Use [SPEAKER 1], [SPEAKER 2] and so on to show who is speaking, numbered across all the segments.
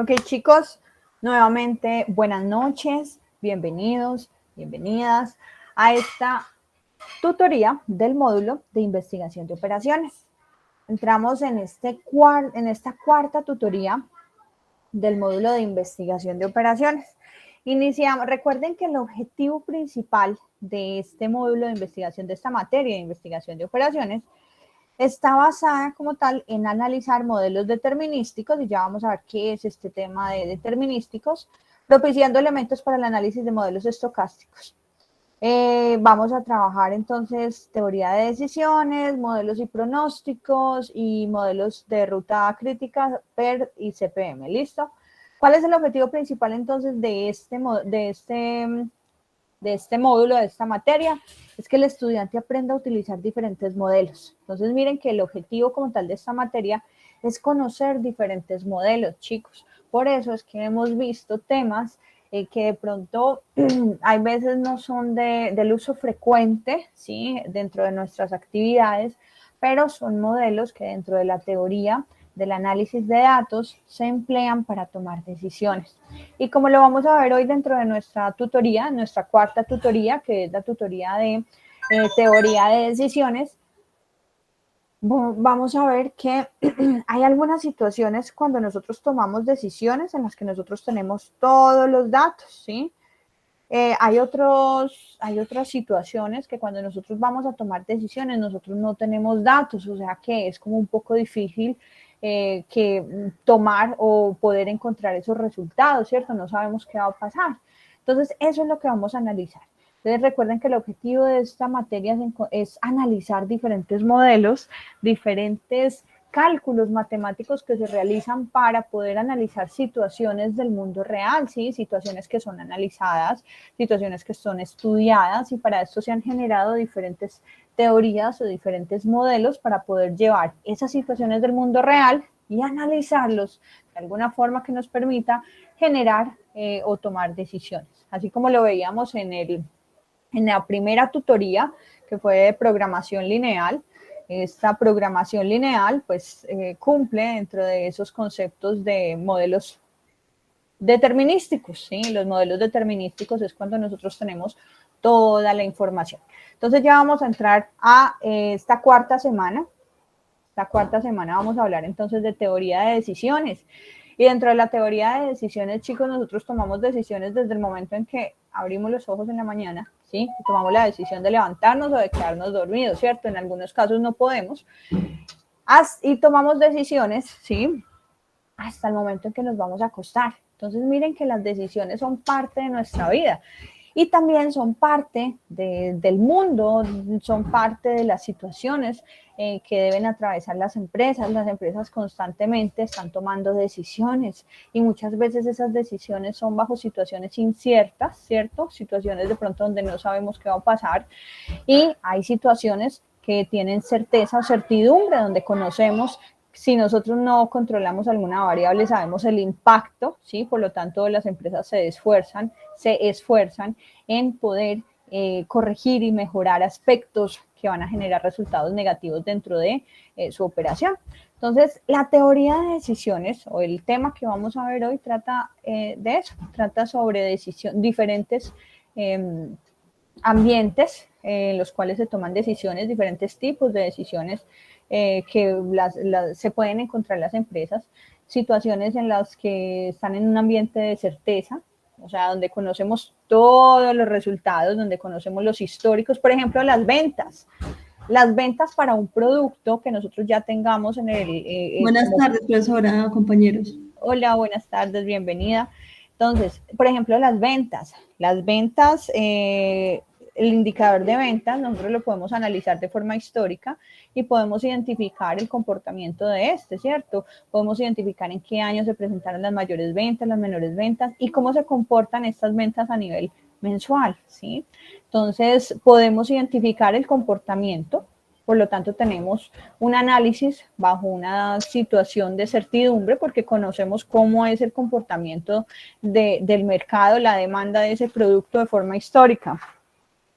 [SPEAKER 1] Ok, chicos, nuevamente buenas noches, bienvenidos, bienvenidas a esta tutoría del módulo de investigación de operaciones. Entramos en esta cuarta tutoría del módulo de investigación de operaciones. Iniciamos, recuerden que el objetivo principal de este módulo de investigación, de esta materia de investigación de operaciones, está basada como tal en analizar modelos determinísticos, y ya vamos a ver qué es este tema de determinísticos, propiciando elementos para el análisis de modelos estocásticos. Vamos a trabajar entonces teoría de decisiones, modelos y pronósticos y modelos de ruta crítica, PER y CPM. ¿Listo? ¿Cuál es el objetivo principal entonces de este módulo, de esta materia? Es que el estudiante aprenda a utilizar diferentes modelos. Entonces, miren que el objetivo como tal de esta materia es conocer diferentes modelos, chicos. Por eso es que hemos visto temas que de pronto hay veces no son del uso frecuente, ¿sí? Dentro de nuestras actividades, pero son modelos que dentro de la teoría del análisis de datos se emplean para tomar decisiones. Y como lo vamos a ver hoy dentro de nuestra tutoría, nuestra cuarta tutoría, que es la tutoría de teoría de decisiones, vamos a ver que hay algunas situaciones cuando nosotros tomamos decisiones en las que nosotros tenemos todos los datos, ¿sí? Hay otras situaciones que cuando nosotros vamos a tomar decisiones, nosotros no tenemos datos, o sea que es como un poco difícil que tomar o poder encontrar esos resultados, ¿cierto? No sabemos qué va a pasar. Entonces, eso es lo que vamos a analizar. Entonces, recuerden que el objetivo de esta materia es analizar diferentes modelos, diferentes cálculos matemáticos que se realizan para poder analizar situaciones del mundo real, ¿sí? Situaciones que son analizadas, situaciones que son estudiadas, y para esto se han generado diferentes teorías o diferentes modelos para poder llevar esas situaciones del mundo real y analizarlos de alguna forma que nos permita generar o tomar decisiones. Así como lo veíamos en la primera tutoría, que fue de programación lineal. Esta programación lineal pues cumple dentro de esos conceptos de modelos determinísticos, ¿sí? Los modelos determinísticos es cuando nosotros tenemos toda la información. Entonces ya vamos a entrar a esta cuarta semana. Esta cuarta semana vamos a hablar entonces de teoría de decisiones. Y dentro de la teoría de decisiones, chicos, nosotros tomamos decisiones desde el momento en que abrimos los ojos en la mañana, ¿sí? Y tomamos la decisión de levantarnos o de quedarnos dormidos, ¿cierto? En algunos casos no podemos. Y tomamos decisiones, ¿sí? Hasta el momento en que nos vamos a acostar. Entonces, miren que las decisiones son parte de nuestra vida. Y también son parte del mundo, son parte de las situaciones que deben atravesar las empresas. Las empresas constantemente están tomando decisiones y muchas veces esas decisiones son bajo situaciones inciertas, ¿cierto? Situaciones de pronto donde no sabemos qué va a pasar, y hay situaciones que tienen certeza o certidumbre, donde conocemos. Si nosotros no controlamos alguna variable, sabemos el impacto, ¿sí? Por lo tanto, las empresas se esfuerzan en poder corregir y mejorar aspectos que van a generar resultados negativos dentro de su operación. Entonces, la teoría de decisiones, o el tema que vamos a ver hoy, trata de eso, trata sobre diferentes ambientes en los cuales se toman decisiones, diferentes tipos de decisiones que se pueden encontrar las empresas, situaciones en las que están en un ambiente de certeza, o sea, donde conocemos todos los resultados, donde conocemos los históricos, por ejemplo, las ventas. Las ventas para un producto que nosotros ya tengamos en
[SPEAKER 2] Buenas tardes, profesora, compañeros.
[SPEAKER 1] Hola, buenas tardes, bienvenida. Entonces, por ejemplo, las ventas. Las ventas, el indicador de ventas, nosotros lo podemos analizar de forma histórica y podemos identificar el comportamiento de este, ¿cierto? Podemos identificar en qué año se presentaron las mayores ventas, las menores ventas y cómo se comportan estas ventas a nivel mensual, ¿sí? Entonces, podemos identificar el comportamiento. Por lo tanto, tenemos un análisis bajo una situación de certidumbre porque conocemos cómo es el comportamiento del mercado, la demanda de ese producto de forma histórica.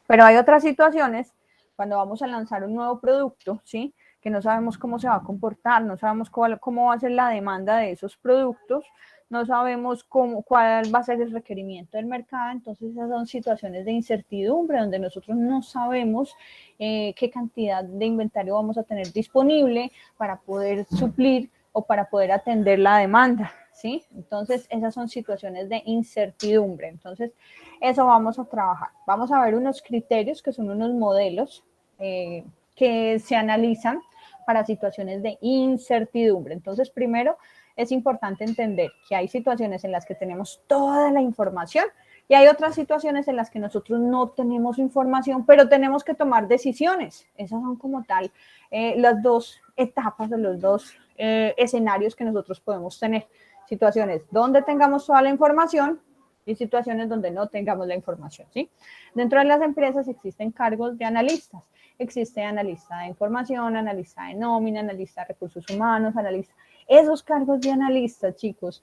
[SPEAKER 1] Pero hay otras situaciones cuando vamos a lanzar un nuevo producto, ¿sí? que no sabemos cómo se va a comportar, no sabemos cómo va a ser la demanda de esos productos, no sabemos cuál va a ser el requerimiento del mercado. Entonces esas son situaciones de incertidumbre donde nosotros no sabemos qué cantidad de inventario vamos a tener disponible para poder suplir o para poder atender la demanda, ¿sí? Entonces esas son situaciones de incertidumbre. Entonces eso vamos a trabajar. Vamos a ver unos criterios que son unos modelos que se analizan para situaciones de incertidumbre. Entonces, primero, es importante entender que hay situaciones en las que tenemos toda la información y hay otras situaciones en las que nosotros no tenemos información, pero tenemos que tomar decisiones. Esas son como tal las dos etapas o los dos escenarios que nosotros podemos tener. Situaciones donde tengamos toda la información y situaciones donde no tengamos la información, ¿sí? Dentro de las empresas existen cargos de analistas. Existe analista de información, analista de nómina, analista de recursos humanos, analista. Esos cargos de analistas, chicos,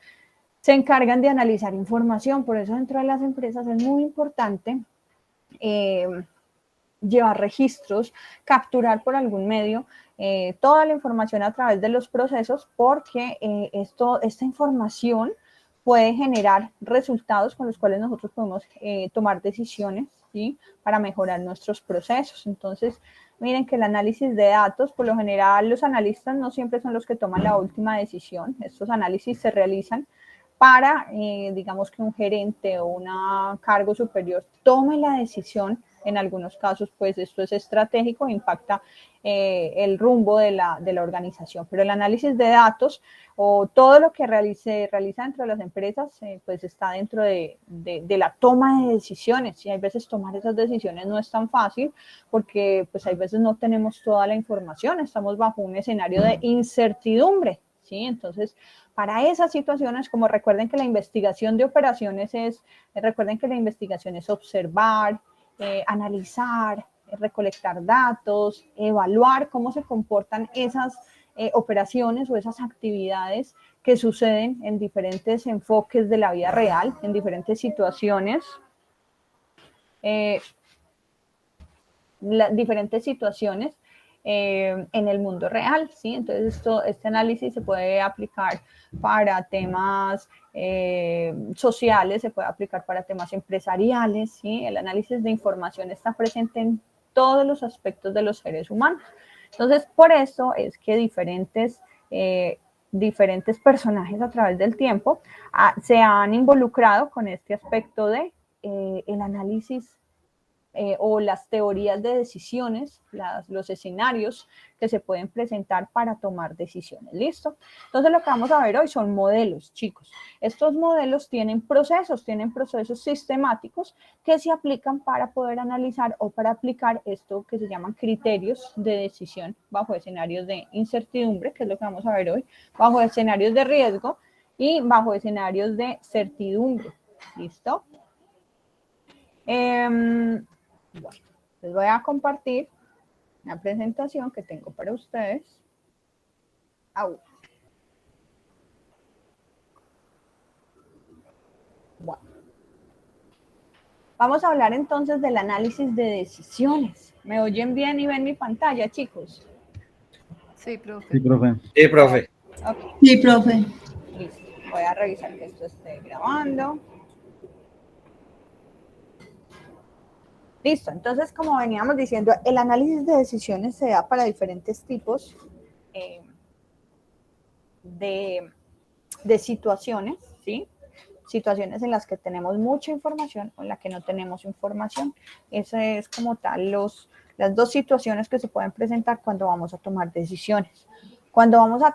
[SPEAKER 1] se encargan de analizar información. Por eso dentro de las empresas es muy importante llevar registros, capturar por algún medio toda la información a través de los procesos, porque esta información puede generar resultados con los cuales nosotros podemos tomar decisiones, ¿sí? Para mejorar nuestros procesos. Entonces, miren que el análisis de datos, por lo general los analistas no siempre son los que toman la última decisión. Estos análisis se realizan para, digamos que un gerente o un cargo superior tome la decisión. En algunos casos, pues esto es estratégico, impacta el rumbo de la organización. Pero el análisis de datos o todo lo que se realiza dentro de las empresas, pues está dentro de la toma de decisiones. Y hay veces tomar esas decisiones no es tan fácil porque pues hay veces no tenemos toda la información, estamos bajo un escenario de incertidumbre, ¿sí? Entonces, para esas situaciones, como recuerden que la investigación de operaciones recuerden que la investigación es observar, analizar, recolectar datos, evaluar cómo se comportan esas operaciones o esas actividades que suceden en diferentes enfoques de la vida real, en diferentes situaciones, diferentes situaciones en el mundo real, ¿sí? Entonces, este análisis se puede aplicar para temas sociales, se puede aplicar para temas empresariales, ¿sí? El análisis de información está presente en todos los aspectos de los seres humanos. Entonces, por eso es que diferentes personajes a través del tiempo se han involucrado con este aspecto de el análisis o las teorías de decisiones, los escenarios que se pueden presentar para tomar decisiones. ¿Listo? Entonces lo que vamos a ver hoy son modelos, chicos. Estos modelos tienen procesos sistemáticos que se aplican para poder analizar o para aplicar esto que se llaman criterios de decisión bajo escenarios de incertidumbre, que es lo que vamos a ver hoy, bajo escenarios de riesgo y bajo escenarios de certidumbre. ¿Listo? Bueno, les voy a compartir una presentación que tengo para ustedes. Bueno, vamos a hablar entonces del análisis de decisiones. ¿Me oyen bien y ven mi pantalla, chicos?
[SPEAKER 3] Sí, profe.
[SPEAKER 4] Sí, profe.
[SPEAKER 2] Sí, profe.
[SPEAKER 1] Okay.
[SPEAKER 2] Sí, profe.
[SPEAKER 1] Listo. Voy a revisar que esto esté grabando. Listo, entonces como veníamos diciendo, el análisis de decisiones se da para diferentes tipos de situaciones, ¿sí? Situaciones en las que tenemos mucha información o en las que no tenemos información. Esa es como tal las dos situaciones que se pueden presentar cuando vamos a tomar decisiones. Cuando vamos a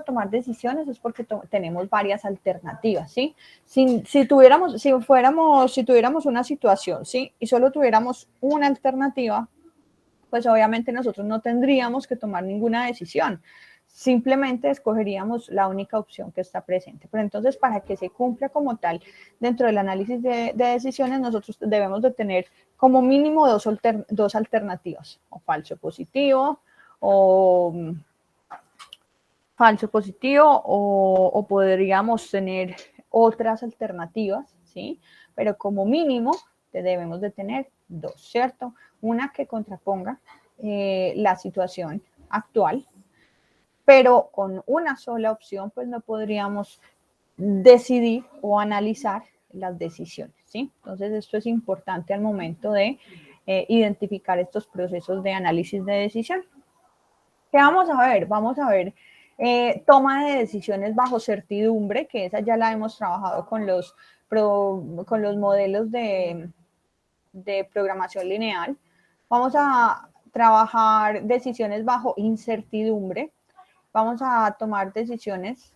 [SPEAKER 1] tomar decisiones es porque tenemos varias alternativas, ¿sí? Si tuviéramos una situación, ¿sí? Y solo tuviéramos una alternativa, pues obviamente nosotros no tendríamos que tomar ninguna decisión. Simplemente escogeríamos la única opción que está presente. Pero entonces, para que se cumpla como tal dentro del análisis de decisiones, nosotros debemos de tener como mínimo dos alternativas, o falso positivo, o podríamos tener otras alternativas, ¿sí? Pero como mínimo debemos de tener dos, ¿cierto? Una que contraponga la situación actual, pero con una sola opción pues no podríamos decidir o analizar las decisiones, ¿sí? Entonces esto es importante al momento de identificar estos procesos de análisis de decisión. ¿Qué vamos a ver? Vamos a ver toma de decisiones bajo certidumbre, que esa ya la hemos trabajado con los modelos de programación lineal. Vamos a trabajar decisiones bajo incertidumbre. Vamos a tomar decisiones,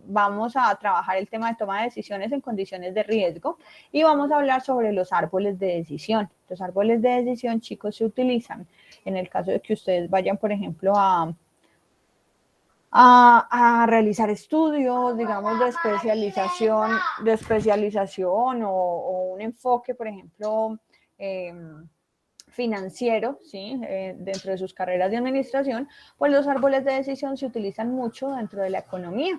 [SPEAKER 1] vamos a trabajar el tema de toma de decisiones en condiciones de riesgo y vamos a hablar sobre los árboles de decisión. Los árboles de decisión, chicos, se utilizan en el caso de que ustedes vayan, por ejemplo, a realizar estudios, digamos, de especialización o un enfoque, por ejemplo, financiero, ¿sí? Dentro de sus carreras de administración, pues los árboles de decisión se utilizan mucho dentro de la economía.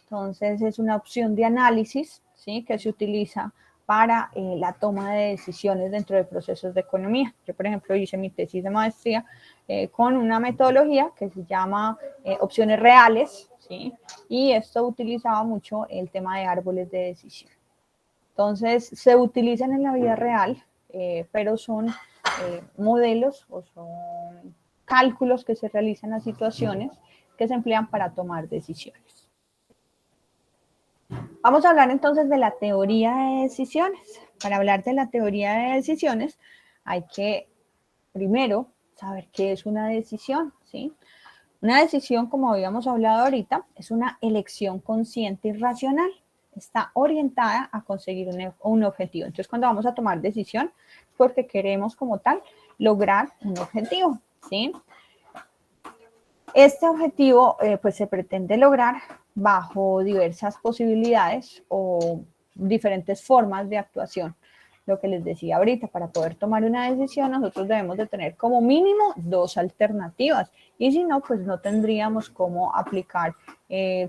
[SPEAKER 1] Entonces, es una opción de análisis, ¿sí? Que se utiliza para la toma de decisiones dentro de procesos de economía. Yo, por ejemplo, hice mi tesis de maestría con una metodología que se llama opciones reales, ¿sí? Y esto utilizaba mucho el tema de árboles de decisión. Entonces, se utilizan en la vida real, pero son modelos o son cálculos que se realizan a situaciones que se emplean para tomar decisiones. Vamos a hablar entonces de la teoría de decisiones. Para hablar de la teoría de decisiones hay que primero saber qué es una decisión, ¿sí? Una decisión, como habíamos hablado ahorita, es una elección consciente y racional. Está orientada a conseguir un objetivo. Entonces, cuando vamos a tomar decisión, es porque queremos como tal lograr un objetivo, ¿sí? Este objetivo pues se pretende lograr bajo diversas posibilidades o diferentes formas de actuación. Lo que les decía ahorita, para poder tomar una decisión nosotros debemos de tener como mínimo 2 alternativas y si no, pues no tendríamos cómo aplicar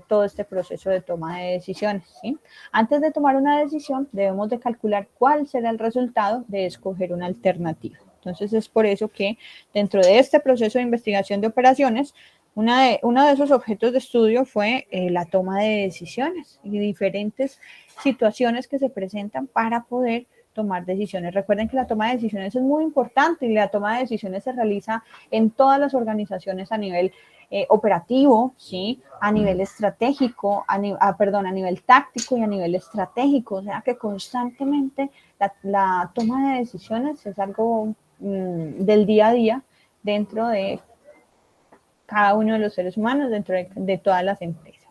[SPEAKER 1] todo este proceso de toma de decisiones, ¿sí? Antes de tomar una decisión debemos de calcular cuál será el resultado de escoger una alternativa. Entonces es por eso que dentro de este proceso de investigación de operaciones, uno de esos objetos de estudio fue la toma de decisiones y diferentes situaciones que se presentan para poder tomar decisiones. Recuerden que la toma de decisiones es muy importante y la toma de decisiones se realiza en todas las organizaciones a nivel operativo, ¿sí? A nivel estratégico, a nivel táctico y a nivel estratégico. O sea que constantemente la toma de decisiones es algo del día a día dentro de cada uno de los seres humanos, dentro de todas las empresas.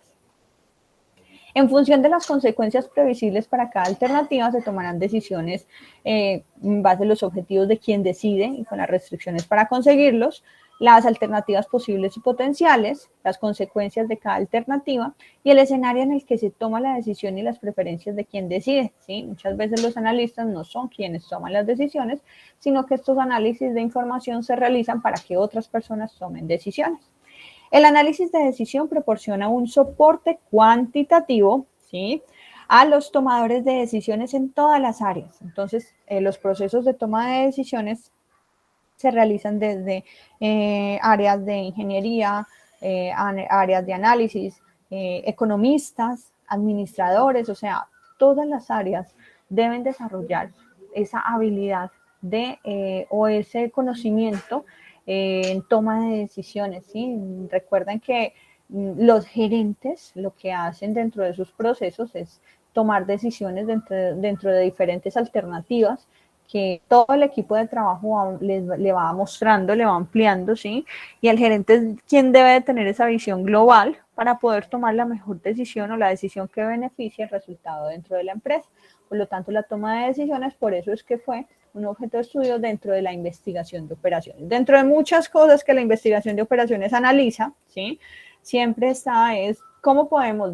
[SPEAKER 1] En función de las consecuencias previsibles para cada alternativa, se tomarán decisiones en base a los objetivos de quien decide y con las restricciones para conseguirlos, las alternativas posibles y potenciales, las consecuencias de cada alternativa y el escenario en el que se toma la decisión y las preferencias de quien decide, ¿sí? Muchas veces los analistas no son quienes toman las decisiones, sino que estos análisis de información se realizan para que otras personas tomen decisiones. El análisis de decisión proporciona un soporte cuantitativo, ¿sí?, a los tomadores de decisiones en todas las áreas. Entonces, los procesos de toma de decisiones se realizan desde áreas de ingeniería, áreas de análisis, economistas, administradores, o sea, todas las áreas deben desarrollar esa habilidad o ese conocimiento en toma de decisiones, ¿sí? Recuerden que los gerentes lo que hacen dentro de sus procesos es tomar decisiones dentro de diferentes alternativas que todo el equipo de trabajo le va mostrando, le va ampliando, ¿sí? Y el gerente es quien debe de tener esa visión global para poder tomar la mejor decisión o la decisión que beneficie el resultado dentro de la empresa. Por lo tanto, la toma de decisiones, por eso es que fue un objeto de estudio dentro de la investigación de operaciones. Dentro de muchas cosas que la investigación de operaciones analiza, ¿sí?, siempre está es cómo podemos,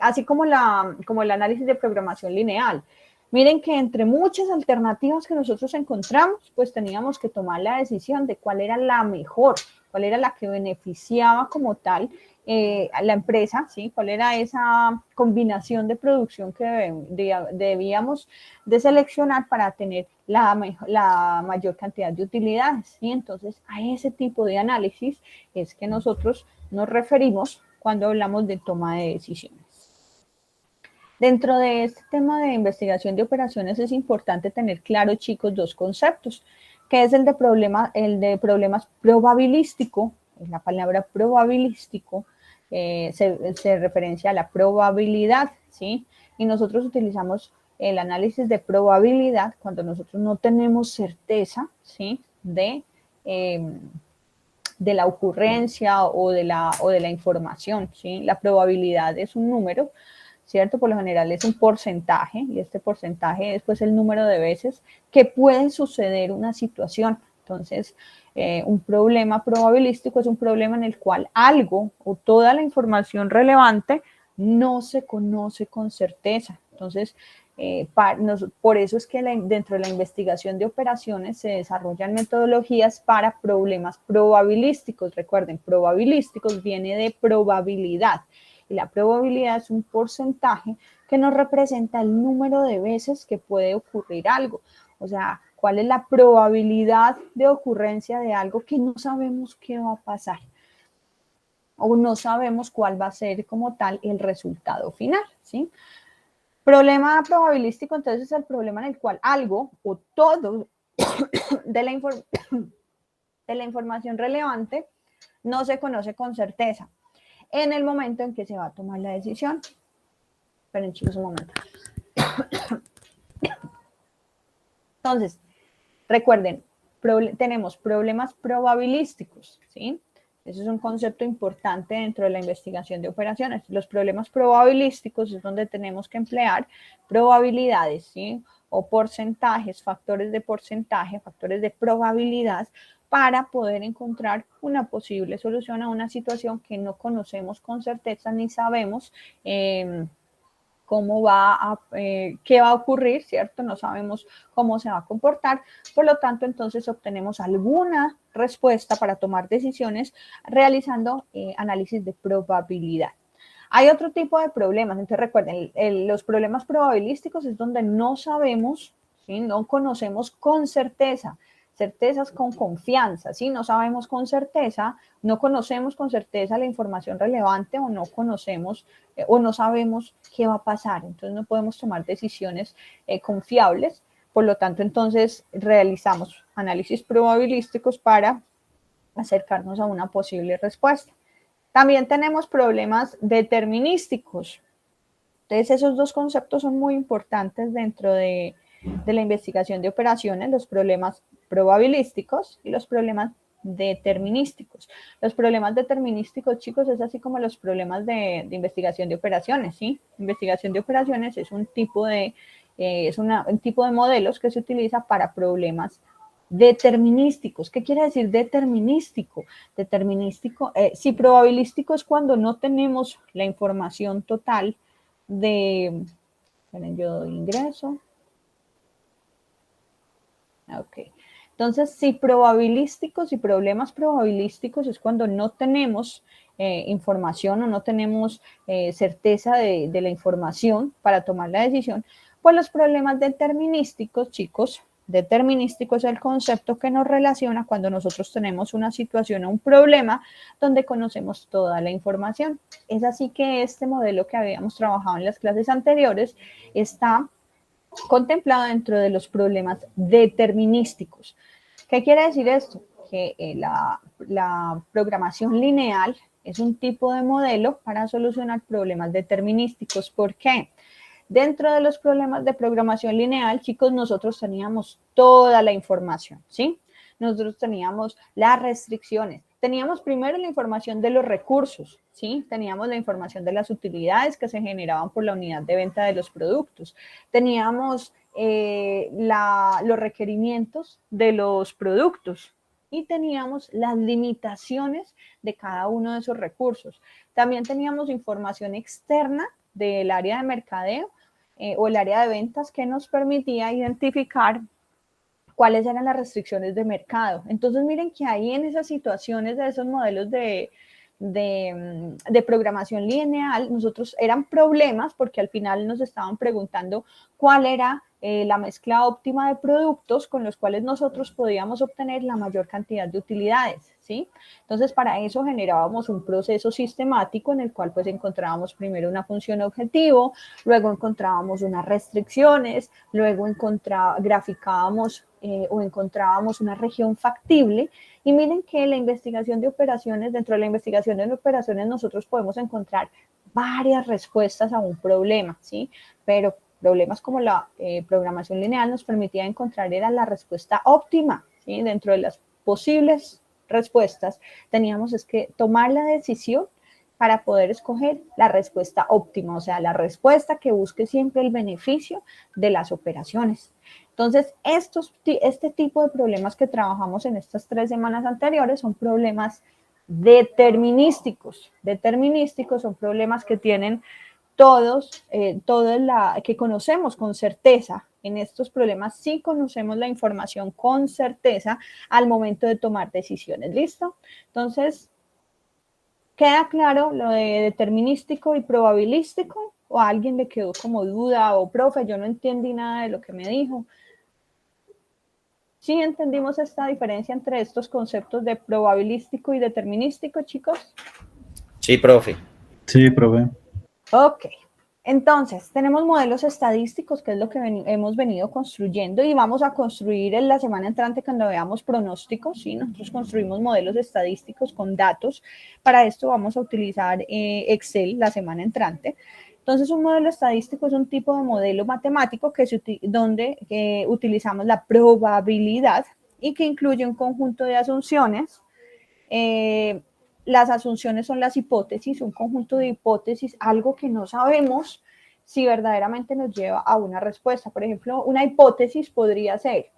[SPEAKER 1] así como el análisis de programación lineal. Miren que entre muchas alternativas que nosotros encontramos, pues teníamos que tomar la decisión de cuál era la mejor, cuál era la que beneficiaba como tal la empresa, ¿sí? Cuál era esa combinación de producción que debíamos de seleccionar para tener la mayor cantidad de utilidades, ¿sí? Entonces, a ese tipo de análisis es que nosotros nos referimos cuando hablamos de toma de decisiones. Dentro de este tema de investigación de operaciones es importante tener claro, chicos, dos conceptos, que es el de problemas probabilístico. La palabra probabilístico se referencia a la probabilidad, ¿sí? Y nosotros utilizamos el análisis de probabilidad cuando nosotros no tenemos certeza, ¿sí? De la ocurrencia o de la información, ¿sí? La probabilidad es un número, ¿cierto? Por lo general es un porcentaje y este porcentaje es pues el número de veces que puede suceder una situación. Entonces, un problema probabilístico es un problema en el cual algo o toda la información relevante no se conoce con certeza. Entonces, por eso es que dentro de la investigación de operaciones se desarrollan metodologías para problemas probabilísticos. Recuerden, probabilísticos viene de probabilidad. Y la probabilidad es un porcentaje que nos representa el número de veces que puede ocurrir algo. O sea, cuál es la probabilidad de ocurrencia de algo que no sabemos qué va a pasar. O no sabemos cuál va a ser como tal el resultado final, ¿sí? Problema probabilístico, entonces, es el problema en el cual algo o todo de la información relevante no se conoce con certeza en el momento en que se va a tomar la decisión. Esperen, chicos, un momento. Entonces, recuerden, tenemos problemas probabilísticos, ¿sí? Ese es un concepto importante dentro de la investigación de operaciones. Los problemas probabilísticos es donde tenemos que emplear probabilidades, ¿sí? O porcentajes, factores de porcentaje, factores de probabilidad para poder encontrar una posible solución a una situación que no conocemos con certeza ni sabemos qué va a ocurrir, ¿cierto? No sabemos cómo se va a comportar, por lo tanto, entonces obtenemos alguna respuesta para tomar decisiones realizando análisis de probabilidad. Hay otro tipo de problemas, entonces recuerden, los problemas probabilísticos es donde no sabemos, ¿sí? No conocemos con certezas con confianza, ¿sí? No sabemos con certeza, no conocemos con certeza la información relevante o no conocemos o no sabemos qué va a pasar, entonces no podemos tomar decisiones confiables, por lo tanto, entonces realizamos análisis probabilísticos para acercarnos a una posible respuesta. También tenemos problemas determinísticos. Entonces, esos dos conceptos son muy importantes dentro de la investigación de operaciones, los problemas probabilísticos y los problemas determinísticos. Los problemas determinísticos, chicos, es así como los problemas de investigación de operaciones, ¿sí? Investigación de operaciones es un tipo de modelos que se utiliza para problemas determinísticos. ¿Qué quiere decir determinístico? Si probabilístico es cuando no tenemos la información total esperen, yo doy ingreso. Ok. Entonces, si problemas probabilísticos es cuando no tenemos información o no tenemos certeza de la información para tomar la decisión, pues los problemas determinísticos, chicos, determinístico es el concepto que nos relaciona cuando nosotros tenemos una situación o un problema donde conocemos toda la información. Es así que este modelo que habíamos trabajado en las clases anteriores está contemplado dentro de los problemas determinísticos. ¿Qué quiere decir esto? Que la programación lineal es un tipo de modelo para solucionar problemas determinísticos. ¿Por qué? Dentro de los problemas de programación lineal, chicos, nosotros teníamos toda la información, ¿sí? Nosotros teníamos las restricciones. Teníamos primero la información de los recursos, ¿sí? Teníamos la información de las utilidades que se generaban por la unidad de venta de los productos. Teníamos los requerimientos de los productos y teníamos las limitaciones de cada uno de esos recursos. También teníamos información externa del área de mercadeo o el área de ventas que nos permitía identificar cuáles eran las restricciones de mercado. Entonces, miren que ahí en esas situaciones de esos modelos de de programación lineal, nosotros eran problemas porque al final nos estaban preguntando cuál era la mezcla óptima de productos con los cuales nosotros podíamos obtener la mayor cantidad de utilidades, ¿sí? Entonces, para eso generábamos un proceso sistemático en el cual pues encontrábamos primero una función objetivo, luego encontrábamos unas restricciones, luego graficábamos o encontrábamos una región factible. Y miren que la investigación de operaciones, dentro de la investigación de operaciones nosotros podemos encontrar varias respuestas a un problema, ¿sí? Pero problemas como la programación lineal nos permitía encontrar era la respuesta óptima, ¿sí? Dentro de las posibles respuestas teníamos es que tomar la decisión para poder escoger la respuesta óptima, o sea, la respuesta que busque siempre el beneficio de las operaciones. Entonces, este tipo de problemas que trabajamos en estas 3 semanas anteriores son problemas determinísticos. Determinísticos son problemas que tienen que conocemos con certeza. En estos problemas sí conocemos la información con certeza al momento de tomar decisiones. ¿Listo? Entonces, ¿queda claro lo de determinístico y probabilístico? ¿O a alguien le quedó como duda? O, profe, yo no entendí nada de lo que me dijo. ¿Sí entendimos esta diferencia entre estos conceptos de probabilístico y determinístico, chicos?
[SPEAKER 4] Sí, profe.
[SPEAKER 5] Sí, profe.
[SPEAKER 1] Ok. Entonces, tenemos modelos estadísticos, que es lo que hemos venido construyendo, y vamos a construir en la semana entrante cuando veamos pronósticos, ¿sí? Nosotros construimos modelos estadísticos con datos. Para esto vamos a utilizar Excel la semana entrante. Entonces, un modelo estadístico es un tipo de modelo matemático donde utilizamos la probabilidad y que incluye un conjunto de asunciones. Las asunciones son las hipótesis, un conjunto de hipótesis, algo que no sabemos si verdaderamente nos lleva a una respuesta. Por ejemplo, una hipótesis podría ser,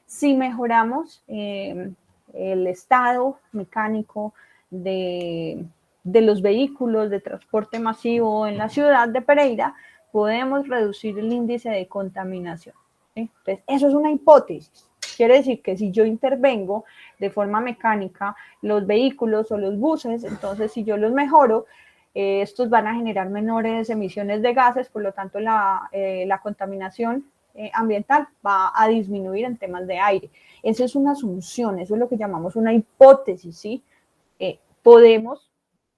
[SPEAKER 1] si mejoramos el estado mecánico de los vehículos de transporte masivo en la ciudad de Pereira, podemos reducir el índice de contaminación. ¿Sí? Entonces, eso es una hipótesis. Quiere decir que si yo intervengo de forma mecánica los vehículos o los buses, entonces si yo los mejoro, estos van a generar menores emisiones de gases, por lo tanto la contaminación ambiental va a disminuir en temas de aire. Esa es una asunción, eso es lo que llamamos una hipótesis, ¿sí?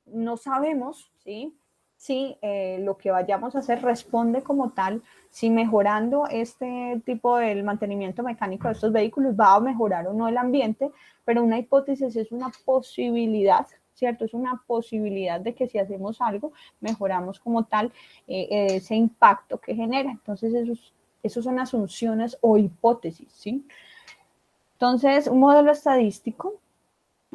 [SPEAKER 1] No sabemos, ¿sí? Si lo que vayamos a hacer responde como tal, si mejorando este tipo del mantenimiento mecánico de estos vehículos va a mejorar o no el ambiente, pero una hipótesis es una posibilidad, ¿cierto? Es una posibilidad de que si hacemos algo, mejoramos como tal ese impacto que genera. Entonces, esos son asunciones o hipótesis, ¿sí? Entonces, un modelo estadístico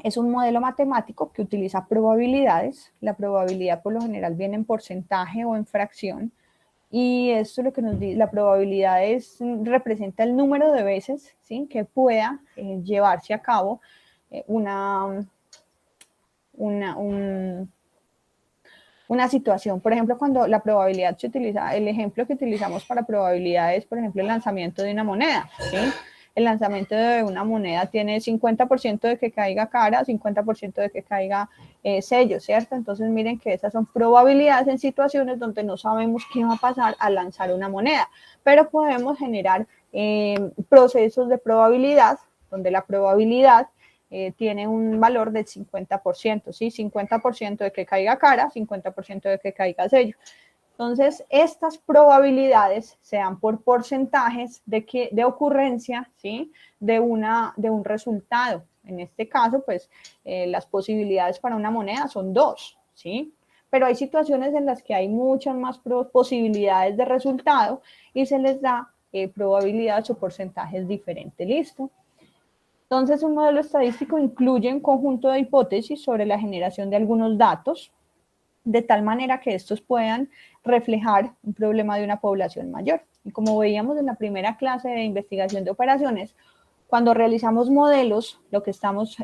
[SPEAKER 1] es un modelo matemático que utiliza probabilidades. La probabilidad por lo general viene en porcentaje o en fracción. Y esto es lo que nos dice, la probabilidad representa el número de veces, ¿sí? Que pueda llevarse a cabo una situación. Por ejemplo, cuando la probabilidad se utiliza, el ejemplo que utilizamos para probabilidades, por ejemplo, el lanzamiento de una moneda, ¿sí? El lanzamiento de una moneda tiene 50% de que caiga cara, 50% de que caiga sello, ¿cierto? Entonces miren que esas son probabilidades en situaciones donde no sabemos qué va a pasar al lanzar una moneda, pero podemos generar procesos de probabilidad, donde la probabilidad tiene un valor del 50%, ¿sí? 50% de que caiga cara, 50% de que caiga sello. Entonces, estas probabilidades se dan por porcentajes de ocurrencia, ¿sí? de un resultado. En este caso, pues, las posibilidades para una moneda son 2, ¿sí? Pero hay situaciones en las que hay muchas más posibilidades de resultado y se les da probabilidades o porcentajes diferentes. ¿Listo? Entonces, un modelo estadístico incluye un conjunto de hipótesis sobre la generación de algunos datos, de tal manera que estos puedan reflejar un problema de una población mayor. Y como veíamos en la primera clase de investigación de operaciones, cuando realizamos modelos, lo que estamos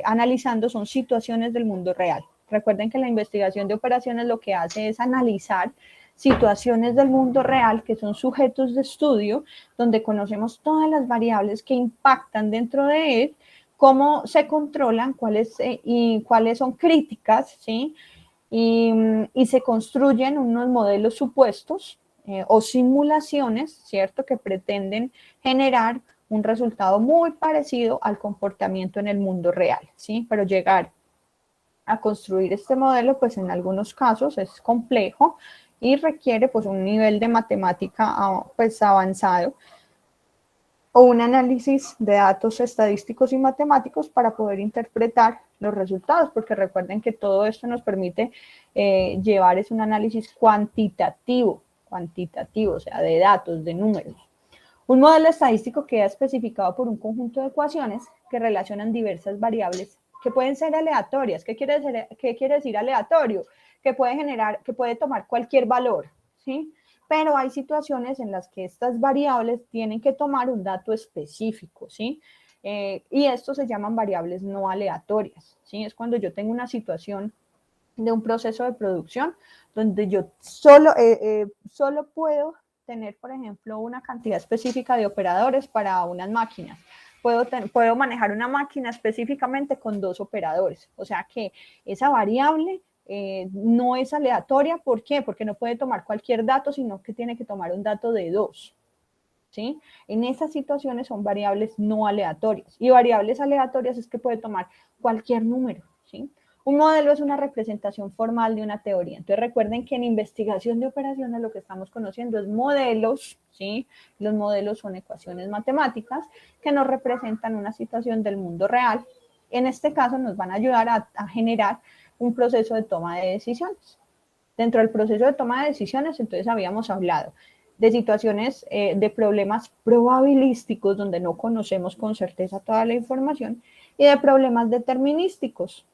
[SPEAKER 1] analizando son situaciones del mundo real. Recuerden que la investigación de operaciones lo que hace es analizar situaciones del mundo real que son sujetos de estudio, donde conocemos todas las variables que impactan dentro de él cómo se controlan, cuáles son críticas, ¿sí? Y se construyen unos modelos supuestos o simulaciones, ¿cierto?, que pretenden generar un resultado muy parecido al comportamiento en el mundo real, ¿sí? Pero llegar a construir este modelo, pues en algunos casos es complejo y requiere pues un nivel de matemática pues avanzado o un análisis de datos estadísticos y matemáticos para poder interpretar los resultados, porque recuerden que todo esto nos permite llevar es un análisis cuantitativo, o sea, de datos, de números. Un modelo estadístico queda especificado por un conjunto de ecuaciones que relacionan diversas variables que pueden ser aleatorias. ¿Qué quiere decir aleatorio? Que puede tomar cualquier valor, ¿sí? Pero hay situaciones en las que estas variables tienen que tomar un dato específico, ¿sí? Y estos se llaman variables no aleatorias, ¿sí? Es cuando yo tengo una situación de un proceso de producción donde yo solo puedo tener, por ejemplo, una cantidad específica de operadores para unas máquinas. Puedo manejar una máquina específicamente con 2 operadores. O sea que esa variable no es aleatoria. ¿Por qué? Porque no puede tomar cualquier dato, sino que tiene que tomar un dato de 2. ¿Sí? En esas situaciones son variables no aleatorias. Y variables aleatorias es que puede tomar cualquier número. ¿Sí? Un modelo es una representación formal de una teoría. Entonces recuerden que en investigación de operaciones lo que estamos conociendo es modelos, ¿sí? Los modelos son ecuaciones matemáticas que nos representan una situación del mundo real. En este caso nos van a ayudar a generar un proceso de toma de decisiones. Dentro del proceso de toma de decisiones, entonces habíamos hablado de situaciones de problemas probabilísticos donde no conocemos con certeza toda la información y de problemas determinísticos.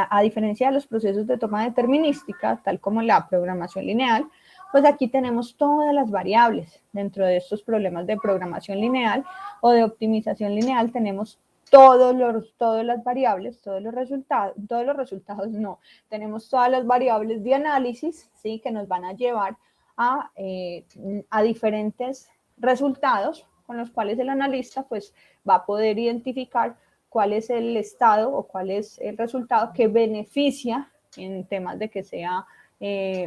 [SPEAKER 1] A diferencia de los procesos de toma determinística, tal como la programación lineal, pues aquí tenemos todas las variables. Dentro de estos problemas de programación lineal o de optimización lineal tenemos todas las variables, todos los resultados no, tenemos todas las variables de análisis, ¿sí? Que nos van a llevar a diferentes resultados con los cuales el analista pues va a poder identificar cuál es el estado o cuál es el resultado que beneficia en temas de que sea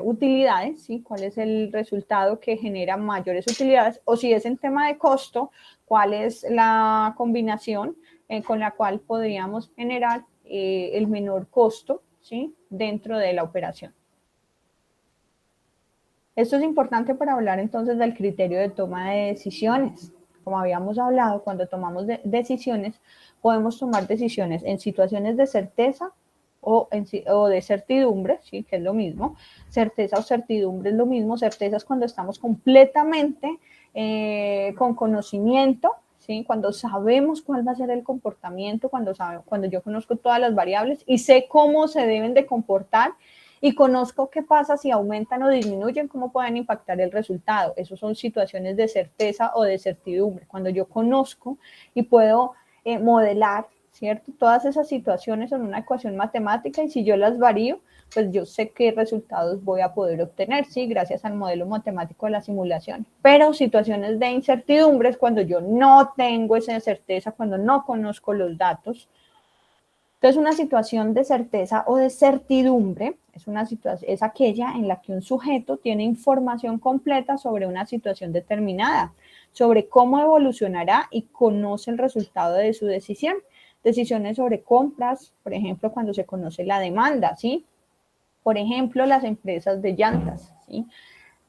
[SPEAKER 1] utilidades, ¿sí? Cuál es el resultado que genera mayores utilidades, o si es en tema de costo, cuál es la combinación con la cual podríamos generar el menor costo, ¿sí? Dentro de la operación. Esto es importante para hablar entonces del criterio de toma de decisiones. Como habíamos hablado, cuando tomamos decisiones, podemos tomar decisiones en situaciones de certeza o de certidumbre, ¿sí? Que es lo mismo. Certeza o certidumbre es lo mismo. Certeza es cuando estamos completamente con conocimiento, ¿sí? Cuando sabemos cuál va a ser el comportamiento, cuando yo conozco todas las variables y sé cómo se deben de comportar y conozco qué pasa si aumentan o disminuyen, cómo pueden impactar el resultado. Esas son situaciones de certeza o de certidumbre. Cuando yo conozco y puedo modelar, ¿cierto? Todas esas situaciones son una ecuación matemática y si yo las varío, pues yo sé qué resultados voy a poder obtener, ¿sí? Gracias al modelo matemático de la simulación. Pero situaciones de incertidumbre es cuando yo no tengo esa certeza, cuando no conozco los datos. Entonces, una situación de certeza o de certidumbre es aquella en la que un sujeto tiene información completa sobre una situación determinada, sobre cómo evolucionará y conoce el resultado de su decisión. Decisiones sobre compras, por ejemplo, cuando se conoce la demanda, ¿sí? Por ejemplo, las empresas de llantas, ¿sí?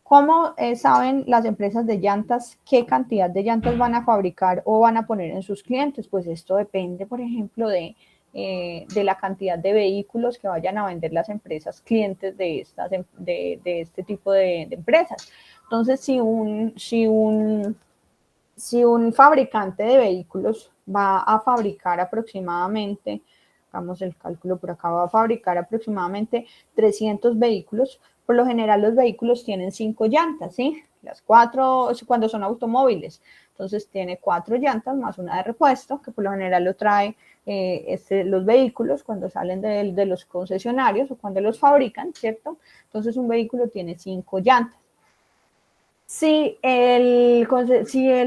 [SPEAKER 1] ¿Cómo saben las empresas de llantas qué cantidad de llantas van a fabricar o van a poner en sus clientes? Pues esto depende, por ejemplo, de la cantidad de vehículos que vayan a vender las empresas clientes de este tipo de empresas. Entonces, si un fabricante de vehículos va a fabricar aproximadamente, hagamos el cálculo por acá, va a fabricar aproximadamente 300 vehículos, por lo general los vehículos tienen 5 llantas, ¿sí? Las 4, cuando son automóviles, entonces tiene 4 llantas más una de repuesto, que por lo general lo trae los vehículos cuando salen de los concesionarios o cuando los fabrican, ¿cierto? Entonces un vehículo tiene 5 llantas. Si el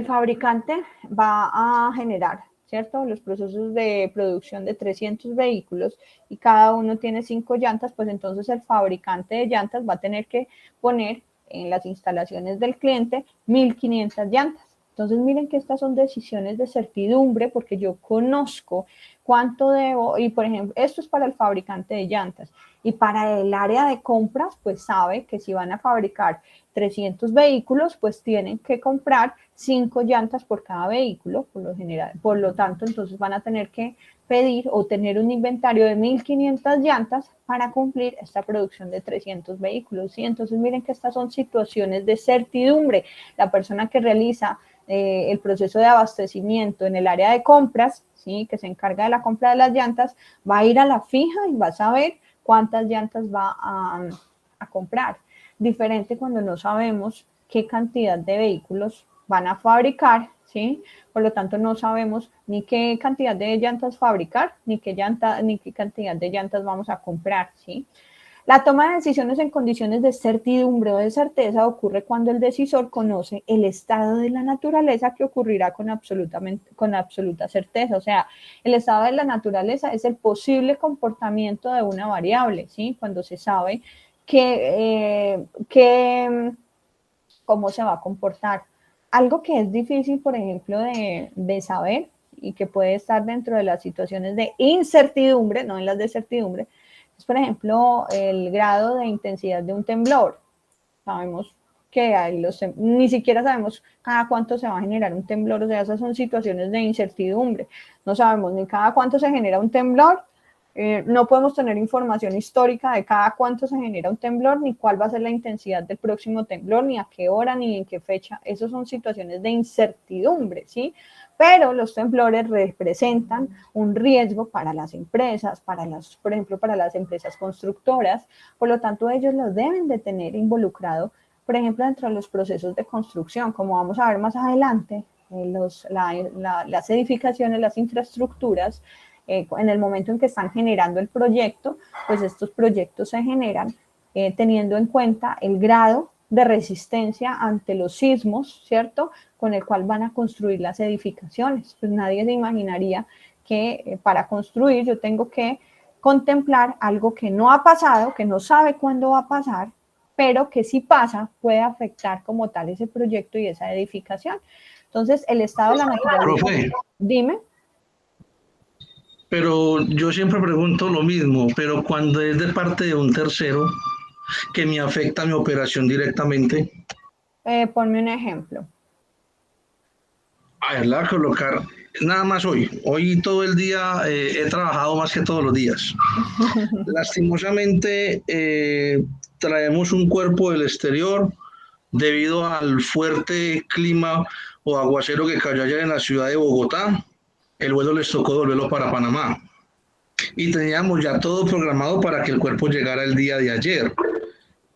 [SPEAKER 1] fabricante va a generar ¿cierto? Los procesos de producción de 300 vehículos y cada uno tiene 5 llantas, pues entonces el fabricante de llantas va a tener que poner en las instalaciones del cliente 1.500 llantas. Entonces miren que estas son decisiones de certidumbre porque yo conozco cuánto debo, y por ejemplo, esto es para el fabricante de llantas, y para el área de compras, pues sabe que si van a fabricar 300 vehículos, pues tienen que comprar 5 llantas por cada vehículo, por lo general. Por lo tanto, entonces van a tener que pedir o tener un inventario de 1.500 llantas para cumplir esta producción de 300 vehículos. ¿Sí? Entonces, miren que estas son situaciones de certidumbre. La persona que realiza el proceso de abastecimiento en el área de compras, ¿sí? Que se encarga de la compra de las llantas, va a ir a la fija y va a saber cuántas llantas va a comprar. Diferente cuando no sabemos qué cantidad de vehículos van a fabricar, ¿sí? Por lo tanto, no sabemos ni qué cantidad de llantas fabricar, ni qué cantidad de llantas vamos a comprar, ¿sí? La toma de decisiones en condiciones de certidumbre o de certeza ocurre cuando el decisor conoce el estado de la naturaleza que ocurrirá con absoluta certeza. O sea, el estado de la naturaleza es el posible comportamiento de una variable, ¿sí? Cuando se sabe cómo se va a comportar. Algo que es difícil, por ejemplo, de saber y que puede estar dentro de las situaciones de incertidumbre, no en las de certidumbre, es, por ejemplo, el grado de intensidad de un temblor. Sabemos que ni siquiera sabemos cada cuánto se va a generar un temblor, o sea, esas son situaciones de incertidumbre. No sabemos ni cada cuánto se genera un temblor, no podemos tener información histórica de cada cuánto se genera un temblor, ni cuál va a ser la intensidad del próximo temblor, ni a qué hora, ni en qué fecha. Esas son situaciones de incertidumbre, ¿sí? Pero los temblores representan un riesgo para las empresas, por ejemplo, para las empresas constructoras. Por lo tanto, ellos los deben de tener involucrado, por ejemplo, dentro de los procesos de construcción, como vamos a ver más adelante, las edificaciones, las infraestructuras, en el momento en que están generando el proyecto, pues estos proyectos se generan teniendo en cuenta el grado de resistencia ante los sismos, ¿cierto? Con el cual van a construir las edificaciones. Pues nadie se imaginaría que para construir yo tengo que contemplar algo que no ha pasado, que no sabe cuándo va a pasar, pero que si pasa puede afectar como tal ese proyecto y esa edificación. Entonces, el estado de la naturaleza...
[SPEAKER 4] Profe,
[SPEAKER 1] Dime.
[SPEAKER 4] pero yo siempre pregunto lo mismo, pero cuando es de parte de un tercero que me afecta mi operación directamente,
[SPEAKER 1] Ponme un ejemplo.
[SPEAKER 4] a ver, la voy a colocar nada más hoy. Hoy todo el día he trabajado más que todos los días. Lastimosamente traemos un cuerpo del exterior debido al fuerte clima o aguacero que cayó ayer en la ciudad de Bogotá. El vuelo les tocó volverlo para Panamá. Y teníamos ya todo programado para que el cuerpo llegara el día de ayer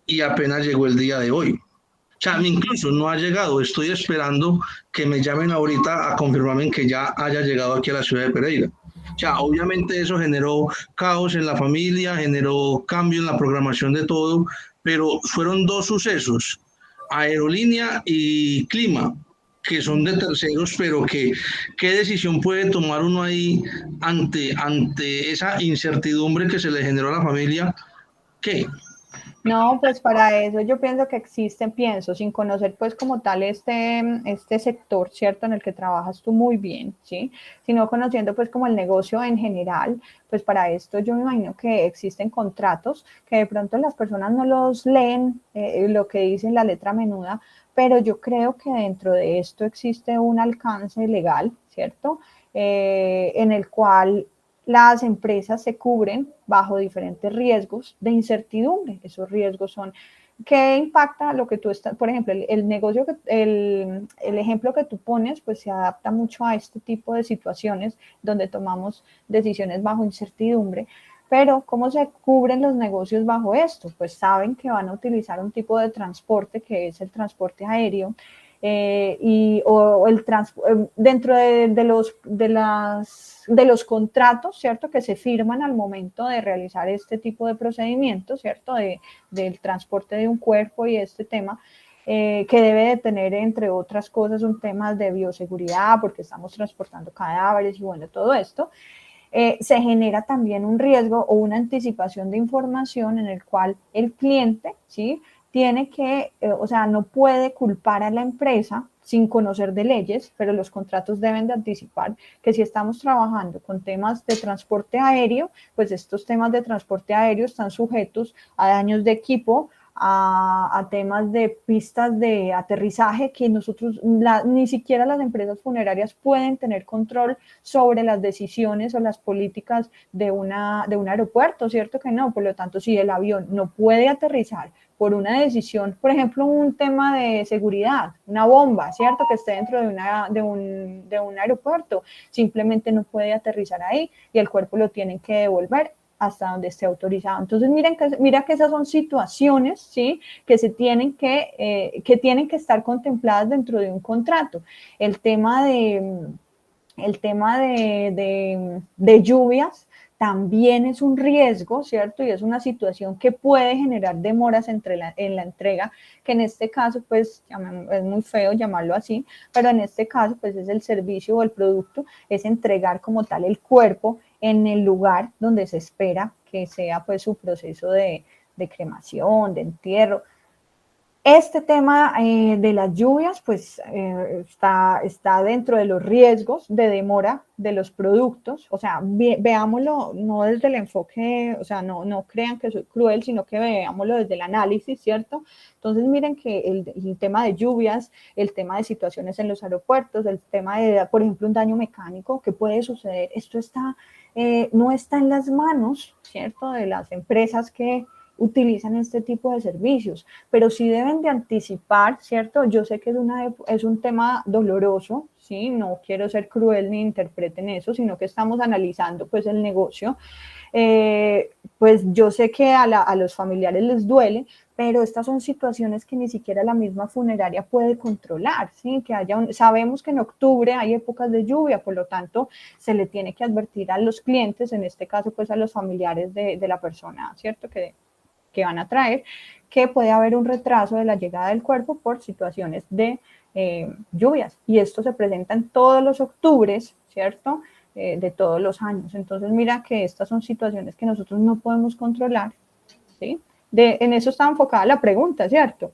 [SPEAKER 4] y apenas llegó el día de hoy. O sea, incluso no ha llegado, estoy esperando que me llamen ahorita a confirmarme que ya haya llegado aquí a la ciudad de Pereira. O sea, obviamente eso generó caos en la familia, generó cambio en la programación de todo, pero fueron dos sucesos, aerolínea y clima, que son de terceros, pero que qué decisión puede tomar uno ahí ante esa incertidumbre que se le generó a la familia. ¿Qué?
[SPEAKER 1] No, pues para eso yo pienso, sin conocer pues como tal este sector, ¿cierto? En el que trabajas tú muy bien, ¿sí? Sino conociendo pues como el negocio en general, pues para esto yo me imagino que existen contratos que de pronto las personas no los leen, lo que dice la letra menuda, pero yo creo que dentro de esto existe un alcance legal, ¿cierto? En el cual las empresas se cubren bajo diferentes riesgos de incertidumbre. Esos riesgos son, ¿qué impacta lo que tú estás, por ejemplo, el negocio, el ejemplo que tú pones, pues se adapta mucho a este tipo de situaciones donde tomamos decisiones bajo incertidumbre. Pero, ¿cómo se cubren los negocios bajo esto? Pues saben que van a utilizar un tipo de transporte que es el transporte aéreo, dentro de los contratos, ¿cierto? Que se firman al momento de realizar este tipo de procedimientos, ¿cierto? Del transporte de un cuerpo y este tema, que debe de tener, entre otras cosas, un tema de bioseguridad, porque estamos transportando cadáveres y bueno, todo esto. Se genera también un riesgo o una anticipación de información en el cual el cliente, ¿sí?, tiene que, o sea, no puede culpar a la empresa sin conocer de leyes, pero los contratos deben de anticipar que si estamos trabajando con temas de transporte aéreo, pues estos temas de transporte aéreo están sujetos a daños de equipo, a temas de pistas de aterrizaje que nosotros, ni siquiera las empresas funerarias pueden tener control sobre las decisiones o las políticas de un aeropuerto, ¿cierto que no? Por lo tanto, si el avión no puede aterrizar por una decisión, por ejemplo, un tema de seguridad, una bomba, ¿cierto?, que esté dentro de un aeropuerto, simplemente no puede aterrizar ahí y el cuerpo lo tienen que devolver hasta donde esté autorizado. Entonces, mira que esas son situaciones, ¿sí?, que tienen que estar contempladas dentro de un contrato. El tema de lluvias también es un riesgo, ¿cierto? Y es una situación que puede generar demoras en la entrega, que en este caso, pues, es muy feo llamarlo así, pero en este caso, pues, es el servicio o el producto, es entregar como tal el cuerpo en el lugar donde se espera que sea, pues, su proceso de cremación, de entierro. Este tema de las lluvias, pues está dentro de los riesgos de demora de los productos. O sea, veámoslo no desde el enfoque, o sea, no crean que soy cruel, sino que veámoslo desde el análisis, ¿cierto? Entonces, miren que el tema de lluvias, el tema de situaciones en los aeropuertos, el tema de, por ejemplo, un daño mecánico que puede suceder, esto no está en las manos, ¿cierto?, de las empresas que utilizan este tipo de servicios, pero sí deben de anticipar, ¿cierto? Yo sé que es un tema doloroso, ¿sí? No quiero ser cruel ni interpreten eso, sino que estamos analizando pues el negocio. Pues yo sé que a los familiares les duele, pero estas son situaciones que ni siquiera la misma funeraria puede controlar, ¿sí? Sabemos que en octubre hay épocas de lluvia, por lo tanto, se le tiene que advertir a los clientes, en este caso, pues a los familiares de la persona, ¿cierto?, que van a traer, que puede haber un retraso de la llegada del cuerpo por situaciones de lluvias. Y esto se presenta en todos los octubres, ¿cierto?, de todos los años. Entonces, mira que estas son situaciones que nosotros no podemos controlar, ¿sí? En eso está enfocada la pregunta, ¿cierto?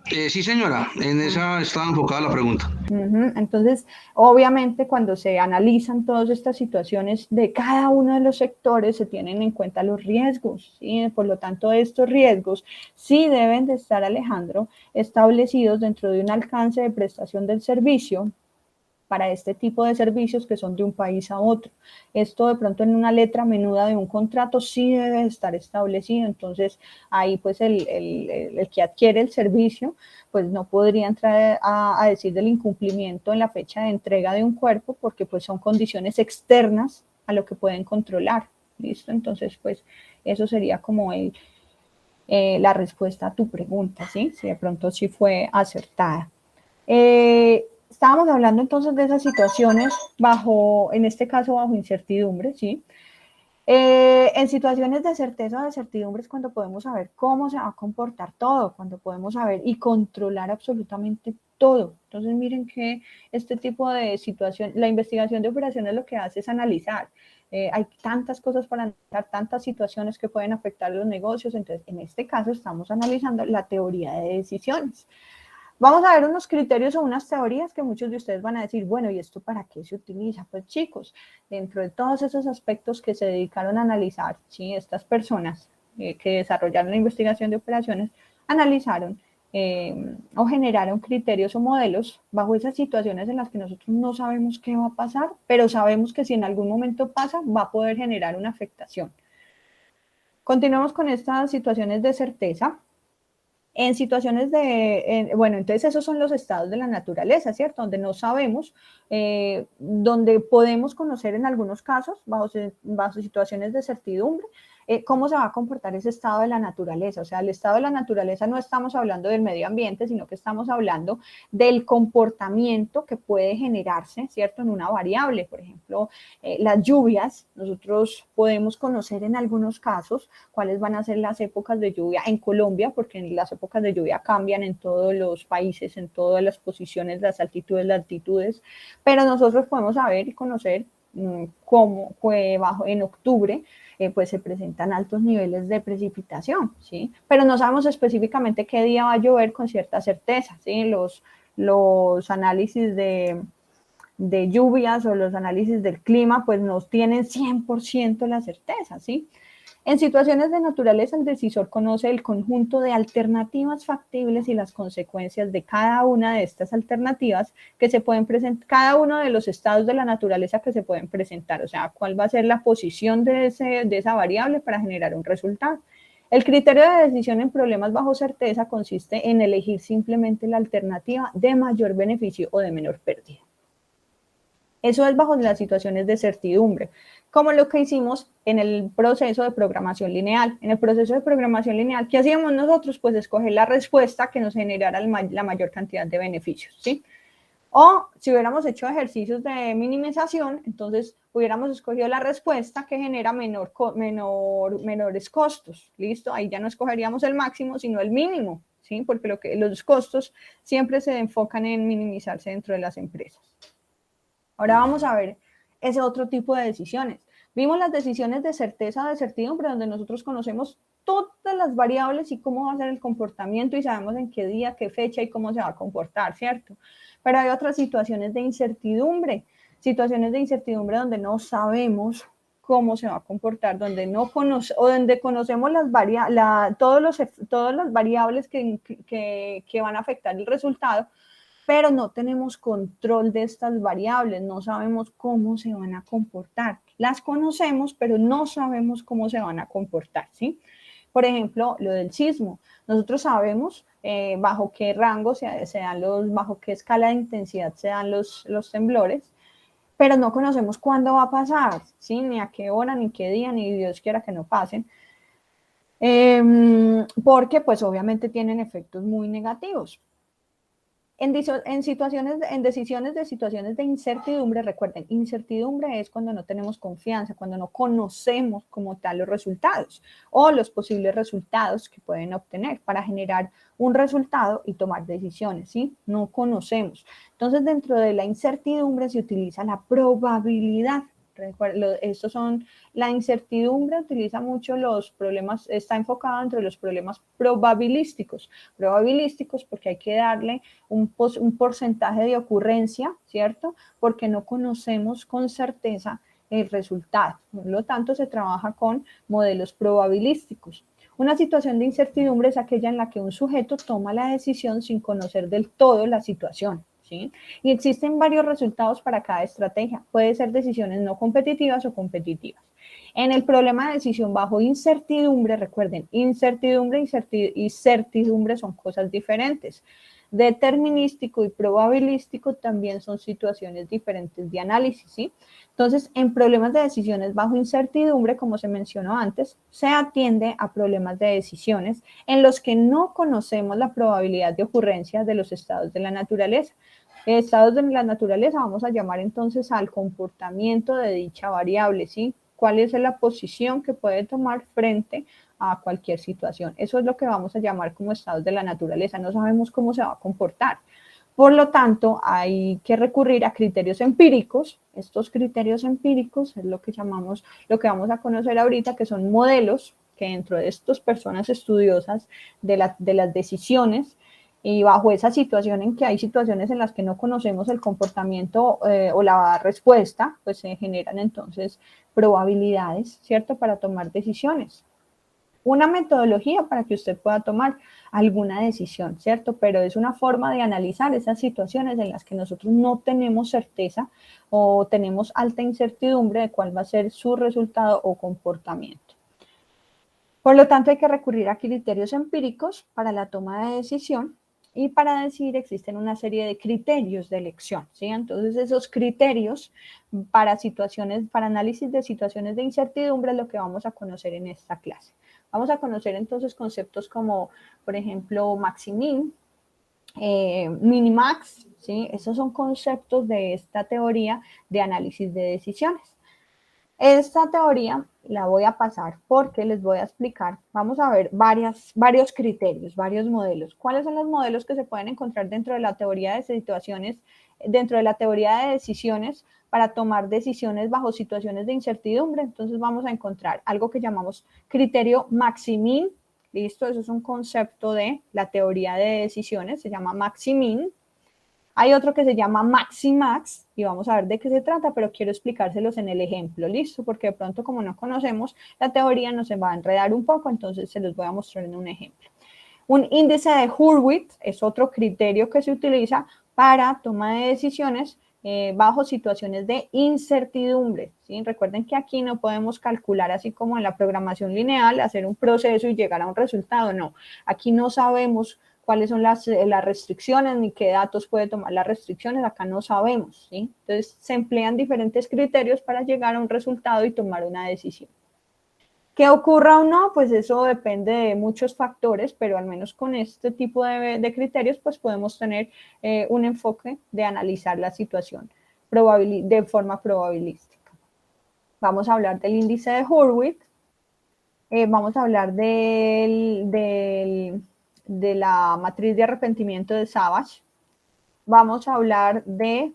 [SPEAKER 4] Sí, señora, en esa estaba enfocada la pregunta.
[SPEAKER 1] Entonces, obviamente, cuando se analizan todas estas situaciones de cada uno de los sectores, se tienen en cuenta los riesgos, ¿sí? Por lo tanto, estos riesgos sí deben de estar, Alejandro, establecidos dentro de un alcance de prestación del servicio para este tipo de servicios que son de un país a otro. Esto de pronto en una letra menuda de un contrato sí debe estar establecido, entonces ahí pues el que adquiere el servicio pues no podría entrar a decir del incumplimiento en la fecha de entrega de un cuerpo porque pues son condiciones externas a lo que pueden controlar, ¿listo? Entonces pues eso sería como la respuesta a tu pregunta, ¿sí? Si de pronto sí fue acertada. Estábamos hablando entonces de esas situaciones en este caso bajo incertidumbre, ¿sí? En situaciones de certeza o de certidumbre es cuando podemos saber cómo se va a comportar todo, cuando podemos saber y controlar absolutamente todo. Entonces miren que este tipo de situación, la investigación de operaciones lo que hace es analizar. Hay tantas cosas para analizar, tantas situaciones que pueden afectar los negocios, entonces en este caso estamos analizando la teoría de decisiones. Vamos a ver unos criterios o unas teorías que muchos de ustedes van a decir, bueno, ¿y esto para qué se utiliza? Pues chicos, dentro de todos esos aspectos que se dedicaron a analizar, ¿sí?, estas personas que desarrollaron la investigación de operaciones, analizaron o generaron criterios o modelos bajo esas situaciones en las que nosotros no sabemos qué va a pasar, pero sabemos que si en algún momento pasa, va a poder generar una afectación. Continuamos con estas situaciones de certeza. En situaciones bueno, entonces esos son los estados de la naturaleza, ¿cierto? Donde no sabemos, donde podemos conocer en algunos casos, bajo situaciones de certidumbre, cómo se va a comportar ese estado de la naturaleza. O sea, el estado de la naturaleza no estamos hablando del medio ambiente, sino que estamos hablando del comportamiento que puede generarse, ¿cierto?, en una variable. Por ejemplo, las lluvias, nosotros podemos conocer en algunos casos cuáles van a ser las épocas de lluvia en Colombia, porque las épocas de lluvia cambian en todos los países, en todas las posiciones, las altitudes, las altitudes, pero nosotros podemos saber y conocer cómo en octubre pues se presentan altos niveles de precipitación, ¿sí? Pero no sabemos específicamente qué día va a llover con cierta certeza, ¿sí? Los análisis de lluvias o los análisis del clima pues no tienen 100% la certeza, ¿sí? En situaciones de naturaleza, el decisor conoce el conjunto de alternativas factibles y las consecuencias de cada una de estas alternativas que se pueden presentar, cada uno de los estados de la naturaleza que se pueden presentar, o sea, cuál va a ser la posición de esa variable para generar un resultado. El criterio de decisión en problemas bajo certeza consiste en elegir simplemente la alternativa de mayor beneficio o de menor pérdida. Eso es bajo las situaciones de certidumbre, como lo que hicimos en el proceso de programación lineal. En el proceso de programación lineal, ¿qué hacíamos nosotros? Pues escoger la respuesta que nos generara la mayor cantidad de beneficios, ¿sí? O si hubiéramos hecho ejercicios de minimización, entonces hubiéramos escogido la respuesta que genera menores costos, ¿listo? Ahí ya no escogeríamos el máximo, sino el mínimo, ¿sí? Porque los costos siempre se enfocan en minimizarse dentro de las empresas. Ahora vamos a ver ese otro tipo de decisiones. Vimos las decisiones de certeza o de certidumbre, donde nosotros conocemos todas las variables y cómo va a ser el comportamiento y sabemos en qué día, qué fecha y cómo se va a comportar, ¿cierto? Pero hay otras situaciones de incertidumbre donde no sabemos cómo se va a comportar, donde no donde conocemos todas las variables que van a afectar el resultado, pero no tenemos control de estas variables, no sabemos cómo se van a comportar. Las conocemos, pero no sabemos cómo se van a comportar, ¿sí? Por ejemplo, lo del sismo. Nosotros sabemos bajo qué rango bajo qué escala de intensidad se dan los temblores, pero no conocemos cuándo va a pasar, ¿sí? Ni a qué hora, ni qué día, ni Dios quiera que no pasen. Porque pues obviamente tienen efectos muy negativos. En decisiones de situaciones de incertidumbre, recuerden, incertidumbre es cuando no tenemos confianza, cuando no conocemos como tal los resultados o los posibles resultados que pueden obtener para generar un resultado y tomar decisiones, ¿sí? No conocemos. Entonces, dentro de la incertidumbre se utiliza la probabilidad. La incertidumbre utiliza mucho los problemas, está enfocado entre los problemas probabilísticos porque hay que darle un porcentaje de ocurrencia, ¿cierto? Porque no conocemos con certeza el resultado. Por lo tanto, se trabaja con modelos probabilísticos. Una situación de incertidumbre es aquella en la que un sujeto toma la decisión sin conocer del todo la situación, ¿sí? Y existen varios resultados para cada estrategia. Puede ser decisiones no competitivas o competitivas. En el problema de decisión bajo incertidumbre, recuerden, incertidumbre y certidumbre son cosas diferentes. Determinístico y probabilístico también son situaciones diferentes de análisis, ¿sí? Entonces, en problemas de decisiones bajo incertidumbre, como se mencionó antes, se atiende a problemas de decisiones en los que no conocemos la probabilidad de ocurrencia de los estados de la naturaleza. Estados de la naturaleza vamos a llamar entonces al comportamiento de dicha variable, ¿sí? ¿Cuál es la posición que puede tomar frente a cualquier situación? Eso es lo que vamos a llamar como estados de la naturaleza. No sabemos cómo se va a comportar. Por lo tanto, hay que recurrir a criterios empíricos. Estos criterios empíricos es lo que llamamos, lo que vamos a conocer ahorita, que son modelos que dentro de estas personas estudiosas de las decisiones, y bajo esa situación en que hay situaciones en las que no conocemos el comportamiento o la respuesta, pues se generan entonces probabilidades, ¿cierto?, para tomar decisiones. Una metodología para que usted pueda tomar alguna decisión, ¿cierto? Pero es una forma de analizar esas situaciones en las que nosotros no tenemos certeza o tenemos alta incertidumbre de cuál va a ser su resultado o comportamiento. Por lo tanto, hay que recurrir a criterios empíricos para la toma de decisión Y para decir existen una serie de criterios de elección, ¿sí? Entonces esos criterios para análisis de situaciones de incertidumbre es lo que vamos a conocer en esta clase. Vamos a conocer entonces conceptos como, por ejemplo, maximin, minimax, ¿sí? Esos son conceptos de esta teoría de análisis de decisiones. Esta teoría la voy a pasar porque les voy a explicar, vamos a ver varios criterios, varios modelos. ¿Cuáles son los modelos que se pueden encontrar dentro de la teoría de situaciones, dentro de la teoría de decisiones para tomar decisiones bajo situaciones de incertidumbre? Entonces vamos a encontrar algo que llamamos criterio maximin, listo, eso es un concepto de la teoría de decisiones, se llama maximin. Hay otro que se llama Maximax y vamos a ver de qué se trata, pero quiero explicárselos en el ejemplo, ¿listo? Porque de pronto como no conocemos la teoría nos va a enredar un poco, entonces se los voy a mostrar en un ejemplo. Un índice de Hurwitz es otro criterio que se utiliza para toma de decisiones bajo situaciones de incertidumbre, ¿sí? Recuerden que aquí no podemos calcular así como en la programación lineal, hacer un proceso y llegar a un resultado, no. Aquí no sabemos cuáles son las restricciones, ni qué datos puede tomar las restricciones, acá no sabemos, ¿sí? Entonces, se emplean diferentes criterios para llegar a un resultado y tomar una decisión. ¿Qué ocurra o no? Pues eso depende de muchos factores, pero al menos con este tipo de criterios, pues podemos tener un enfoque de analizar la situación de forma probabilística. Vamos a hablar del índice de Hurwitz, vamos a hablar de la matriz de arrepentimiento de Savage. Vamos a hablar de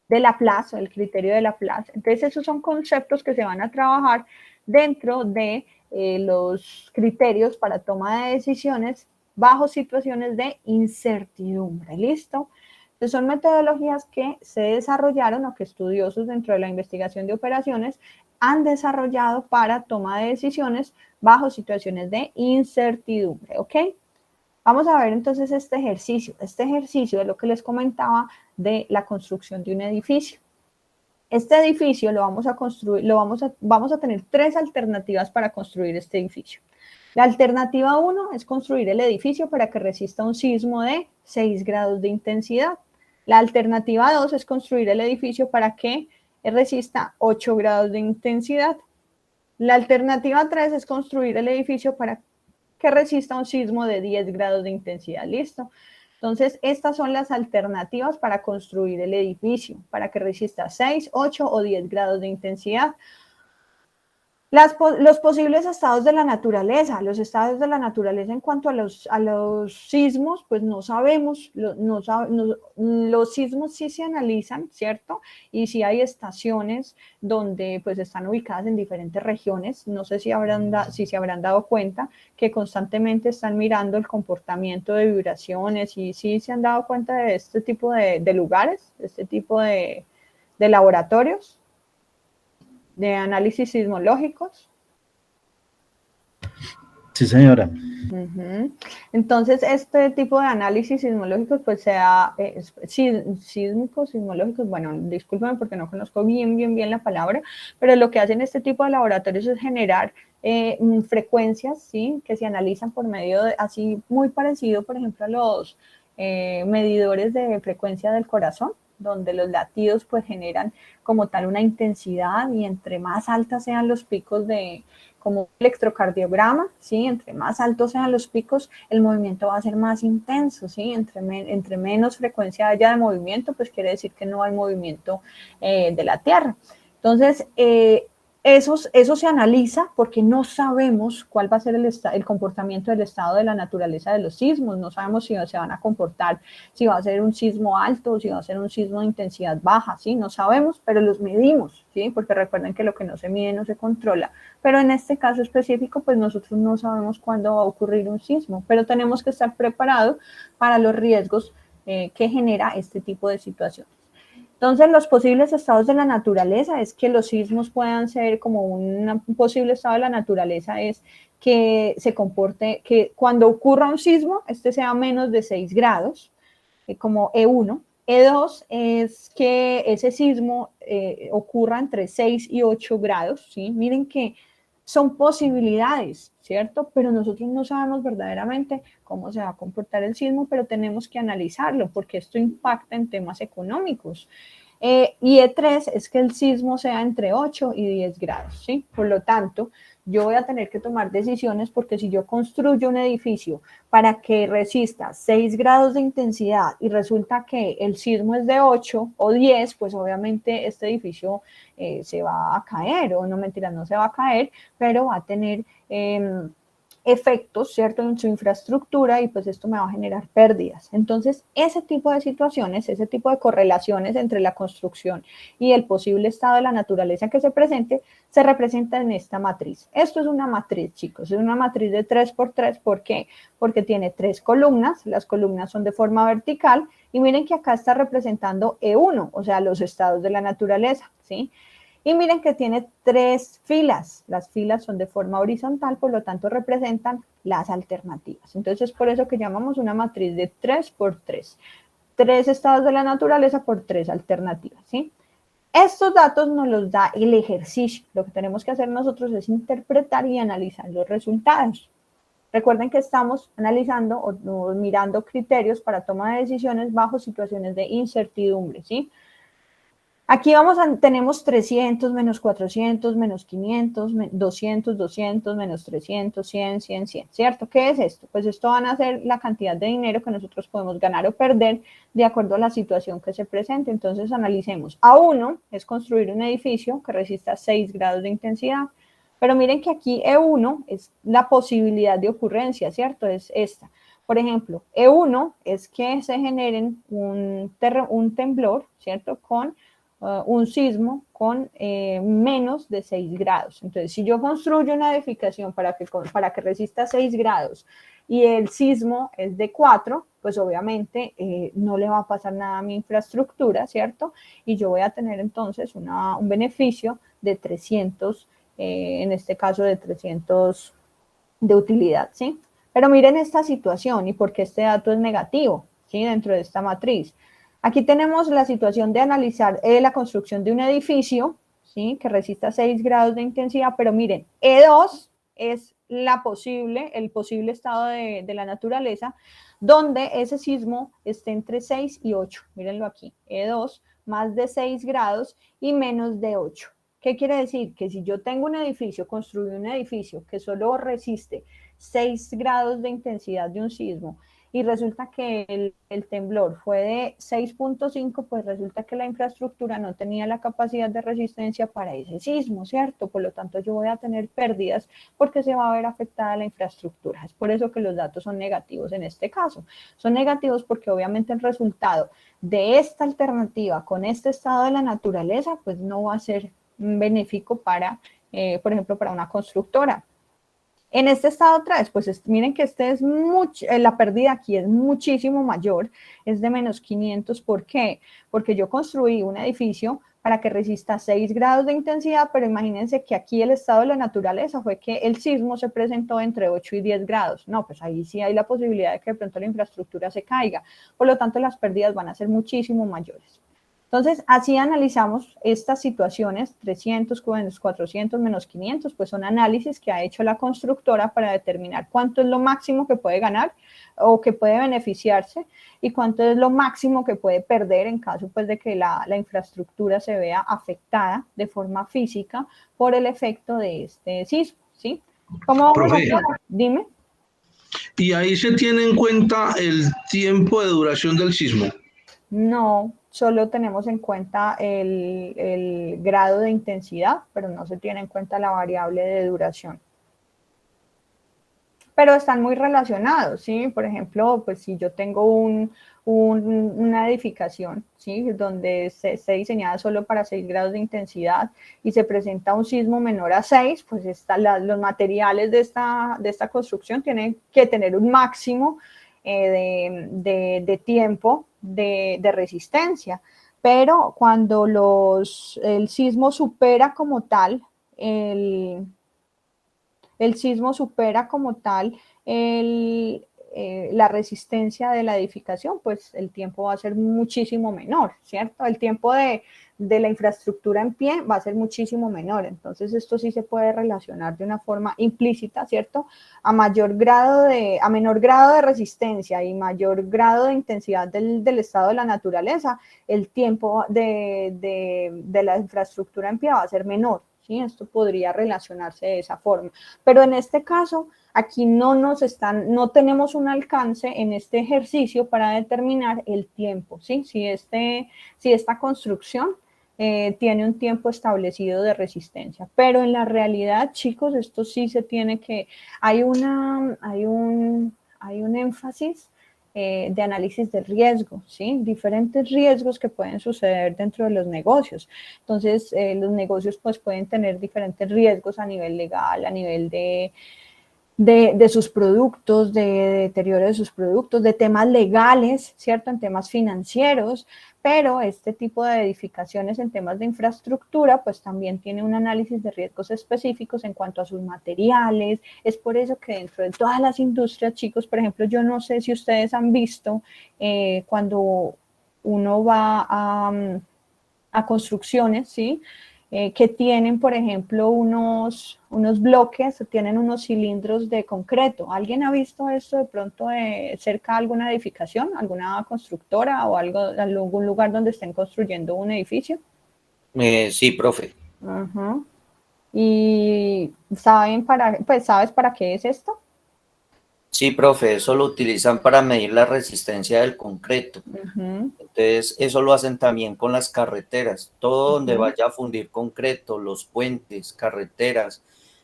[SPEAKER 1] de Laplace, el criterio de Laplace. Entonces, esos son conceptos que se van a trabajar dentro de los criterios para toma de decisiones bajo situaciones de incertidumbre. ¿Listo? Entonces, son metodologías que se desarrollaron o que estudiosos dentro de la investigación de operaciones han desarrollado para toma de decisiones bajo situaciones de incertidumbre, ¿ok? Vamos a ver entonces este ejercicio. Este ejercicio es lo que les comentaba de la construcción de un edificio. Este edificio lo vamos a construir, vamos a tener tres alternativas para construir este edificio. La alternativa 1 es construir el edificio para que resista un sismo de 6 grados de intensidad. La alternativa 2 es construir el edificio para que resista 8 grados de intensidad. La alternativa 3 es construir el edificio para que resista un sismo de 10 grados de intensidad. ¿Listo? Entonces, estas son las alternativas para construir el edificio, para que resista 6, 8 o 10 grados de intensidad. Los posibles estados de la naturaleza. Los estados de la naturaleza en cuanto a los sismos, pues no sabemos. Los sismos sí se analizan, ¿cierto? Y sí hay estaciones donde pues están ubicadas en diferentes regiones. No sé si se habrán dado cuenta que constantemente están mirando el comportamiento de vibraciones y sí se han dado cuenta de este tipo de lugares, de este tipo de laboratorios de análisis sismológicos.
[SPEAKER 5] Sí, señora.
[SPEAKER 1] Entonces, este tipo de análisis sismológicos, pues sea sísmicos, sismológicos, bueno, discúlpenme porque no conozco bien la palabra, pero lo que hacen este tipo de laboratorios es generar frecuencias, ¿sí? Que se analizan por medio de, así muy parecido, por ejemplo, a los medidores de frecuencia del corazón, donde los latidos pues generan como tal una intensidad y entre más altas sean los picos como un electrocardiograma, ¿sí? Entre más altos sean los picos, el movimiento va a ser más intenso, ¿sí? Entre menos frecuencia haya de movimiento, pues quiere decir que no hay movimiento de la Tierra. Entonces, eso se analiza porque no sabemos cuál va a ser el comportamiento del estado de la naturaleza de los sismos, no sabemos si se van a comportar, si va a ser un sismo alto, si va a ser un sismo de intensidad baja, ¿sí? No sabemos, pero los medimos, ¿sí? Porque recuerden que lo que no se mide no se controla, pero en este caso específico, pues nosotros no sabemos cuándo va a ocurrir un sismo, pero tenemos que estar preparados para los riesgos que genera este tipo de situaciones. Entonces, los posibles estados de la naturaleza es que los sismos puedan ser como un posible estado de la naturaleza es que se comporte, que cuando ocurra un sismo, este sea menos de 6 grados, como E1. E2 es que ese sismo ocurra entre 6 y 8 grados, ¿sí? Miren que Son posibilidades, ¿cierto? Pero nosotros no sabemos verdaderamente cómo se va a comportar el sismo, pero tenemos que analizarlo porque esto impacta en temas económicos. Y E3 es que el sismo sea entre 8 y 10 grados, ¿sí? Por lo tanto, yo voy a tener que tomar decisiones porque si yo construyo un edificio para que resista 6 grados de intensidad y resulta que el sismo es de 8 o 10, pues obviamente este edificio se va a caer, o no, mentira, no se va a caer, pero va a tener efectos, ¿cierto?, en su infraestructura y pues esto me va a generar pérdidas. Entonces, ese tipo de situaciones, ese tipo de correlaciones entre la construcción y el posible estado de la naturaleza que se presente, se representa en esta matriz. Esto es una matriz, chicos, es una matriz de 3×3, ¿por qué? Porque tiene 3 columnas, las columnas son de forma vertical y miren que acá está representando E1, o sea, los estados de la naturaleza, ¿sí? Y miren que tiene 3 filas. Las filas son de forma horizontal, por lo tanto representan las alternativas. Entonces, por eso que llamamos una matriz de 3×3. 3 estados de la naturaleza por 3 alternativas, ¿sí? Estos datos nos los da el ejercicio. Lo que tenemos que hacer nosotros es interpretar y analizar los resultados. Recuerden que estamos analizando o mirando criterios para toma de decisiones bajo situaciones de incertidumbre, ¿sí? Aquí tenemos 300, menos 400, menos 500, 200, 200, menos 300, 100, 100, 100, ¿cierto? ¿Qué es esto? Pues esto van a ser la cantidad de dinero que nosotros podemos ganar o perder de acuerdo a la situación que se presente. Entonces analicemos. A1 es construir un edificio que resista 6 grados de intensidad, pero miren que aquí E1 es la posibilidad de ocurrencia, ¿cierto? Es esta. Por ejemplo, E1 es que se generen un temblor, ¿cierto? Con un sismo con menos de 6 grados. Entonces, si yo construyo una edificación para que resista 6 grados y el sismo es de 4, pues obviamente no le va a pasar nada a mi infraestructura, ¿cierto? Y yo voy a tener entonces un beneficio de 300, en este caso de 300 de utilidad, ¿sí? Pero miren esta situación y por qué este dato es negativo, ¿sí? Dentro de esta matriz. Aquí tenemos la situación de analizar la construcción de un edificio, ¿sí?, que resista 6 grados de intensidad, pero miren, E2 es el posible estado de la naturaleza, donde ese sismo esté entre 6 y 8. Mírenlo aquí, E2, más de 6 grados y menos de 8. ¿Qué quiere decir? Que si yo tengo un edificio, construyo un edificio que solo resiste 6 grados de intensidad de un sismo, y resulta que el temblor fue de 6.5, pues resulta que la infraestructura no tenía la capacidad de resistencia para ese sismo, ¿cierto? Por lo tanto, yo voy a tener pérdidas porque se va a ver afectada la infraestructura. Es por eso que los datos son negativos en este caso. Son negativos porque obviamente el resultado de esta alternativa con este estado de la naturaleza, pues no va a ser benéfico para, por ejemplo, para una constructora. En este estado 3, pues miren que la pérdida aquí es muchísimo mayor, es de menos 500. ¿Por qué? Porque yo construí un edificio para que resista 6 grados de intensidad, pero imagínense que aquí el estado de la naturaleza fue que el sismo se presentó entre 8 y 10 grados. No, pues ahí sí hay la posibilidad de que de pronto la infraestructura se caiga. Por lo tanto, las pérdidas van a ser muchísimo mayores. Entonces, así analizamos estas situaciones, 300 menos 400 menos 500, pues son análisis que ha hecho la constructora para determinar cuánto es lo máximo que puede ganar o que puede beneficiarse y cuánto es lo máximo que puede perder en caso pues de que la infraestructura se vea afectada de forma física por el efecto de este sismo, ¿sí? ¿Cómo vamos a hacer? Dime.
[SPEAKER 4] Y ahí se tiene en cuenta el tiempo de duración del sismo.
[SPEAKER 1] No, solo tenemos en cuenta el grado de intensidad, pero no se tiene en cuenta la variable de duración. Pero están muy relacionados, ¿sí? Por ejemplo, pues si yo tengo una edificación, ¿sí?, donde esté diseñada solo para 6 grados de intensidad y se presenta un sismo menor a 6, pues los materiales de esta construcción tienen que tener un máximo de tiempo de resistencia. Pero cuando el sismo supera como tal el sismo supera como tal la resistencia de la edificación, pues el tiempo va a ser muchísimo menor, ¿cierto? El tiempo de de la infraestructura en pie va a ser muchísimo menor. Entonces esto sí se puede relacionar de una forma implícita, ¿cierto? A menor grado de resistencia y mayor grado de intensidad del estado de la naturaleza, el tiempo de la infraestructura en pie va a ser menor, ¿sí? Esto podría relacionarse de esa forma. Pero en este caso, aquí no tenemos un alcance en este ejercicio para determinar el tiempo, ¿sí? Si esta construcción tiene un tiempo establecido de resistencia. Pero en la realidad, chicos, esto sí se tiene que... Hay un énfasis de análisis de riesgo, ¿sí? Diferentes riesgos que pueden suceder dentro de los negocios. Entonces, los negocios pues pueden tener diferentes riesgos a nivel legal, a nivel de sus productos, de deterioro de sus productos, de temas legales, ¿cierto? En temas financieros, pero este tipo de edificaciones en temas de infraestructura, pues también tiene un análisis de riesgos específicos en cuanto a sus materiales. Es por eso que dentro de todas las industrias, chicos, por ejemplo, yo no sé si ustedes han visto cuando uno va a construcciones, ¿sí? Que tienen, por ejemplo, unos bloques, tienen unos cilindros de concreto. ¿Alguien ha visto esto de pronto cerca de alguna edificación, alguna constructora o algún lugar donde estén construyendo un edificio?
[SPEAKER 5] Sí, profe.
[SPEAKER 1] Uh-huh. ¿Y sabes para qué es esto?
[SPEAKER 5] Sí, profe, eso lo utilizan para medir la resistencia del concreto.
[SPEAKER 1] Uh-huh.
[SPEAKER 5] Entonces, eso lo hacen también con las carreteras. Todo donde
[SPEAKER 1] Uh-huh.
[SPEAKER 5] vaya a fundir concreto, los puentes, carreteras,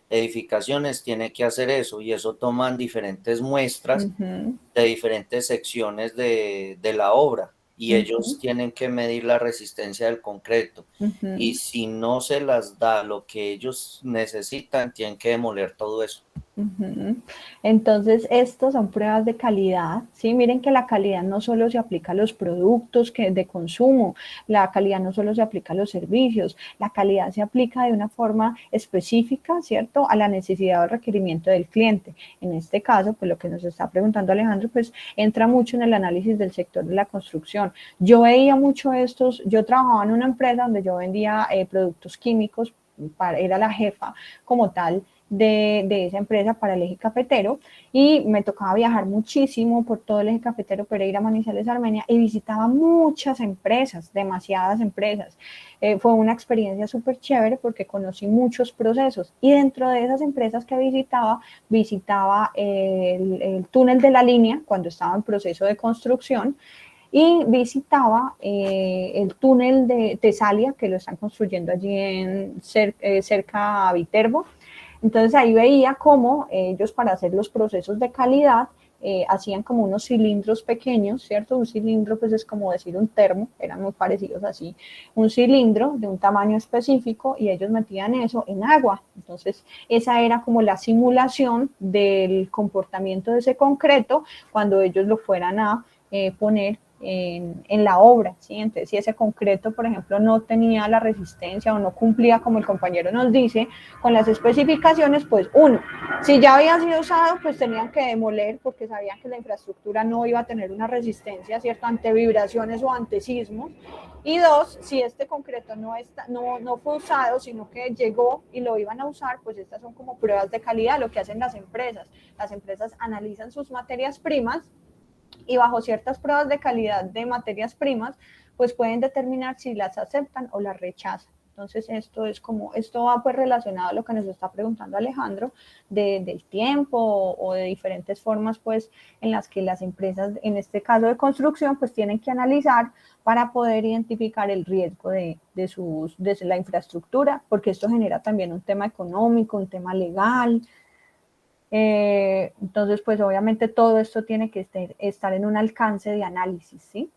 [SPEAKER 5] edificaciones, tiene que hacer eso. Y eso toman diferentes muestras
[SPEAKER 1] Uh-huh.
[SPEAKER 5] de diferentes secciones de la obra. Y ellos
[SPEAKER 1] Uh-huh.
[SPEAKER 5] tienen que medir la resistencia del concreto.
[SPEAKER 1] Uh-huh.
[SPEAKER 5] Y si no se las da lo que ellos necesitan, tienen que demoler todo eso.
[SPEAKER 1] Entonces, estos son pruebas de calidad, ¿sí? Miren que la calidad no solo se aplica a los productos de consumo, la calidad no solo se aplica a los servicios, la calidad se aplica de una forma específica, ¿cierto? A la necesidad o requerimiento del cliente. En este caso, pues lo que nos está preguntando Alejandro, pues entra mucho en el análisis del sector de la construcción. Yo veía mucho yo trabajaba en una empresa donde yo vendía productos químicos, era la jefa como tal de esa empresa para el eje cafetero, y me tocaba viajar muchísimo por todo el eje cafetero, Pereira, Manizales, Armenia, y visitaba muchas empresas, demasiadas empresas. Fue una experiencia súper chévere porque conocí muchos procesos, y dentro de esas empresas que visitaba el túnel de la línea cuando estaba en proceso de construcción, y visitaba el túnel de Tesalia, que lo están construyendo allí cerca a Viterbo. Entonces ahí veía cómo ellos, para hacer los procesos de calidad, hacían como unos cilindros pequeños, ¿cierto? Un cilindro pues es como decir un termo, eran muy parecidos así, un cilindro de un tamaño específico, y ellos metían eso en agua. Entonces esa era como la simulación del comportamiento de ese concreto cuando ellos lo fueran a poner en la obra, ¿sí? Entonces, si ese concreto, por ejemplo, no tenía la resistencia o no cumplía, como el compañero nos dice, con las especificaciones, pues si ya había sido usado, pues tenían que demoler porque sabían que la infraestructura no iba a tener una resistencia, ¿cierto?, ante vibraciones o ante sismos. Y dos, si este concreto no fue usado, sino que llegó y lo iban a usar, pues estas son como pruebas de calidad, lo que hacen las empresas. Las empresas analizan sus materias primas y bajo ciertas pruebas de calidad de materias primas, pues pueden determinar si las aceptan o las rechazan. Entonces, esto va pues relacionado a lo que nos está preguntando Alejandro, del tiempo o de diferentes formas pues en las que las empresas, en este caso de construcción, pues tienen que analizar para poder identificar el riesgo de la infraestructura, porque esto genera también un tema económico, un tema legal. Entonces, pues obviamente todo esto tiene que estar en un alcance de análisis, ¿sí?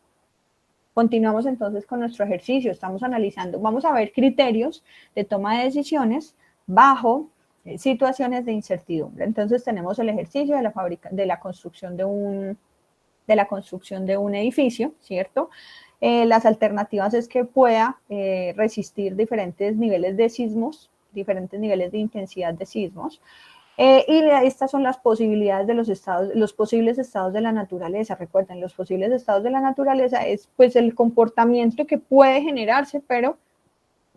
[SPEAKER 1] Continuamos entonces con nuestro ejercicio. Estamos analizando, vamos a ver criterios de toma de decisiones bajo situaciones de incertidumbre. Entonces tenemos el ejercicio de la construcción de un edificio, ¿cierto? Las alternativas es que pueda resistir diferentes niveles de sismos, diferentes niveles de intensidad de sismos. Y estas son las posibilidades de los posibles estados de la naturaleza. Recuerden, los posibles estados de la naturaleza es pues el comportamiento que puede generarse, pero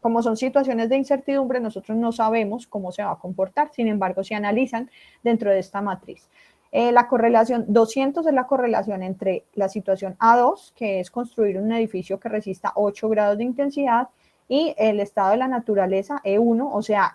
[SPEAKER 1] como son situaciones de incertidumbre, nosotros no sabemos cómo se va a comportar, sin embargo, se analizan dentro de esta matriz. La correlación 200 es la correlación entre la situación A2, que es construir un edificio que resista 8 grados de intensidad, y el estado de la naturaleza E1, o sea,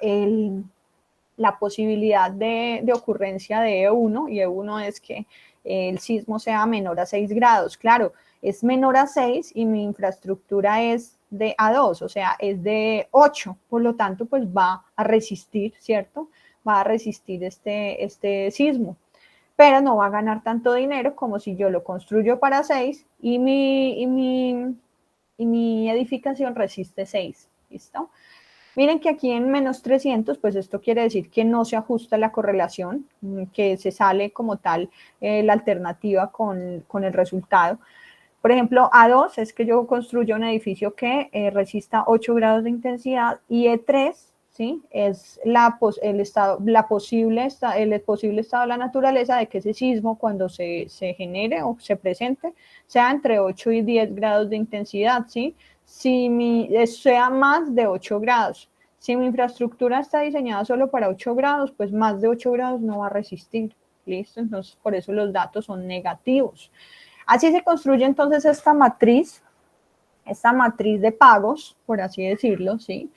[SPEAKER 1] la posibilidad de ocurrencia de E1, y E1 es que el sismo sea menor a 6 grados. Claro, es menor a 6 y mi infraestructura es de A2, o sea, es de 8, por lo tanto, pues va a resistir, ¿cierto? Va a resistir este sismo, pero no va a ganar tanto dinero como si yo lo construyo para 6 y mi edificación resiste 6, ¿listo? Miren que aquí en menos 300, pues esto quiere decir que no se ajusta la correlación, que se sale como tal la alternativa con el resultado. Por ejemplo, A2 es que yo construyo un edificio que resista 8 grados de intensidad, y E3, ¿sí? Es el posible estado de la naturaleza de que ese sismo, cuando se genere o se presente, sea entre 8 y 10 grados de intensidad, ¿sí? Si sea más de 8 grados. Si mi infraestructura está diseñada solo para 8 grados, pues más de 8 grados no va a resistir, ¿listo? Entonces, por eso los datos son negativos. Así se construye entonces esta matriz de pagos, por así decirlo, ¿sí?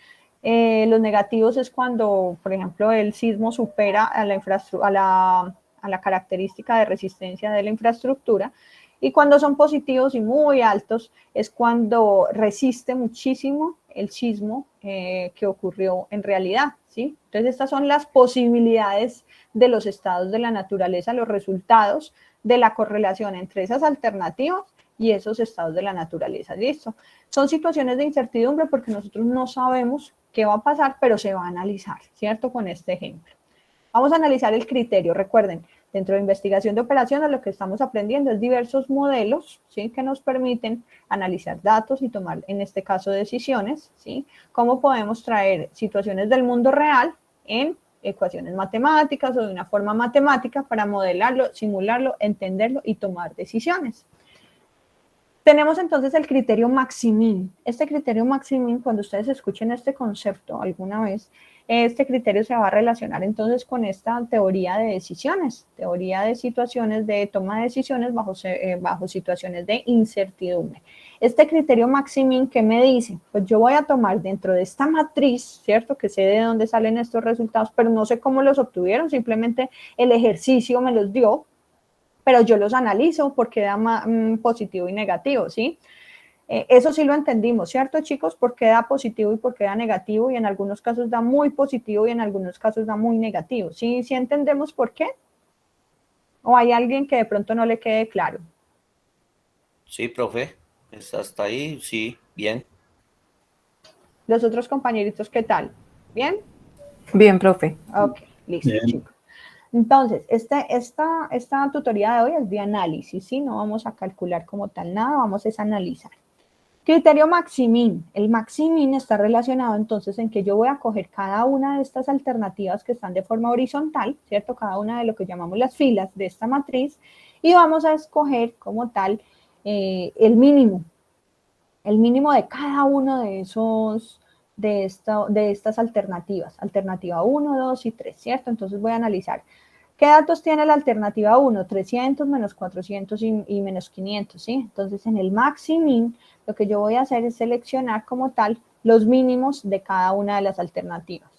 [SPEAKER 1] Los negativos es cuando, por ejemplo, el sismo supera a la característica de resistencia de la infraestructura, y cuando son positivos y muy altos es cuando resiste muchísimo el sismo que ocurrió en realidad, ¿sí? Entonces estas son las posibilidades de los estados de la naturaleza, los resultados de la correlación entre esas alternativas y esos estados de la naturaleza. ¿Listo? Son situaciones de incertidumbre porque nosotros no sabemos qué va a pasar, pero se va a analizar, ¿cierto? Con este ejemplo. Vamos a analizar el criterio. Recuerden, dentro de investigación de operaciones lo que estamos aprendiendo es diversos modelos, ¿sí? Que nos permiten analizar datos y tomar, en este caso, decisiones, ¿sí? Cómo podemos traer situaciones del mundo real en ecuaciones matemáticas o de una forma matemática para modelarlo, simularlo, entenderlo y tomar decisiones. Tenemos entonces el criterio Maximin. Este criterio Maximin, cuando ustedes escuchen este concepto alguna vez, este criterio se va a relacionar entonces con esta teoría de decisiones, teoría de situaciones de toma de decisiones bajo situaciones de incertidumbre. Este criterio Maximin, ¿qué me dice? Pues yo voy a tomar dentro de esta matriz, ¿cierto? Que sé de dónde salen estos resultados, pero no sé cómo los obtuvieron, simplemente el ejercicio me los dio, pero yo los analizo porque da positivo y negativo, ¿sí? Eso sí lo entendimos, ¿cierto, chicos? ¿Por qué da positivo y por qué da negativo? Y en algunos casos da muy positivo y en algunos casos da muy negativo. ¿Sí, sí entendemos por qué? ¿O hay alguien que de pronto no le quede claro?
[SPEAKER 5] Sí, profe, pues hasta ahí, sí, bien.
[SPEAKER 1] Los otros compañeritos, ¿qué tal? ¿Bien?
[SPEAKER 3] Bien, profe.
[SPEAKER 1] Ok, listo, bien, chicos. Entonces, esta tutoría de hoy es de análisis, ¿sí? No vamos a calcular como tal nada, vamos a analizar. Criterio Maximin. El Maximin está relacionado entonces en que yo voy a coger cada una de estas alternativas que están de forma horizontal, ¿cierto? Cada una de lo que llamamos las filas de esta matriz, y vamos a escoger como tal el mínimo de cada uno de estas alternativas. Alternativa 1, 2 y 3, ¿cierto? Entonces voy a analizar. ¿Qué datos tiene la alternativa 1? 300, menos 400 y menos 500, ¿sí? Entonces, en el Maximin, lo que yo voy a hacer es seleccionar como tal los mínimos de cada una de las alternativas.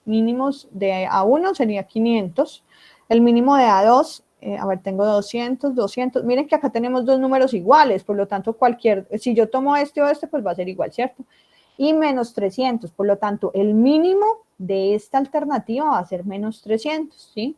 [SPEAKER 1] Mínimos de A1 sería 500. El mínimo de A2, tengo 200, 200. Miren que acá tenemos dos números iguales, por lo tanto, si yo tomo este o este, pues va a ser igual, ¿cierto? Y menos 300, por lo tanto, el mínimo de esta alternativa va a ser menos 300, ¿sí?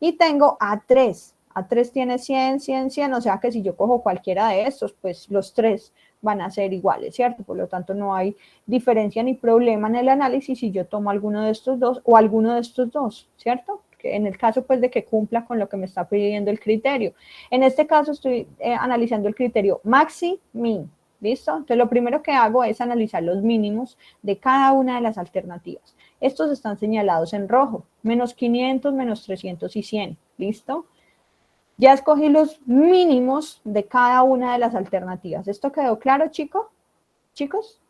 [SPEAKER 1] Y tengo A3. A3 tiene 100, 100, 100, o sea que si yo cojo cualquiera de estos, pues los tres van a ser iguales, ¿cierto? Por lo tanto, no hay diferencia ni problema en el análisis si yo tomo alguno de estos dos o alguno de estos dos, ¿cierto? En el caso, pues, de que cumpla con lo que me está pidiendo el criterio. En este caso, estoy analizando el criterio Maxi-Min, ¿listo? Entonces, lo primero que hago es analizar los mínimos de cada una de las alternativas. Estos están señalados en rojo, menos 500, menos 300 y 100, ¿listo? Ya escogí los mínimos de cada una de las alternativas. ¿Esto quedó claro, chicos?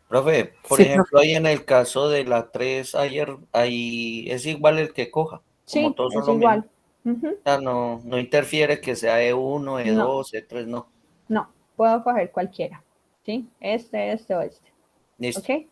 [SPEAKER 5] Profe, por
[SPEAKER 3] Sí,
[SPEAKER 5] ejemplo, ahí en el caso de la 3 ayer, ahí es igual el que coja, como
[SPEAKER 1] Sí,
[SPEAKER 5] todos son
[SPEAKER 1] es
[SPEAKER 5] lo mismo.
[SPEAKER 1] igual. Ujú.
[SPEAKER 5] O sea, no interfiere que sea E1,
[SPEAKER 1] No,
[SPEAKER 5] E2, E3, no.
[SPEAKER 1] no, puedo coger cualquiera. ¿Sí? Este o este.
[SPEAKER 5] Listo.
[SPEAKER 1] ¿Ok?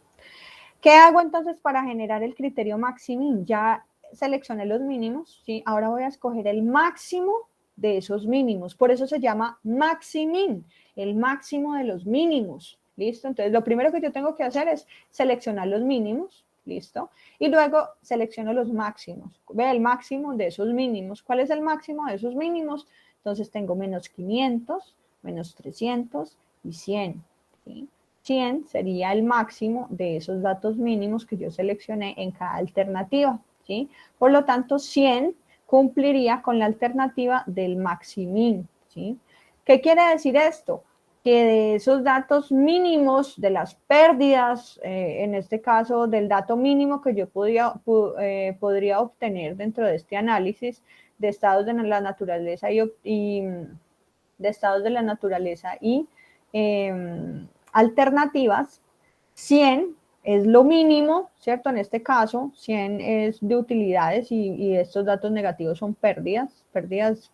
[SPEAKER 1] ¿Qué hago entonces para generar el criterio maximin? Ya seleccioné los mínimos, ¿sí? Ahora voy a escoger el máximo de esos mínimos. Por eso se llama maximin, el máximo de los mínimos. ¿Listo? Entonces, lo primero que yo tengo que hacer es seleccionar los mínimos. ¿Listo? Y luego selecciono los máximos. Ve el máximo de esos mínimos. ¿Cuál es el máximo de esos mínimos? Entonces, tengo menos 500, menos 300 y 100. ¿Sí? 100 sería el máximo de esos datos mínimos que yo seleccioné en cada alternativa, ¿sí? Por lo tanto, 100 cumpliría con la alternativa del maximin, ¿sí? ¿Qué quiere decir esto? Que de esos datos mínimos, de las pérdidas, en este caso del dato mínimo que yo podría obtener dentro de este análisis de estados de la naturaleza y de estados de la naturaleza y alternativas, 100 es lo mínimo, ¿cierto? En este caso, 100 es de utilidades y estos datos negativos son pérdidas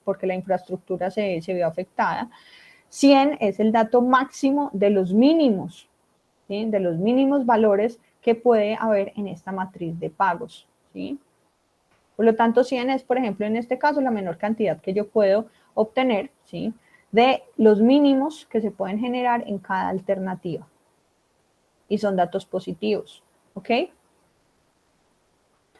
[SPEAKER 1] porque la infraestructura se vio afectada. 100 es el dato máximo de los mínimos, ¿sí? De los mínimos valores que puede haber en esta matriz de pagos, ¿sí? Por lo tanto, 100 es, por ejemplo, en este caso, la menor cantidad que yo puedo obtener, ¿sí? De los mínimos que se pueden generar en cada alternativa. Y son datos positivos, ¿ok?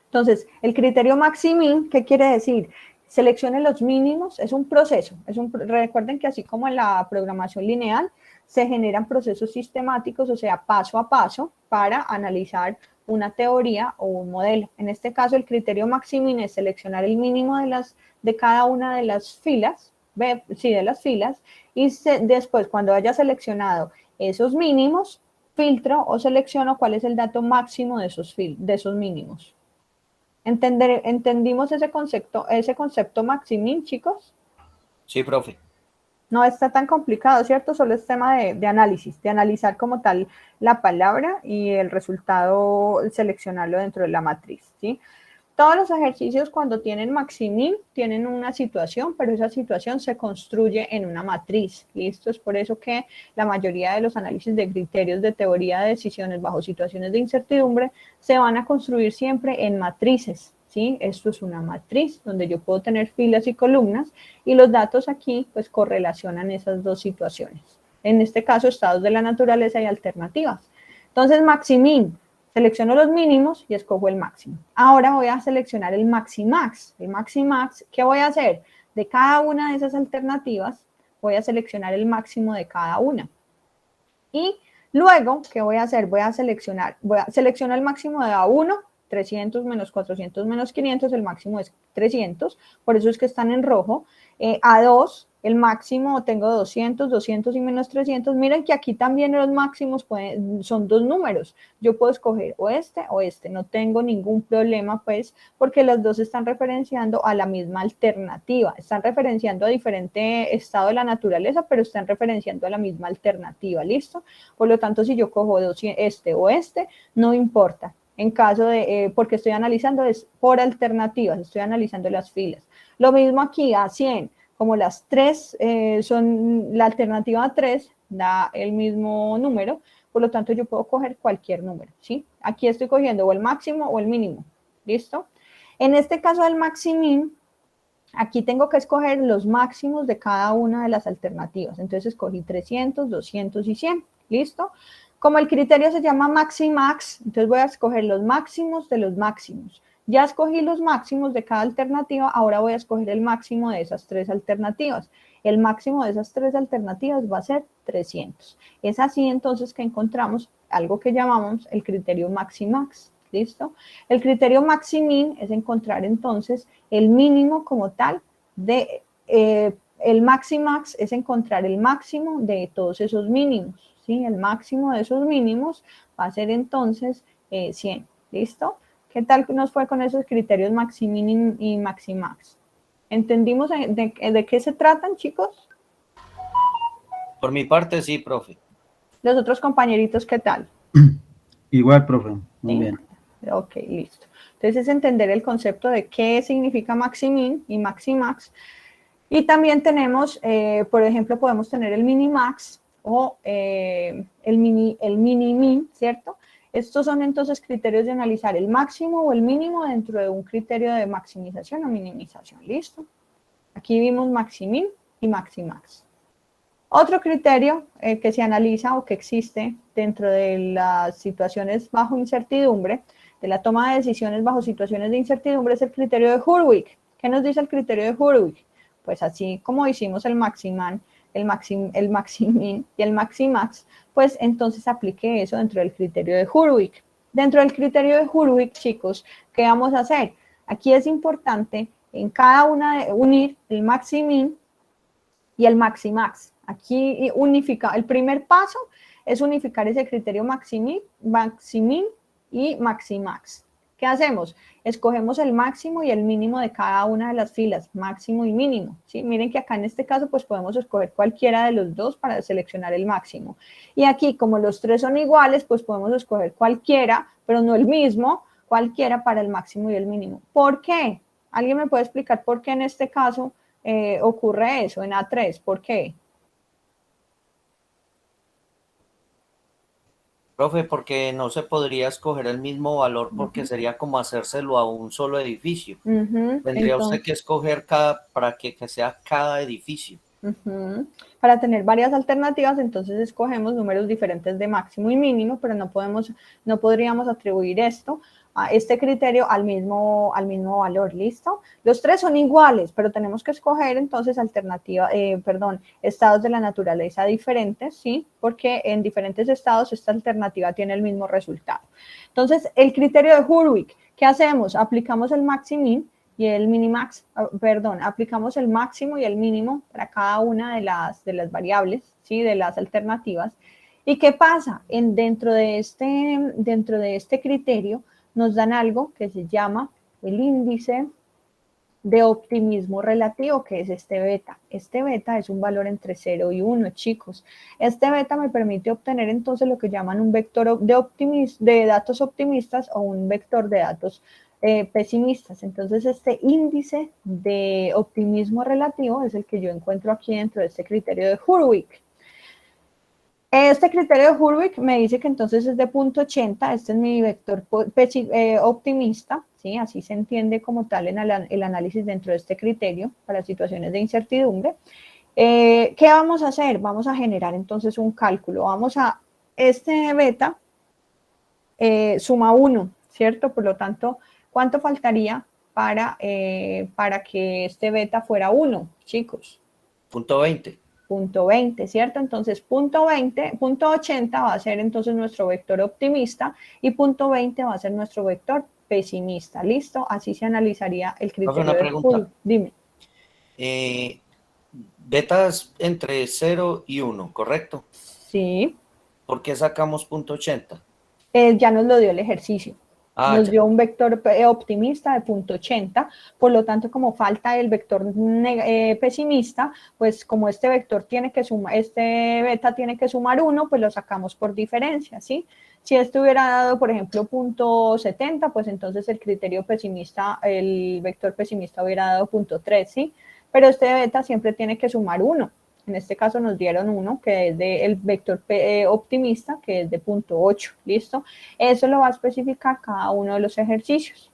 [SPEAKER 1] Entonces, el criterio maximin, ¿qué quiere decir? Seleccione los mínimos, es un proceso. Recuerden que así como en la programación lineal, se generan procesos sistemáticos, o sea, paso a paso, para analizar una teoría o un modelo. En este caso, el criterio maximin es seleccionar el mínimo de cada una de las filas, de las filas, y después, cuando haya seleccionado esos mínimos, filtro o selecciono cuál es el dato máximo de esos mínimos. ¿Entendimos ese concepto maximin, chicos?
[SPEAKER 5] Sí, profe.
[SPEAKER 1] No está tan complicado, ¿cierto? Solo es tema de análisis, de analizar como tal la palabra y el resultado, seleccionarlo dentro de la matriz, ¿sí? Todos los ejercicios cuando tienen maximin tienen una situación, pero esa situación se construye en una matriz. ¿Listo? Es por eso que la mayoría de los análisis de criterios de teoría de decisiones bajo situaciones de incertidumbre se van a construir siempre en matrices. ¿Sí? Esto es una matriz donde yo puedo tener filas y columnas y los datos aquí pues correlacionan esas dos situaciones. En este caso, estados de la naturaleza y alternativas. Entonces, maximin. Selecciono los mínimos y escojo el máximo. Ahora voy a seleccionar el maximax. El maximax, ¿qué voy a hacer? De cada una de esas alternativas, voy a seleccionar el máximo de cada una. Y luego, ¿qué voy a hacer? Voy a seleccionar el máximo de A1, 300 menos 400 menos 500, el máximo es 300, por eso es que están en rojo. A2, el máximo, tengo 200, 200 y menos 300. Miren que aquí también los máximos son dos números. Yo puedo escoger o este, no tengo ningún problema, pues, porque los dos están referenciando a la misma alternativa. Están referenciando a diferente estado de la naturaleza, pero están referenciando a la misma alternativa, ¿listo? Por lo tanto, si yo cojo este o este, no importa. En caso de, porque estoy analizando es por alternativas, estoy analizando las filas. Lo mismo aquí, a 100, como las tres son, la alternativa 3 da el mismo número, por lo tanto yo puedo coger cualquier número, ¿sí? Aquí estoy cogiendo o el máximo o el mínimo, ¿listo? En este caso del maximin, aquí tengo que escoger los máximos de cada una de las alternativas, entonces escogí 300, 200 y 100, ¿listo? Como el criterio se llama maximax, entonces voy a escoger los máximos de los máximos. Ya escogí los máximos de cada alternativa, ahora voy a escoger el máximo de esas tres alternativas. El máximo de esas tres alternativas va a ser 300. Es así entonces que encontramos algo que llamamos el criterio maximax. ¿Listo? El criterio maximin es encontrar entonces el mínimo como tal de, el maximax es encontrar el máximo de todos esos mínimos, ¿sí? El máximo de esos mínimos va a ser entonces 100, ¿listo? ¿Qué tal nos fue con esos criterios maximin y maximax? ¿Entendimos de qué se tratan, chicos?
[SPEAKER 5] Por mi parte, sí, profe.
[SPEAKER 1] Los otros compañeritos, ¿qué tal?
[SPEAKER 6] Igual, profe. Muy
[SPEAKER 1] ¿Sí?
[SPEAKER 6] bien.
[SPEAKER 1] Ok, listo. Entonces es entender el concepto de qué significa maximin y maximax. Y también tenemos, por ejemplo, podemos tener el minimax o el mini-min, ¿cierto? Estos son entonces criterios de analizar el máximo o el mínimo dentro de un criterio de maximización o minimización. ¿Listo? Aquí vimos maximin y maximax. Otro criterio que se analiza o que existe dentro de las situaciones bajo incertidumbre, de la toma de decisiones bajo situaciones de incertidumbre, es el criterio de Hurwicz. ¿Qué nos dice el criterio de Hurwicz? Pues así como hicimos el maximin y el maximax, pues entonces aplique eso dentro del criterio de Hurwicz. Dentro del criterio de Hurwicz, chicos, ¿qué vamos a hacer? Aquí es importante en cada una unir el maximin y el maximax. Aquí unifica, el primer paso es unificar ese criterio maximin y maximax. ¿Qué hacemos? Escogemos el máximo y el mínimo de cada una de las filas, máximo y mínimo. ¿Sí? Miren que acá en este caso pues podemos escoger cualquiera de los dos para seleccionar el máximo. Y aquí como los tres son iguales, pues podemos escoger cualquiera, pero no el mismo, cualquiera para el máximo y el mínimo. ¿Por qué? ¿Alguien me puede explicar por qué en este caso ocurre eso en A3? ¿Por qué?
[SPEAKER 5] Profe, porque no se podría escoger el mismo valor porque sería como hacérselo a un solo edificio. Tendría usted que escoger para que sea cada edificio.
[SPEAKER 1] Para tener varias alternativas, entonces escogemos números diferentes de máximo y mínimo, pero no podríamos atribuir este criterio al mismo valor, ¿listo? Los tres son iguales, pero tenemos que escoger entonces estados de la naturaleza diferentes, ¿sí? Porque en diferentes estados esta alternativa tiene el mismo resultado. Entonces, el criterio de Hurwicz, ¿qué hacemos? Aplicamos el maximin y el minimax, aplicamos el máximo y el mínimo para cada una de las variables, ¿sí? De las alternativas. ¿Y qué pasa? Dentro de este criterio nos dan algo que se llama el índice de optimismo relativo, que es este beta. Este beta es un valor entre 0 y 1, chicos. Este beta me permite obtener entonces lo que llaman un vector de datos optimistas o un vector de datos pesimistas. Entonces, este índice de optimismo relativo es el que yo encuentro aquí dentro de este criterio de Hurwicz. Este criterio de Hurwicz me dice que entonces es de 0.80, este es mi vector optimista, ¿sí? Así se entiende como tal en el análisis dentro de este criterio para situaciones de incertidumbre. ¿Qué vamos a hacer? Vamos a generar entonces un cálculo. Este beta suma 1, ¿cierto? Por lo tanto, ¿cuánto faltaría para que este beta fuera 1, chicos?
[SPEAKER 5] Punto 20.
[SPEAKER 1] Punto 20, ¿cierto? Entonces, punto 80 va a ser entonces nuestro vector optimista y punto 20 va a ser nuestro vector pesimista. ¿Listo? Así se analizaría el criterio
[SPEAKER 5] una pregunta.
[SPEAKER 1] Hurwicz. Dime.
[SPEAKER 5] Betas entre 0 y 1, ¿correcto?
[SPEAKER 1] Sí.
[SPEAKER 5] ¿Por qué sacamos punto 80?
[SPEAKER 1] Ya nos lo dio el ejercicio. Nos dio un vector optimista de 0.80, por lo tanto, como falta el vector pesimista, pues como este vector tiene que sumar, este beta tiene que sumar 1, pues lo sacamos por diferencia, ¿sí? Si esto hubiera dado, por ejemplo, 0.70, pues entonces el criterio pesimista, el vector pesimista hubiera dado 0.3, ¿sí? Pero este beta siempre tiene que sumar 1. En este caso nos dieron 1, que es del vector optimista, que es de 0.8, ¿listo? Eso lo va a especificar cada uno de los ejercicios.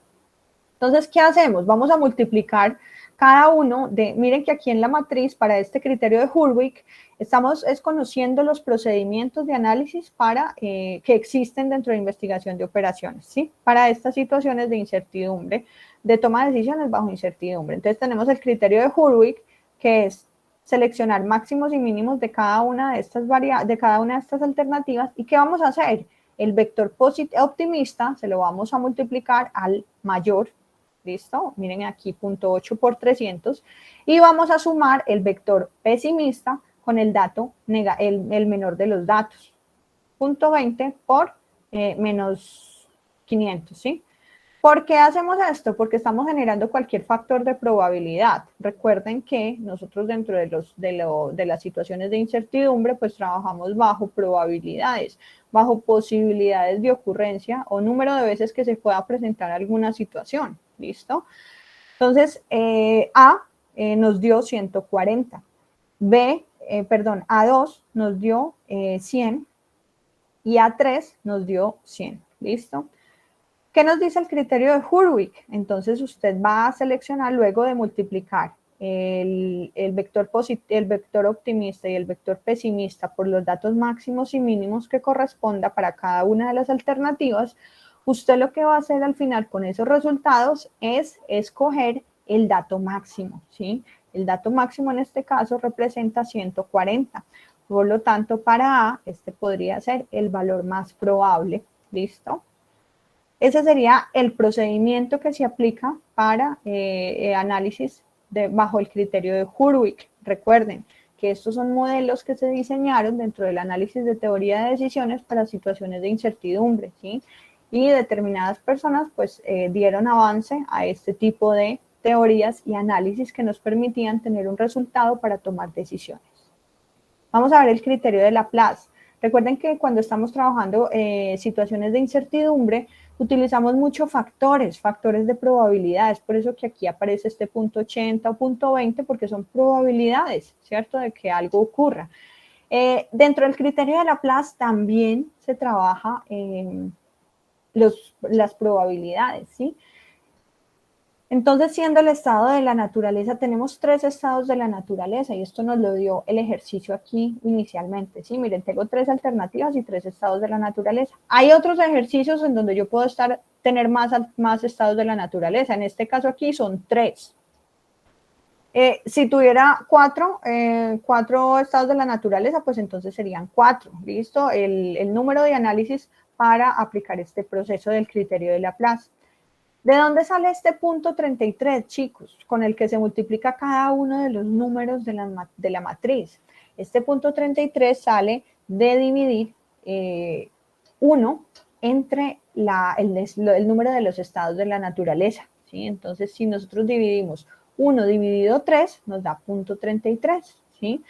[SPEAKER 1] Entonces, ¿qué hacemos? Vamos a multiplicar cada uno miren que aquí en la matriz, para este criterio de Hurwicz, estamos conociendo los procedimientos de análisis que existen dentro de investigación de operaciones, ¿sí? Para estas situaciones de incertidumbre, de toma de decisiones bajo incertidumbre. Entonces, tenemos el criterio de Hurwicz, que es seleccionar máximos y mínimos de cada una de estas alternativas. ¿Y qué vamos a hacer? El vector optimista se lo vamos a multiplicar al mayor, ¿listo? Miren aquí 0.8 por 300 y vamos a sumar el vector pesimista con el dato, el menor de los datos, 0.20 por menos 500, ¿sí? ¿Por qué hacemos esto? Porque estamos generando cualquier factor de probabilidad. Recuerden que nosotros dentro de las situaciones de incertidumbre, pues trabajamos bajo probabilidades, bajo posibilidades de ocurrencia o número de veces que se pueda presentar alguna situación. ¿Listo? Entonces, A nos dio 140. A2 nos dio 100 y A3 nos dio 100. ¿Listo? ¿Qué nos dice el criterio de Hurwitz? Entonces usted va a seleccionar luego de multiplicar el vector optimista y el vector pesimista por los datos máximos y mínimos que corresponda para cada una de las alternativas. Usted lo que va a hacer al final con esos resultados es escoger el dato máximo, ¿sí? El dato máximo en este caso representa 140. Por lo tanto, para A, este podría ser el valor más probable. ¿Listo? Ese sería el procedimiento que se aplica para análisis bajo el criterio de Hurwitz. Recuerden que estos son modelos que se diseñaron dentro del análisis de teoría de decisiones para situaciones de incertidumbre, ¿sí? Y determinadas personas pues dieron avance a este tipo de teorías y análisis que nos permitían tener un resultado para tomar decisiones. Vamos a ver el criterio de Laplace. Recuerden que cuando estamos trabajando situaciones de incertidumbre, utilizamos muchos factores de probabilidades, por eso que aquí aparece este punto 80 o punto 20, porque son probabilidades, ¿cierto?, de que algo ocurra. Dentro del criterio de Laplace también se trabaja las probabilidades, ¿sí? Entonces, siendo el estado de la naturaleza, tenemos 3 estados de la naturaleza y esto nos lo dio el ejercicio aquí inicialmente, ¿sí? Miren, tengo 3 alternativas y 3 estados de la naturaleza. Hay otros ejercicios en donde yo puedo tener más estados de la naturaleza. En este caso aquí son 3. Si tuviera 4 estados de la naturaleza, pues entonces serían 4, ¿listo? El número de análisis para aplicar este proceso del criterio de Laplace. ¿De dónde sale este punto 33, chicos? Con el que se multiplica cada uno de los números de la matriz. Este punto 33 sale de dividir 1 entre el número de los estados de la naturaleza, ¿sí? Entonces, si nosotros dividimos 1 dividido 3, nos da punto 33, ¿sí?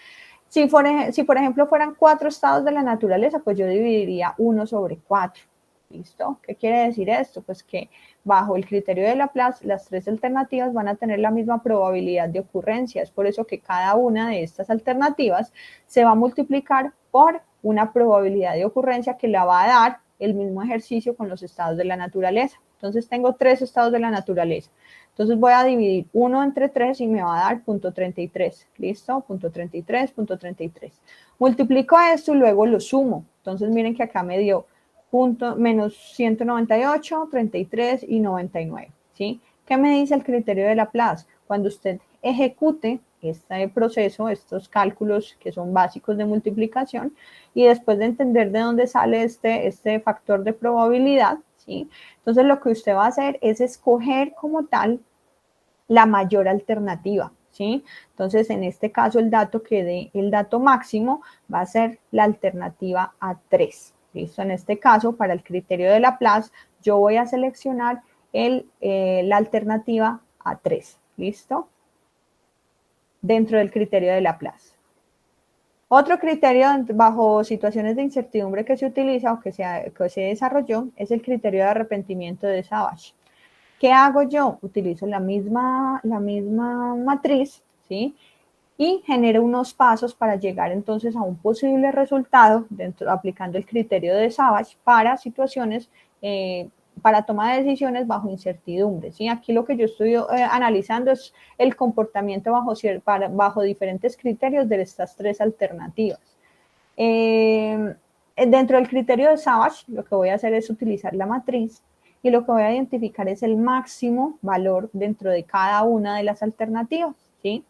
[SPEAKER 1] Si por ejemplo fueran 4 estados de la naturaleza, pues yo dividiría 1 sobre 4. ¿Listo? ¿Qué quiere decir esto? Pues que bajo el criterio de Laplace, las 3 alternativas van a tener la misma probabilidad de ocurrencia. Es por eso que cada una de estas alternativas se va a multiplicar por una probabilidad de ocurrencia que la va a dar el mismo ejercicio con los estados de la naturaleza. Entonces tengo 3 estados de la naturaleza. Entonces voy a dividir 1 entre 3 y me va a dar punto 33. ¿Listo? Punto 33, punto 33. Multiplico esto y luego lo sumo. Entonces miren que acá me dio menos 198, 33 y 99, ¿sí? ¿Qué me dice el criterio de Laplace? Cuando usted ejecute este proceso, estos cálculos que son básicos de multiplicación, y después de entender de dónde sale este factor de probabilidad, ¿sí? Entonces lo que usted va a hacer es escoger como tal la mayor alternativa, ¿sí? Entonces en este caso el dato que dé el dato máximo va a ser la alternativa A3. ¿Listo? En este caso, para el criterio de Laplace, yo voy a seleccionar la alternativa A3. ¿Listo? Dentro del criterio de Laplace. Otro criterio bajo situaciones de incertidumbre que se utiliza o que se desarrolló es el criterio de arrepentimiento de Savage. ¿Qué hago yo? Utilizo la misma matriz, ¿sí? Y genero unos pasos para llegar entonces a un posible resultado aplicando el criterio de Savage para situaciones, para toma de decisiones bajo incertidumbre, ¿sí? Aquí lo que yo estoy analizando es el comportamiento bajo diferentes criterios de estas 3 alternativas. Dentro del criterio de Savage, lo que voy a hacer es utilizar la matriz y lo que voy a identificar es el máximo valor dentro de cada una de las alternativas, ¿sí?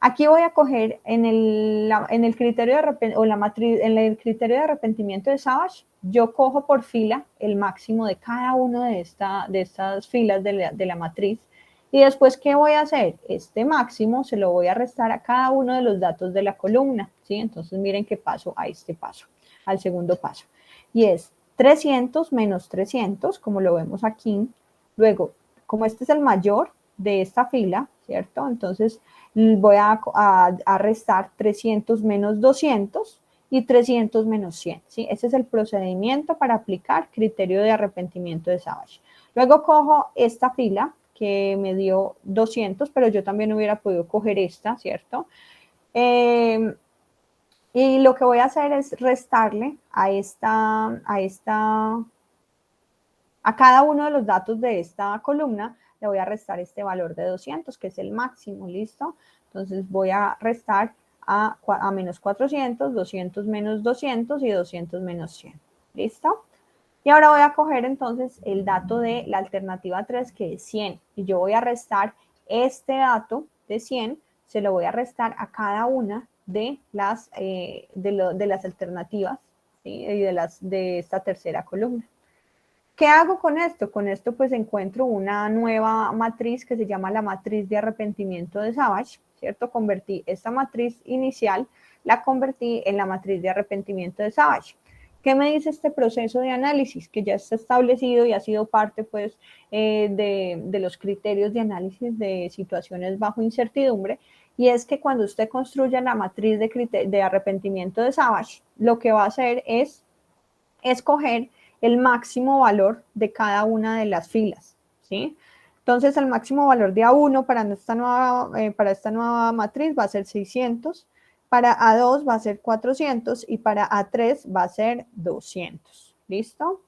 [SPEAKER 1] Aquí voy a coger en el criterio el criterio de arrepentimiento de Savage, yo cojo por fila el máximo de cada una de estas filas de la matriz. Y después, ¿qué voy a hacer? Este máximo se lo voy a restar a cada uno de los datos de la columna, ¿sí? Entonces, miren qué paso a este paso, al segundo paso. Y es 300 menos 300, como lo vemos aquí, Luego, como este es el mayor de esta fila, ¿cierto? Entonces voy a restar 300 menos 200 y 300 menos 100, ¿sí? Ese es el procedimiento para aplicar criterio de arrepentimiento de Savage. Luego cojo esta fila que me dio 200, pero yo también hubiera podido coger esta, ¿cierto? Y lo que voy a hacer es restarle a cada uno de los datos de esta columna, le voy a restar este valor de 200, que es el máximo, ¿listo? Entonces voy a restar a menos 400, 200 menos 200 y 200 menos 100, ¿listo? Y ahora voy a coger entonces el dato de la alternativa 3, que es 100, y yo voy a restar este dato de 100, se lo voy a restar a cada una de las alternativas, ¿sí? Y de esta tercera columna. ¿Qué hago con esto? Con esto pues encuentro una nueva matriz que se llama la matriz de arrepentimiento de Savage, ¿cierto? Convertí esta matriz inicial, la convertí en la matriz de arrepentimiento de Savage. ¿Qué me dice este proceso de análisis? Que ya está establecido y ha sido parte pues de los criterios de análisis de situaciones bajo incertidumbre, y es que cuando usted construya la matriz de arrepentimiento de Savage, lo que va a hacer es escoger el máximo valor de cada una de las filas, ¿sí? Entonces, el máximo valor de A1 para esta nueva matriz va a ser 600, para A2 va a ser 400 y para A3 va a ser 200, ¿listo?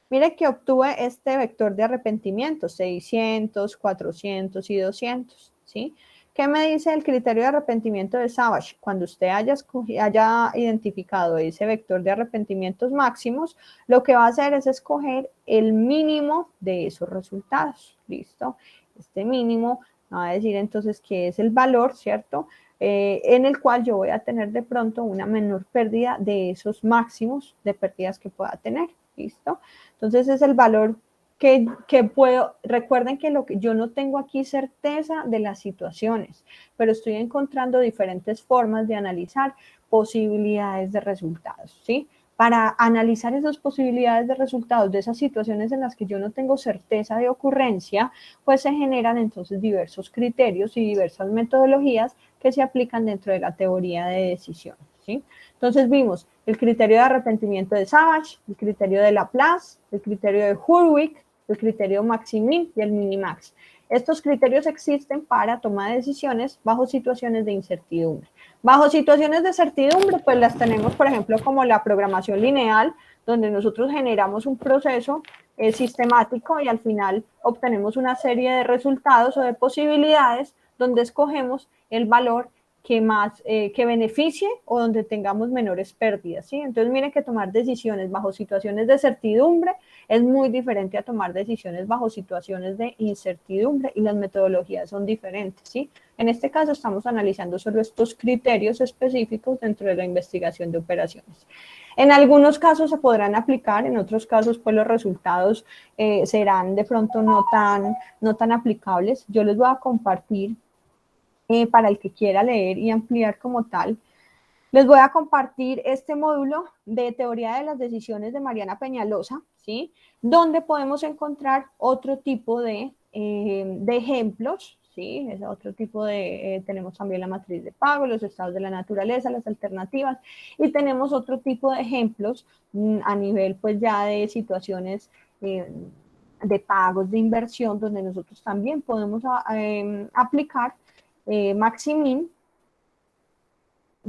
[SPEAKER 1] Mire que obtuve este vector de arrepentimiento, 600, 400 y 200, ¿sí? ¿Qué me dice el criterio de arrepentimiento de Savage? Cuando usted haya identificado ese vector de arrepentimientos máximos, lo que va a hacer es escoger el mínimo de esos resultados, ¿listo? Este mínimo va a decir entonces que es el valor, ¿cierto? En el cual yo voy a tener de pronto una menor pérdida de esos máximos de pérdidas que pueda tener, ¿listo? Entonces es el valor que puedo. Recuerden que yo no tengo aquí certeza de las situaciones, pero estoy encontrando diferentes formas de analizar posibilidades de resultados, ¿sí? Para analizar esas posibilidades de resultados de esas situaciones en las que yo no tengo certeza de ocurrencia, pues se generan entonces diversos criterios y diversas metodologías que se aplican dentro de la teoría de decisiones, ¿sí? Entonces vimos el criterio de arrepentimiento de Savage, el criterio de Laplace, el criterio de Hurwitz, el criterio Maximin y el Minimax. Estos criterios existen para toma de decisiones bajo situaciones de incertidumbre. Bajo situaciones de certidumbre, pues las tenemos, por ejemplo, como la programación lineal, donde nosotros generamos un proceso sistemático y al final obtenemos una serie de resultados o de posibilidades donde escogemos el valor que beneficie o donde tengamos menores pérdidas, ¿sí? Entonces, miren que tomar decisiones bajo situaciones de certidumbre es muy diferente a tomar decisiones bajo situaciones de incertidumbre y las metodologías son diferentes, ¿sí? En este caso estamos analizando solo estos criterios específicos dentro de la investigación de operaciones. En algunos casos se podrán aplicar, en otros casos pues los resultados serán de pronto no tan aplicables. Yo les voy a compartir para el que quiera leer y ampliar como tal. Les voy a compartir este módulo de teoría de las decisiones de Mariana Peñalosa, ¿sí? Donde podemos encontrar otro tipo de ejemplos, ¿sí? Es otro tipo tenemos también la matriz de pago, los estados de la naturaleza, las alternativas, y tenemos otro tipo de ejemplos a nivel pues ya de situaciones de pagos, de inversión, donde nosotros también podemos aplicar Maximin.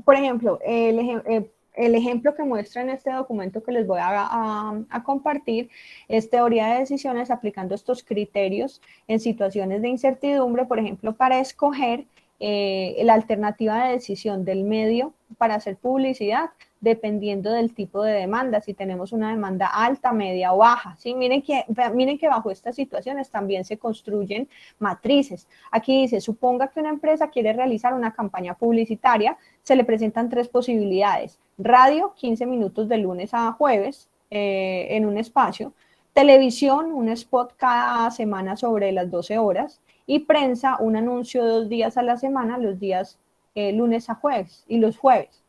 [SPEAKER 1] Por ejemplo, el ejemplo que muestra en este documento que les voy a compartir es teoría de decisiones aplicando estos criterios en situaciones de incertidumbre, por ejemplo, para escoger la alternativa de decisión del medio para hacer publicidad, dependiendo del tipo de demanda, si tenemos una demanda alta, media o baja, ¿sí? Miren que bajo estas situaciones también se construyen matrices. Aquí dice, suponga que una empresa quiere realizar una campaña publicitaria, se le presentan tres posibilidades: radio, 15 minutos de lunes a jueves en un espacio; televisión, un spot cada semana sobre las 12 horas; y prensa, un anuncio 2 días a la semana, los días lunes a jueves y los jueves.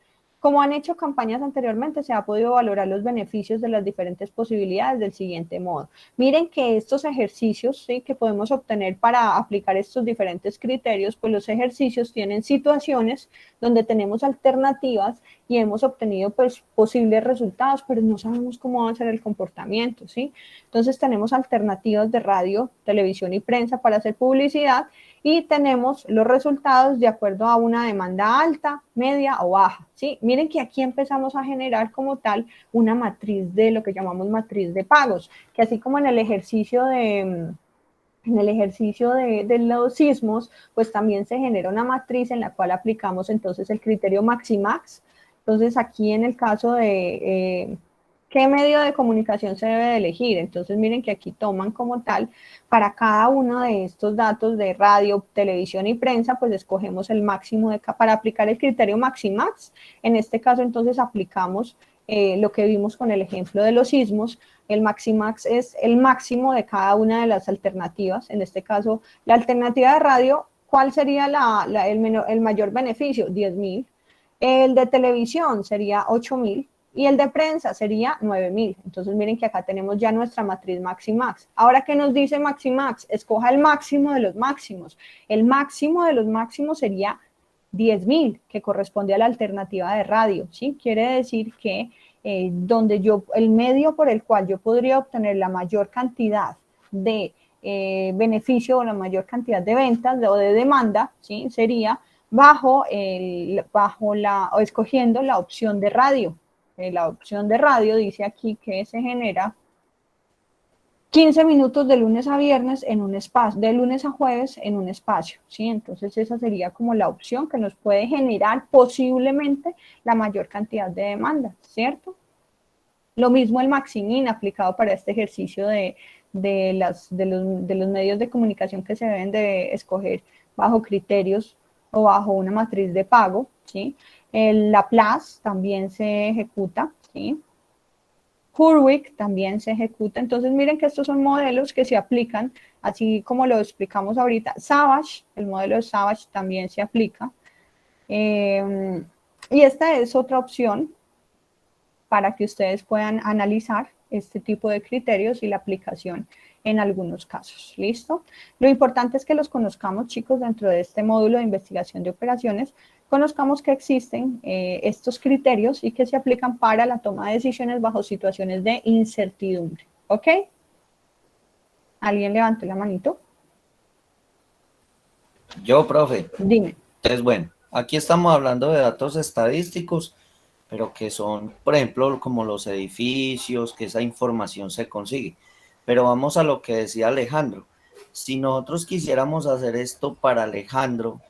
[SPEAKER 1] Como han hecho campañas anteriormente, se ha podido valorar los beneficios de las diferentes posibilidades del siguiente modo. Miren que estos ejercicios, ¿sí?, que podemos obtener para aplicar estos diferentes criterios, pues los ejercicios tienen situaciones donde tenemos alternativas y hemos obtenido pues posibles resultados, pero no sabemos cómo va a ser el comportamiento, ¿sí? Entonces tenemos alternativas de radio, televisión y prensa para hacer publicidad, y tenemos los resultados de acuerdo a una demanda alta, media o baja, ¿sí? Miren que aquí empezamos a generar como tal una matriz de lo que llamamos matriz de pagos, que así como en el ejercicio de los sismos, pues también se genera una matriz en la cual aplicamos entonces el criterio Maximax. Entonces aquí en el caso de ¿qué medio de comunicación se debe de elegir? Entonces miren que aquí toman como tal, para cada uno de estos datos de radio, televisión y prensa, pues escogemos el máximo para aplicar el criterio Maximax. En este caso entonces aplicamos lo que vimos con el ejemplo de los sismos. El Maximax es el máximo de cada una de las alternativas. En este caso, la alternativa de radio, ¿cuál sería el mayor beneficio? 10.000. El de televisión sería 8.000. Y el de prensa sería 9.000. Entonces miren que acá tenemos ya nuestra matriz Maximax. Ahora, ¿qué nos dice Maximax? Escoja el máximo de los máximos. El máximo de los máximos sería 10.000, que corresponde a la alternativa de radio, ¿sí? Quiere decir que el medio por el cual yo podría obtener la mayor cantidad de beneficio o la mayor cantidad de ventas o de demanda, ¿sí?, sería escogiendo la opción de radio. La opción de radio dice aquí que se genera 15 minutos de lunes a viernes en un espacio, de lunes a jueves en un espacio, ¿sí? Entonces esa sería como la opción que nos puede generar posiblemente la mayor cantidad de demanda, ¿cierto? Lo mismo el Maximin aplicado para este ejercicio de los medios de comunicación que se deben de escoger bajo criterios o bajo una matriz de pago, ¿sí? El Laplace también se ejecuta, ¿sí? Hurwitz también se ejecuta. Entonces miren que estos son modelos que se aplican, así como lo explicamos ahorita. Savage, el modelo de Savage también se aplica. Y esta es otra opción para que ustedes puedan analizar este tipo de criterios y la aplicación en algunos casos. ¿Listo? Lo importante es que los conozcamos, chicos, dentro de este módulo de investigación de operaciones, conozcamos que existen estos criterios y que se aplican para la toma de decisiones bajo situaciones de incertidumbre. ¿Ok? ¿Alguien levante la manito?
[SPEAKER 5] Yo, profe.
[SPEAKER 1] Dime.
[SPEAKER 5] Entonces, bueno, aquí estamos hablando de datos estadísticos, pero que son, por ejemplo, como los edificios, que esa información se consigue. Pero vamos a lo que decía Alejandro. Si nosotros quisiéramos hacer esto para Alejandro,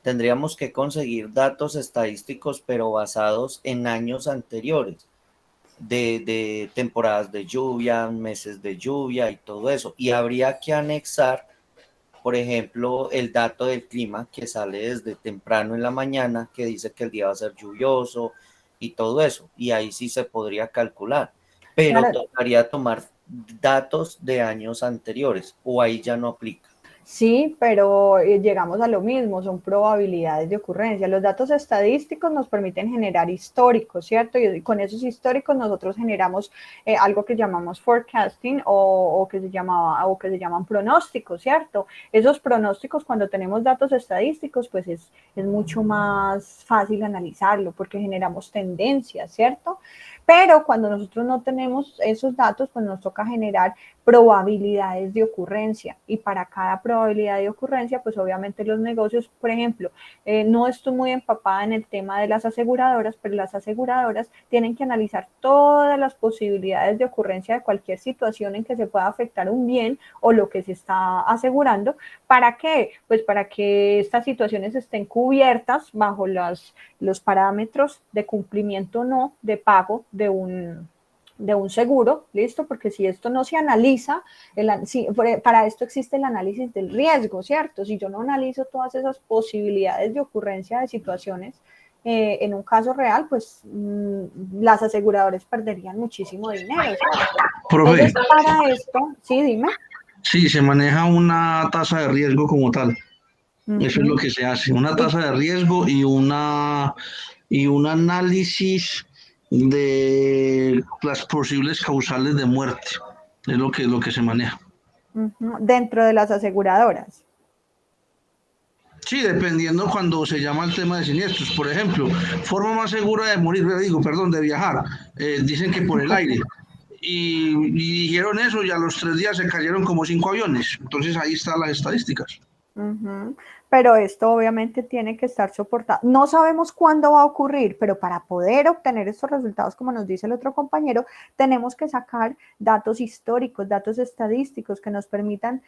[SPEAKER 5] tendríamos que conseguir datos estadísticos, pero basados en años anteriores, de temporadas de lluvia, meses de lluvia y todo eso. Y habría que anexar, por ejemplo, el dato del clima que sale desde temprano en la mañana, que dice que el día va a ser lluvioso y todo eso. Y ahí sí se podría calcular. Pero
[SPEAKER 1] Claro.
[SPEAKER 5] tocaría tomar datos de años anteriores, o ahí ya no aplica.
[SPEAKER 1] Sí, pero llegamos a lo mismo, son probabilidades de ocurrencia. Los datos estadísticos nos permiten generar históricos, ¿cierto? Y con esos históricos nosotros generamos algo que llamamos forecasting o que se llaman pronósticos, ¿cierto? Esos pronósticos, cuando tenemos datos estadísticos, pues es mucho más fácil analizarlo porque generamos tendencias, ¿cierto? Pero cuando nosotros no tenemos esos datos, pues nos toca generar probabilidades de ocurrencia, y para cada probabilidad de ocurrencia, pues obviamente los negocios, por ejemplo, no estoy muy empapada en el tema de las aseguradoras, pero las aseguradoras tienen que analizar todas las posibilidades de ocurrencia de cualquier situación en que se pueda afectar un bien o lo que se está asegurando. ¿Para qué? Pues para que estas situaciones estén cubiertas bajo los parámetros de cumplimiento o no de pago de un seguro, ¿listo? Porque si esto no se analiza, para esto existe el análisis del riesgo, ¿cierto? Si yo no analizo todas esas posibilidades de ocurrencia de situaciones en un caso real, pues las aseguradoras perderían muchísimo dinero, ¿cierto?
[SPEAKER 4] Profe.
[SPEAKER 1] Entonces, para esto, sí, dime.
[SPEAKER 4] Sí, se maneja una tasa de riesgo como tal. Eso es lo que se hace, una tasa de riesgo y un análisis de las posibles causales de muerte. Es lo que se maneja.
[SPEAKER 1] Dentro de las aseguradoras.
[SPEAKER 4] Sí, dependiendo cuando se llama el tema de siniestros. Por ejemplo, forma más segura de morir, de viajar. Dicen que por el aire. Y dijeron eso y a los 3 días se cayeron como 5 aviones. Entonces ahí están las estadísticas.
[SPEAKER 1] Pero esto obviamente tiene que estar soportado. No sabemos cuándo va a ocurrir, pero para poder obtener estos resultados, como nos dice el otro compañero, tenemos que sacar datos históricos, datos estadísticos que nos permitan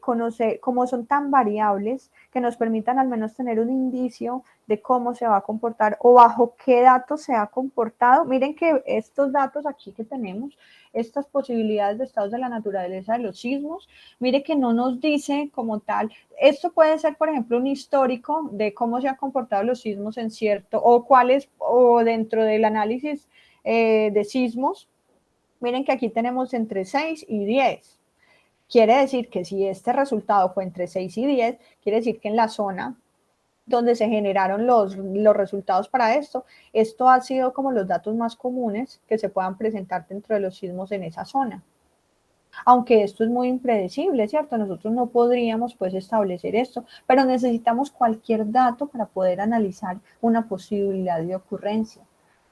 [SPEAKER 1] conocer cómo son tan variables, que nos permitan al menos tener un indicio de cómo se va a comportar o bajo qué datos se ha comportado. Miren que estos datos aquí que tenemos, estas posibilidades de estados de la naturaleza de los sismos, mire que no nos dice como tal. Esto puede ser, por ejemplo, un histórico de cómo se han comportado los sismos en cierto, o dentro del análisis de sismos, miren que aquí tenemos entre 6 y 10. Quiere decir que si este resultado fue entre 6 y 10, quiere decir que en la zona donde se generaron los resultados para esto ha sido como los datos más comunes que se puedan presentar dentro de los sismos en esa zona. Aunque esto es muy impredecible, ¿cierto? Nosotros no podríamos pues establecer esto, pero necesitamos cualquier dato para poder analizar una posibilidad de ocurrencia.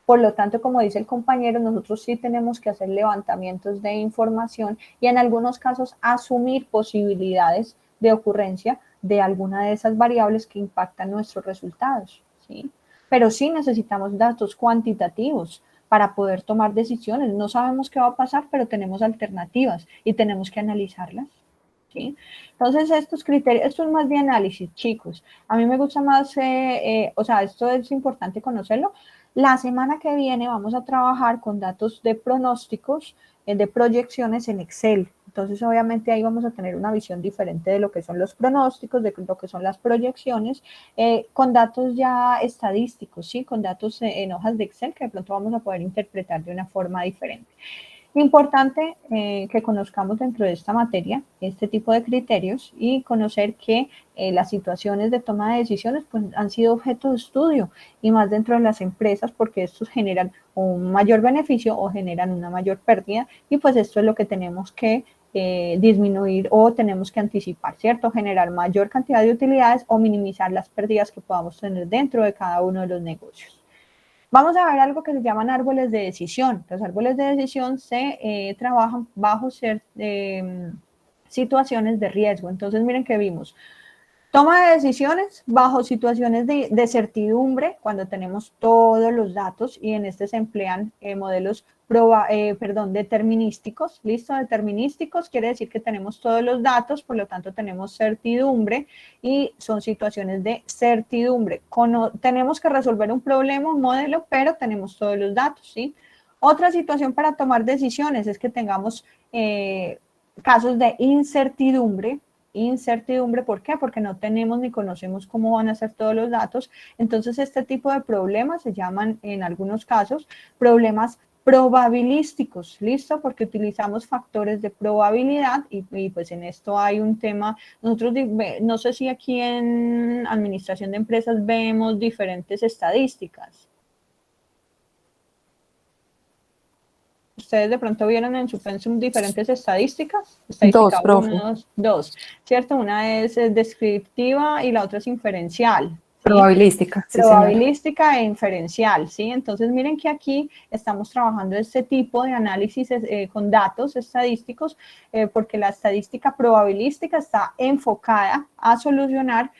[SPEAKER 1] Por lo tanto, como dice el compañero, nosotros sí tenemos que hacer levantamientos de información y en algunos casos asumir posibilidades de ocurrencia de alguna de esas variables que impactan nuestros resultados, ¿sí? Pero sí necesitamos datos cuantitativos para poder tomar decisiones. No sabemos qué va a pasar, pero tenemos alternativas y tenemos que analizarlas, ¿sí? Entonces, estos criterios, esto es más de análisis, chicos. A mí me gusta más, esto es importante conocerlo. La semana que viene vamos a trabajar con datos de pronósticos, de proyecciones en Excel. Entonces, obviamente, ahí vamos a tener una visión diferente de lo que son los pronósticos, de lo que son las proyecciones, con datos ya estadísticos, ¿sí? Con datos en hojas de Excel que de pronto vamos a poder interpretar de una forma diferente. Importante que conozcamos dentro de esta materia este tipo de criterios y conocer que las situaciones de toma de decisiones pues, han sido objeto de estudio y más dentro de las empresas porque estos generan un mayor beneficio o generan una mayor pérdida y pues esto es lo que tenemos que disminuir o tenemos que anticipar, ¿cierto? Generar mayor cantidad de utilidades o minimizar las pérdidas que podamos tener dentro de cada uno de los negocios. Vamos a ver algo que se llaman árboles de decisión. Los árboles de decisión se trabajan bajo situaciones de riesgo. Entonces, miren que vimos. Toma de decisiones bajo situaciones de certidumbre, cuando tenemos todos los datos y en este se emplean modelos determinísticos. ¿Listo? Determinísticos quiere decir que tenemos todos los datos, por lo tanto tenemos certidumbre y son situaciones de certidumbre. Tenemos que resolver un problema, un modelo, pero tenemos todos los datos, ¿sí? Otra situación para tomar decisiones es que tengamos casos de incertidumbre. Incertidumbre, ¿por qué? Porque no tenemos ni conocemos cómo van a ser todos los datos. Entonces, este tipo de problemas se llaman, en algunos casos, problemas probabilísticos, ¿listo? Porque utilizamos factores de probabilidad y pues en esto hay un tema. Nosotros, no sé si aquí en administración de empresas vemos diferentes estadísticas. Ustedes de pronto vieron en su pensum diferentes estadísticas.
[SPEAKER 6] Dos, profe.
[SPEAKER 1] Dos, ¿cierto? Una es descriptiva y la otra es inferencial. ¿Sí?
[SPEAKER 6] Probabilística. Sí,
[SPEAKER 1] probabilística señora. E inferencial, ¿sí? Entonces miren que aquí estamos trabajando este tipo de análisis con datos estadísticos porque la estadística probabilística está enfocada a solucionar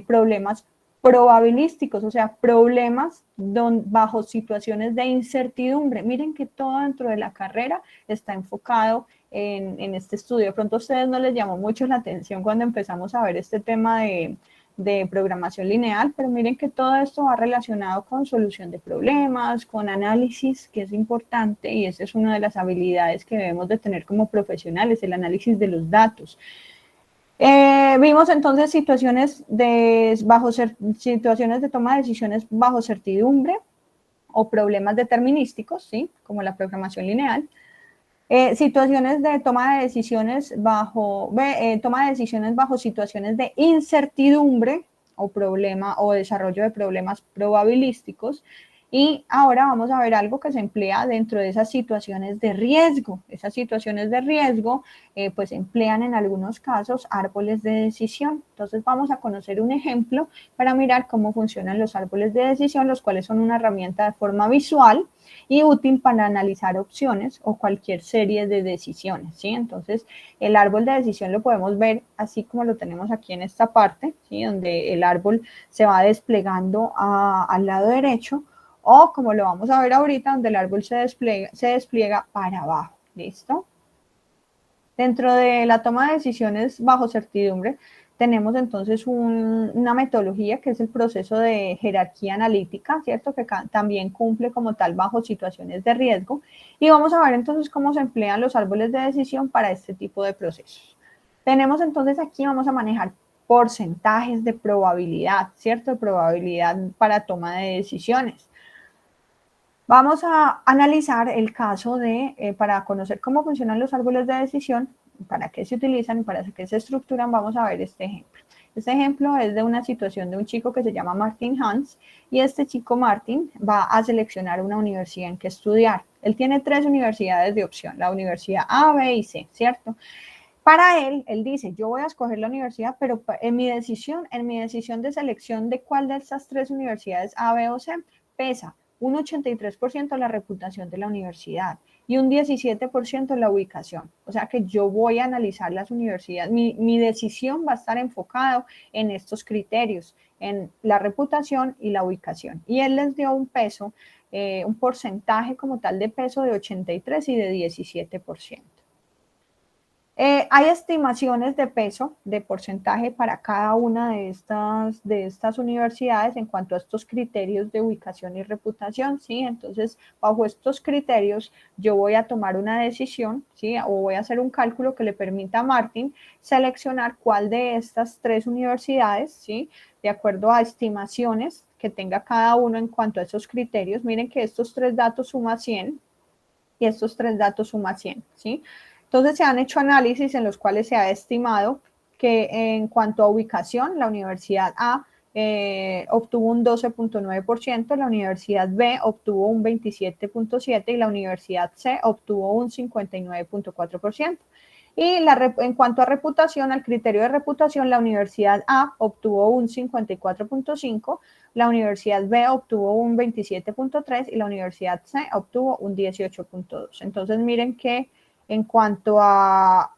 [SPEAKER 1] problemas probabilísticos, o sea, problemas bajo situaciones de incertidumbre. Miren que todo dentro de la carrera está enfocado en este estudio. De pronto a ustedes no les llamó mucho la atención cuando empezamos a ver este tema de programación lineal, pero miren que todo esto va relacionado con solución de problemas, con análisis, que es importante, y esa es una de las habilidades que debemos de tener como profesionales, el análisis de los datos. Vimos entonces situaciones de toma de decisiones bajo certidumbre o problemas determinísticos, ¿sí? Como la programación lineal. Situaciones de toma de decisiones toma de decisiones bajo situaciones de incertidumbre o problema o desarrollo de problemas probabilísticos. Y ahora vamos a ver algo que se emplea dentro de esas situaciones de riesgo. Esas situaciones de riesgo pues emplean en algunos casos árboles de decisión. Entonces vamos a conocer un ejemplo para mirar cómo funcionan los árboles de decisión, los cuales son una herramienta de forma visual y útil para analizar opciones o cualquier serie de decisiones, ¿sí? Entonces, el árbol de decisión lo podemos ver así como lo tenemos aquí en esta parte, ¿sí? Donde el árbol se va desplegando al lado derecho, o como lo vamos a ver ahorita, donde el árbol se despliega para abajo, ¿listo? Dentro de la toma de decisiones bajo certidumbre, tenemos entonces una metodología que es el proceso de jerarquía analítica, ¿cierto? Que también cumple como tal bajo situaciones de riesgo. Y vamos a ver entonces cómo se emplean los árboles de decisión para este tipo de procesos. Tenemos entonces aquí, vamos a manejar porcentajes de probabilidad, ¿cierto? De probabilidad para toma de decisiones. Vamos a analizar el caso para conocer cómo funcionan los árboles de decisión, para qué se utilizan y para qué se estructuran. Vamos a ver este ejemplo. Este ejemplo es de una situación de un chico que se llama Martin Hans, y este chico Martin va a seleccionar una universidad en que estudiar. Él tiene 3 universidades de opción, la universidad A, B y C, ¿cierto? Para él dice, yo voy a escoger la universidad, pero en mi decisión de selección de cuál de estas 3 universidades A, B o C pesa un 83% la reputación de la universidad y un 17% la ubicación. O sea que yo voy a analizar las universidades, mi decisión va a estar enfocado en estos criterios, en la reputación y la ubicación. Y él les dio un peso, un porcentaje como tal de peso de 83 y de 17%. Hay estimaciones de peso, de porcentaje para cada una de estas universidades en cuanto a estos criterios de ubicación y reputación, ¿sí? Entonces, bajo estos criterios, yo voy a tomar una decisión, ¿sí? O voy a hacer un cálculo que le permita a Martin seleccionar cuál de estas 3 universidades, ¿sí? De acuerdo a estimaciones que tenga cada uno en cuanto a esos criterios. Miren que estos 3 datos suman 100 y estos 3 datos suman 100, ¿sí? Entonces se han hecho análisis en los cuales se ha estimado que en cuanto a ubicación, la Universidad A obtuvo un 12.9%, la Universidad B obtuvo un 27.7% y la Universidad C obtuvo un 59.4%. Y en cuanto a reputación, al criterio de reputación, la Universidad A obtuvo un 54.5%, la Universidad B obtuvo un 27.3% y la Universidad C obtuvo un 18.2%. Entonces miren que en cuanto a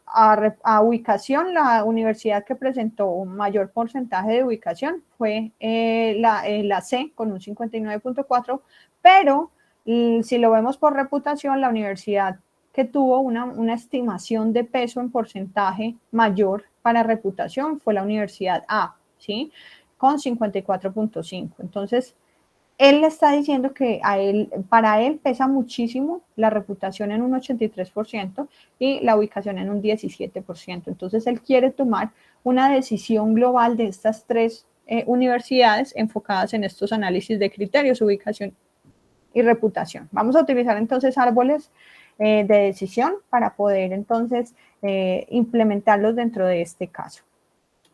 [SPEAKER 1] ubicación, la universidad que presentó un mayor porcentaje de ubicación fue la C con un 59.4%, pero si lo vemos por reputación, la universidad que tuvo una estimación de peso en porcentaje mayor para reputación fue la Universidad A, ¿sí? Con 54.5%. Entonces, él le está diciendo que para él pesa muchísimo la reputación en un 83% y la ubicación en un 17%. Entonces, él quiere tomar una decisión global de estas 3 universidades enfocadas en estos análisis de criterios, ubicación y reputación. Vamos a utilizar entonces árboles de decisión para poder entonces implementarlos dentro de este caso.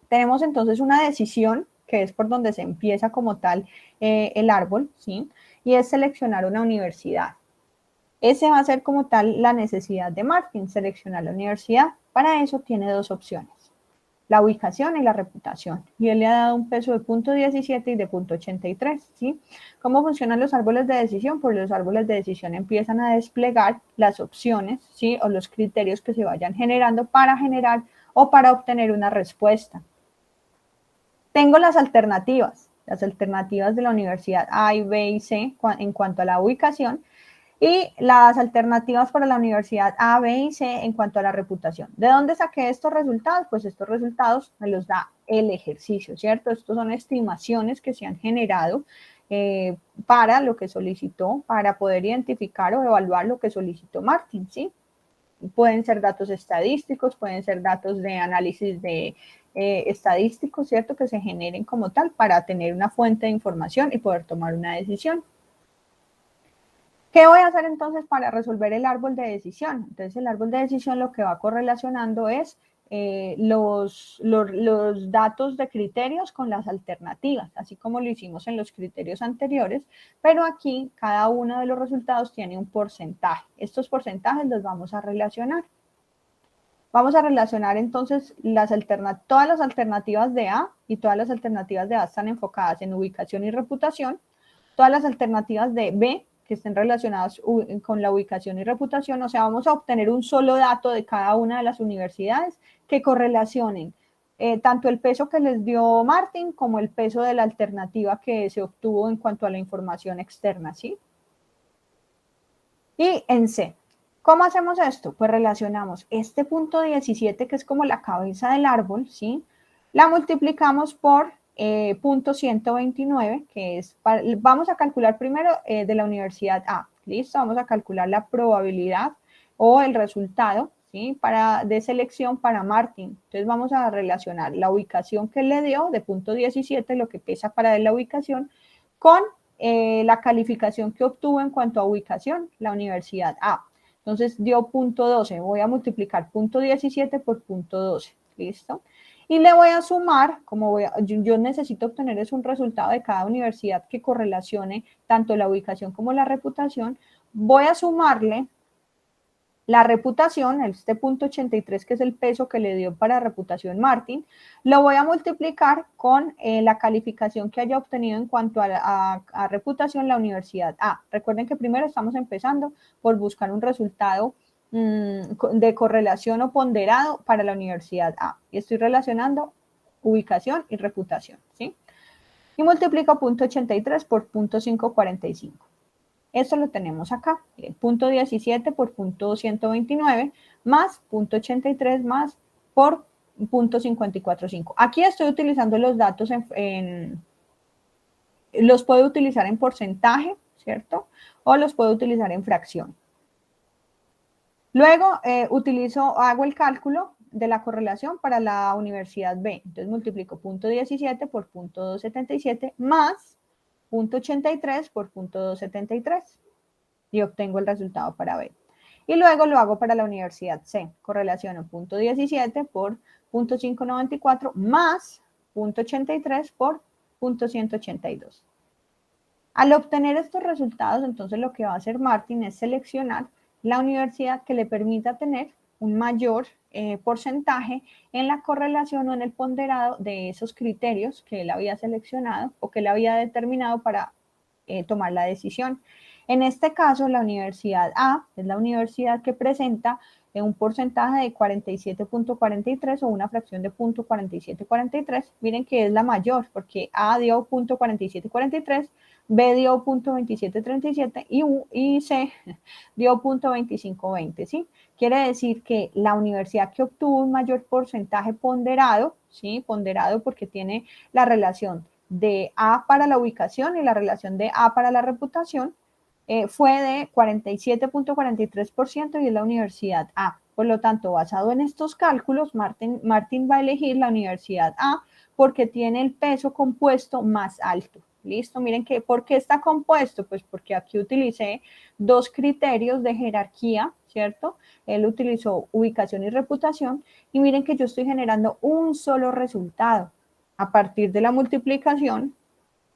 [SPEAKER 1] Tenemos entonces una decisión que es por donde se empieza como tal el árbol, ¿sí? Y es seleccionar una universidad. Ese va a ser como tal la necesidad de Martin, seleccionar la universidad. Para eso tiene 2 opciones, la ubicación y la reputación. Y él le ha dado un peso de 0.17 y de 0.83, ¿sí? ¿Cómo funcionan los árboles de decisión? Pues los árboles de decisión empiezan a desplegar las opciones, ¿sí? O los criterios que se vayan generando para generar o para obtener una respuesta. Tengo las alternativas de la universidad A y B y C en cuanto a la ubicación y las alternativas para la universidad A, B y C en cuanto a la reputación. ¿De dónde saqué estos resultados? Pues estos resultados me los da el ejercicio, ¿cierto? Estos son estimaciones que se han generado para lo que solicitó, para poder identificar o evaluar lo que solicitó Martin, ¿sí? Pueden ser datos estadísticos, pueden ser datos de análisis de estadísticos, ¿cierto? Que se generen como tal para tener una fuente de información y poder tomar una decisión. ¿Qué voy a hacer entonces para resolver el árbol de decisión? Entonces, el árbol de decisión lo que va correlacionando es los datos de criterios con las alternativas, así como lo hicimos en los criterios anteriores, pero aquí cada uno de los resultados tiene un porcentaje. Estos porcentajes los vamos a relacionar. Vamos a relacionar entonces todas las alternativas de A, y todas las alternativas de A están enfocadas en ubicación y reputación. Todas las alternativas de B, que estén relacionadas con la ubicación y reputación, o sea, vamos a obtener un solo dato de cada una de las universidades que correlacionen tanto el peso que les dio Martin como el peso de la alternativa que se obtuvo en cuanto a la información externa, ¿sí? Y en C, ¿cómo hacemos esto? Pues relacionamos este punto 17, que es como la cabeza del árbol, ¿sí? La multiplicamos por punto 129, que es, vamos a calcular primero de la universidad A, ¿listo? Vamos a calcular la probabilidad o el resultado, ¿sí? De selección para Martin. Entonces vamos a relacionar la ubicación que le dio de punto 17, lo que pesa para él la ubicación, con la calificación que obtuvo en cuanto a ubicación, la universidad A. Entonces dio punto 12, voy a multiplicar punto 17 por punto 12, ¿listo? Y le voy a sumar, yo necesito obtener es un resultado de cada universidad que correlacione tanto la ubicación como la reputación, voy a sumarle la reputación, este punto 83, que es el peso que le dio para reputación Martin, lo voy a multiplicar con la calificación que haya obtenido en cuanto a reputación la universidad A. Recuerden que primero estamos empezando por buscar un resultado de correlación o ponderado para la universidad A. Y estoy relacionando ubicación y reputación, ¿sí? Y multiplico punto 83 por punto 545. Esto lo tenemos acá, punto 17 por punto 129 más punto 83 más por punto 545. Aquí estoy utilizando los datos los puedo utilizar en porcentaje, ¿cierto? O los puedo utilizar en fracción. Luego hago el cálculo de la correlación para la universidad B. Entonces multiplico punto 17 por punto 277 más punto 83 por punto 273 y obtengo el resultado para B. Y luego lo hago para la universidad C. Correlaciono punto 17 por punto 594 más punto 83 por punto 182. Al obtener estos resultados, entonces lo que va a hacer Martin es seleccionar la universidad que le permita tener un mayor porcentaje en la correlación o en el ponderado de esos criterios que él había seleccionado o que él había determinado para tomar la decisión. En este caso, la universidad A es la universidad que presenta un porcentaje de 47.43 o una fracción de 0.4743. Miren que es la mayor porque A dio 0.4743, B dio 0.2737 y C dio 0.2520, ¿sí? Quiere decir que la universidad que obtuvo un mayor porcentaje ponderado, ¿sí? Ponderado porque tiene la relación de A para la ubicación y la relación de A para la reputación, fue de 47.43% y es la universidad A. Por lo tanto, basado en estos cálculos, Martin va a elegir la universidad A porque tiene el peso compuesto más alto. ¿Listo? Miren que, ¿por qué está compuesto? Pues porque aquí utilicé dos criterios de jerarquía, ¿cierto? Él utilizó ubicación y reputación y miren que yo estoy generando un solo resultado a partir de la multiplicación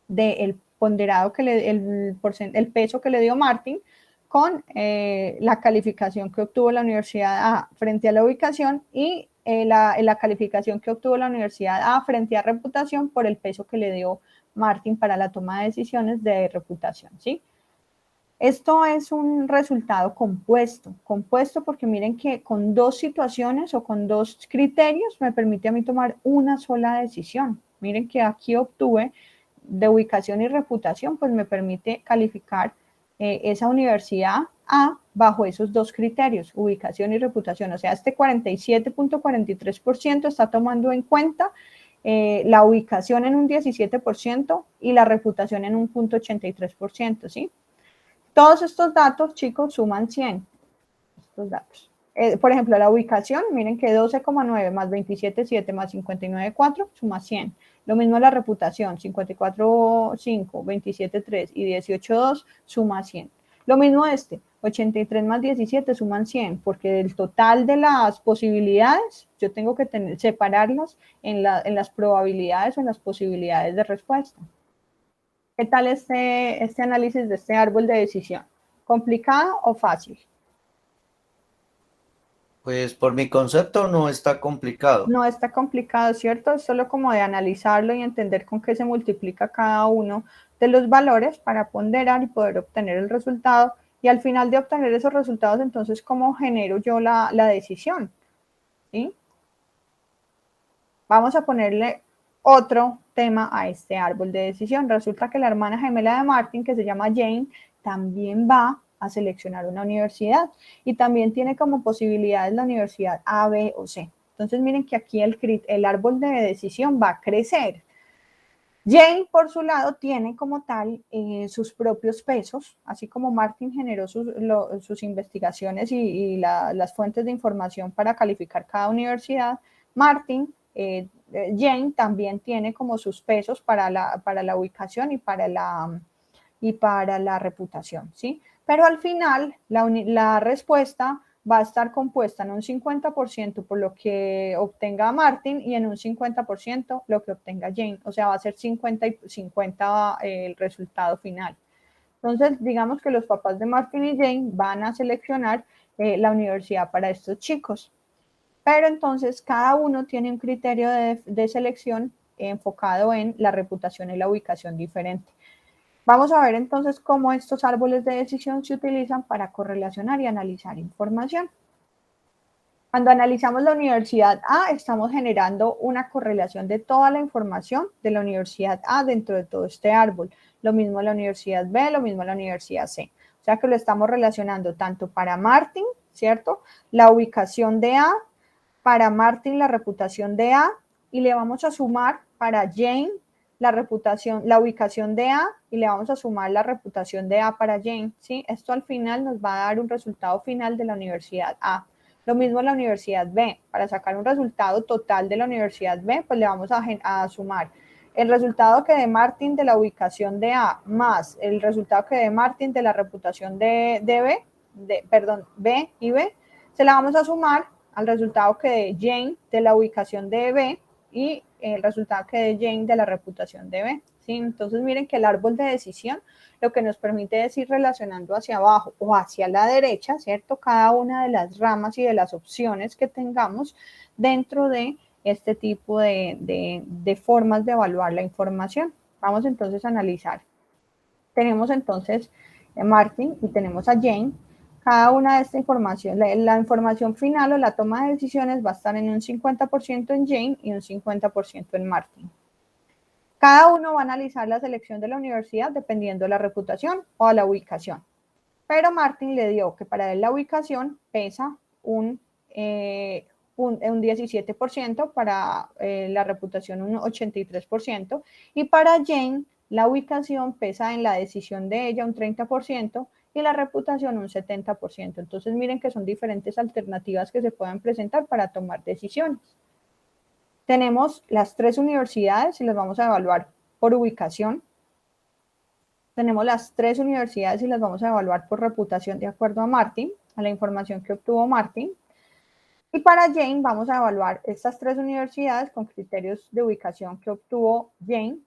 [SPEAKER 1] del ponderado el peso que le dio Martin con la calificación que obtuvo la universidad A frente a la ubicación y la calificación que obtuvo la universidad A frente a reputación por el peso que le dio Martin para la toma de decisiones de reputación, ¿sí? Esto es un resultado compuesto porque miren que con dos situaciones o con dos criterios me permite a mí tomar una sola decisión. Miren que aquí obtuve de ubicación y reputación, pues me permite calificar esa universidad A bajo esos dos criterios, ubicación y reputación. O sea, este 47.43% está tomando en cuenta la ubicación en un 17% y la reputación en un 0.83%, ¿sí? Todos estos datos, chicos, suman 100. Estos datos. Por ejemplo, la ubicación, miren que 12,9 más 27,7 más 59,4 suma 100. Lo mismo la reputación, 54,5, 27,3 y 18,2 suma 100. Lo mismo 83 más 17 suman 100, porque del total de las posibilidades, yo tengo que separarlas en las probabilidades o en las posibilidades de respuesta. ¿Qué tal este análisis de este árbol de decisión? ¿Complicado o fácil?
[SPEAKER 5] Pues por mi concepto no está complicado.
[SPEAKER 1] No está complicado, ¿cierto? Es solo como de analizarlo y entender con qué se multiplica cada uno de los valores para ponderar y poder obtener el resultado. Y al final de obtener esos resultados, entonces, ¿cómo genero yo la decisión? ¿Sí? Vamos a ponerle otro tema a este árbol de decisión. Resulta que la hermana gemela de Martin, que se llama Jane, también va a seleccionar una universidad y también tiene como posibilidades la universidad A, B o C. Entonces miren que aquí el árbol de decisión va a crecer. Jane, por su lado, tiene como tal sus propios pesos, así como Martin generó sus investigaciones y las fuentes de información para calificar cada universidad. Jane también tiene como sus pesos para la ubicación y para la reputación, ¿sí? Pero al final, la respuesta va a estar compuesta en un 50% por lo que obtenga Martin y en un 50% lo que obtenga Jane. O sea, va a ser 50 y 50 el resultado final. Entonces, digamos que los papás de Martin y Jane van a seleccionar la universidad para estos chicos. Pero entonces cada uno tiene un criterio de selección enfocado en la reputación y la ubicación diferente. Vamos a ver entonces cómo estos árboles de decisión se utilizan para correlacionar y analizar información. Cuando analizamos la universidad A, estamos generando una correlación de toda la información de la universidad A dentro de todo este árbol. Lo mismo la universidad B, lo mismo la universidad C. O sea que lo estamos relacionando tanto para Martin, ¿cierto? La ubicación de A, para Martin la reputación de A, y le vamos a sumar para Jane la ubicación de A, y le vamos a sumar la reputación de A para Jane, ¿sí? Esto al final nos va a dar un resultado final de la universidad A. Lo mismo en la universidad B. Para sacar un resultado total de la universidad B, pues le vamos a sumar el resultado que dé Martin de la ubicación de A más el resultado que dé Martin de la reputación de B y B, se la vamos a sumar al resultado que dé Jane de la ubicación de B y el resultado que dé Jane de la reputación de B. ¿Sí? Entonces miren que el árbol de decisión lo que nos permite es ir relacionando hacia abajo o hacia la derecha, ¿cierto? Cada una de las ramas y de las opciones que tengamos dentro de este tipo de formas de evaluar la información. Vamos entonces a analizar. Tenemos entonces a Martin y tenemos a Jane. Cada una de esta información, la información final o la toma de decisiones va a estar en un 50% en Jane y un 50% en Martin. Cada uno va a analizar la selección de la universidad dependiendo de la reputación o la ubicación. Pero Martin le dio que para él la ubicación pesa un 17%, para la reputación un 83%, y para Jane la ubicación pesa en la decisión de ella un 30% y la reputación un 70%. Entonces miren que son diferentes alternativas que se pueden presentar para tomar decisiones. Tenemos las 3 universidades y las vamos a evaluar por ubicación. Tenemos las 3 universidades y las vamos a evaluar por reputación de acuerdo a Martin, a la información que obtuvo Martin. Y para Jane vamos a evaluar estas 3 universidades con criterios de ubicación que obtuvo Jane.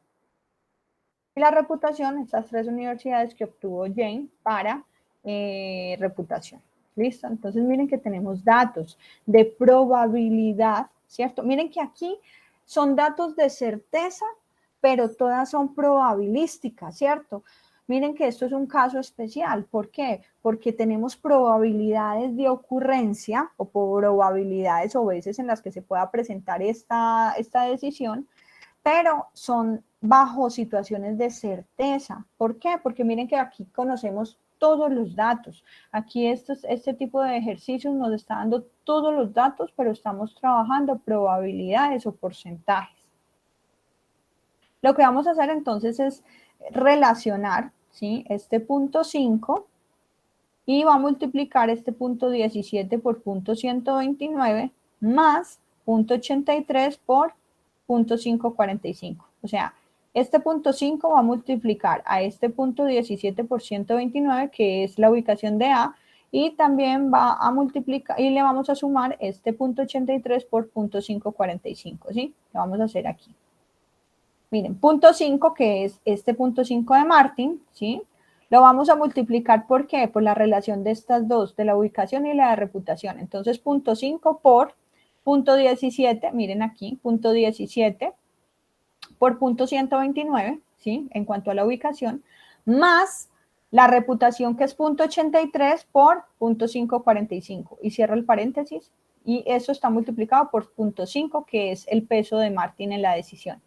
[SPEAKER 1] Y la reputación, estas 3 universidades que obtuvo Jane para reputación. ¿Listo? Entonces miren que tenemos datos de probabilidad, ¿cierto? Miren que aquí son datos de certeza, pero todas son probabilísticas, ¿cierto? Miren que esto es un caso especial. ¿Por qué? Porque tenemos probabilidades de ocurrencia o probabilidades o veces en las que se pueda presentar esta decisión, pero son bajo situaciones de certeza. ¿Por qué? Porque miren que aquí conocemos todos los datos. Aquí este tipo de ejercicios nos está dando todos los datos, pero estamos trabajando probabilidades o porcentajes. Lo que vamos a hacer entonces es relacionar, ¿sí?, este punto 5 y va a multiplicar este punto 17 por punto 129 más punto 83 por punto 545. O sea, Este punto 5 va a multiplicar a este punto 17 por 129, que es la ubicación de A, y también va a multiplicar, y le vamos a sumar este punto 83 por punto 545, ¿sí? Lo vamos a hacer aquí. Miren, punto 5, que es este punto 5 de Martin, ¿sí? Lo vamos a multiplicar, ¿por qué? Por la relación de estas dos, de la ubicación y la de reputación. Entonces, punto 5 por punto 17, miren aquí, punto 17 por punto 129, ¿sí? En cuanto a la ubicación, más la reputación, que es punto 83 por punto 545. Y cierro el paréntesis, y eso está multiplicado por punto 5, que es el peso de Martin en la decisión.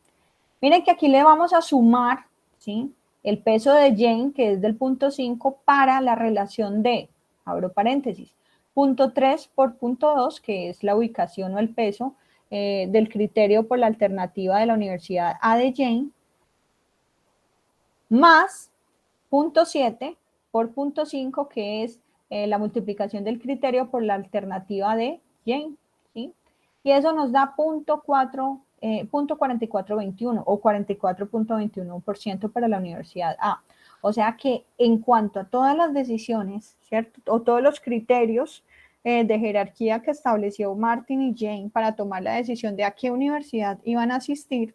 [SPEAKER 1] Miren que aquí le vamos a sumar, ¿sí? El peso de Jane, que es del punto 5, para la relación de, abro paréntesis, punto 3 por punto 2, que es la ubicación o el peso del criterio por la alternativa de la Universidad A de Jane, más punto 7 por punto 5, que es la multiplicación del criterio por la alternativa de Jane, ¿sí? Y eso nos da punto 4421 o 44.21% para la Universidad A. O sea que en cuanto a todas las decisiones, ¿cierto? O todos los criterios de jerarquía que estableció Martin y Jane para tomar la decisión de a qué universidad iban a asistir,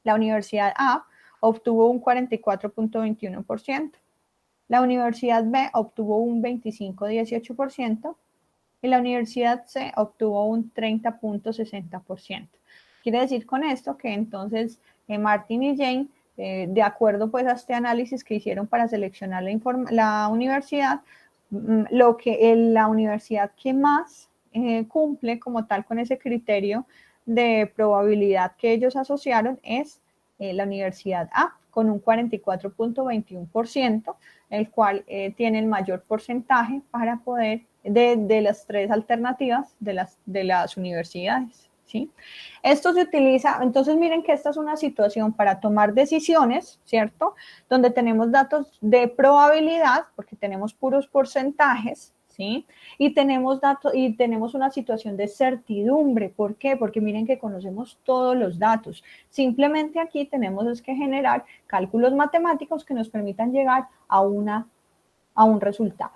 [SPEAKER 1] la Universidad A obtuvo un 44.21%, la Universidad B obtuvo un 25.18%, y la Universidad C obtuvo un 30.60%. Quiere decir con esto que entonces Martin y Jane, de acuerdo pues a este análisis que hicieron para seleccionar la universidad, la universidad que más cumple como tal con ese criterio de probabilidad que ellos asociaron es la Universidad A, con un 44.21%, el cual tiene el mayor porcentaje para poder, de las tres alternativas de las universidades, ¿sí? Esto se utiliza, entonces miren que esta es una situación para tomar decisiones, ¿cierto? Donde tenemos datos de probabilidad, porque tenemos puros porcentajes, ¿sí? Y tenemos datos, y tenemos una situación de certidumbre. ¿Por qué? Porque miren que conocemos todos los datos. Simplemente aquí tenemos es que generar cálculos matemáticos que nos permitan llegar a un resultado.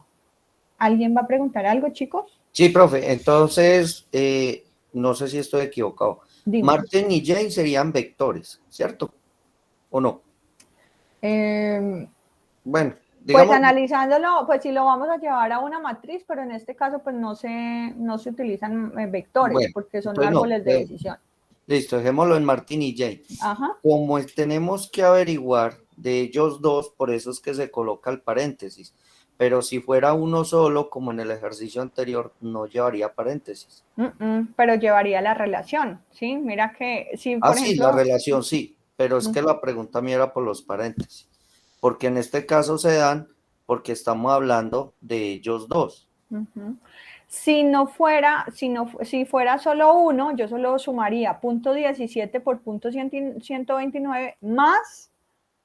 [SPEAKER 1] ¿Alguien va a preguntar algo, chicos?
[SPEAKER 5] Sí, profe. Entonces, no sé si estoy equivocado.
[SPEAKER 1] Dime.
[SPEAKER 5] Martin y Jane serían vectores, ¿cierto? ¿O no? Bueno, digamos...
[SPEAKER 1] Pues analizándolo, pues si lo vamos a llevar a una matriz, pero en este caso pues no se utilizan vectores,
[SPEAKER 5] bueno,
[SPEAKER 1] porque son árboles de decisión.
[SPEAKER 5] Listo, dejémoslo en Martin y Jane.
[SPEAKER 1] Ajá.
[SPEAKER 5] Como tenemos que averiguar de ellos dos, por eso es que se coloca el paréntesis. Pero si fuera uno solo, como en el ejercicio anterior, no llevaría paréntesis.
[SPEAKER 1] Pero llevaría la relación, ¿sí? Mira que si, por
[SPEAKER 5] sí,
[SPEAKER 1] ejemplo...
[SPEAKER 5] la relación sí, pero es que la pregunta mía era por los paréntesis. Porque en este caso se dan porque estamos hablando de ellos dos.
[SPEAKER 1] Si fuera solo uno, yo solo sumaría punto 17 por punto 129 más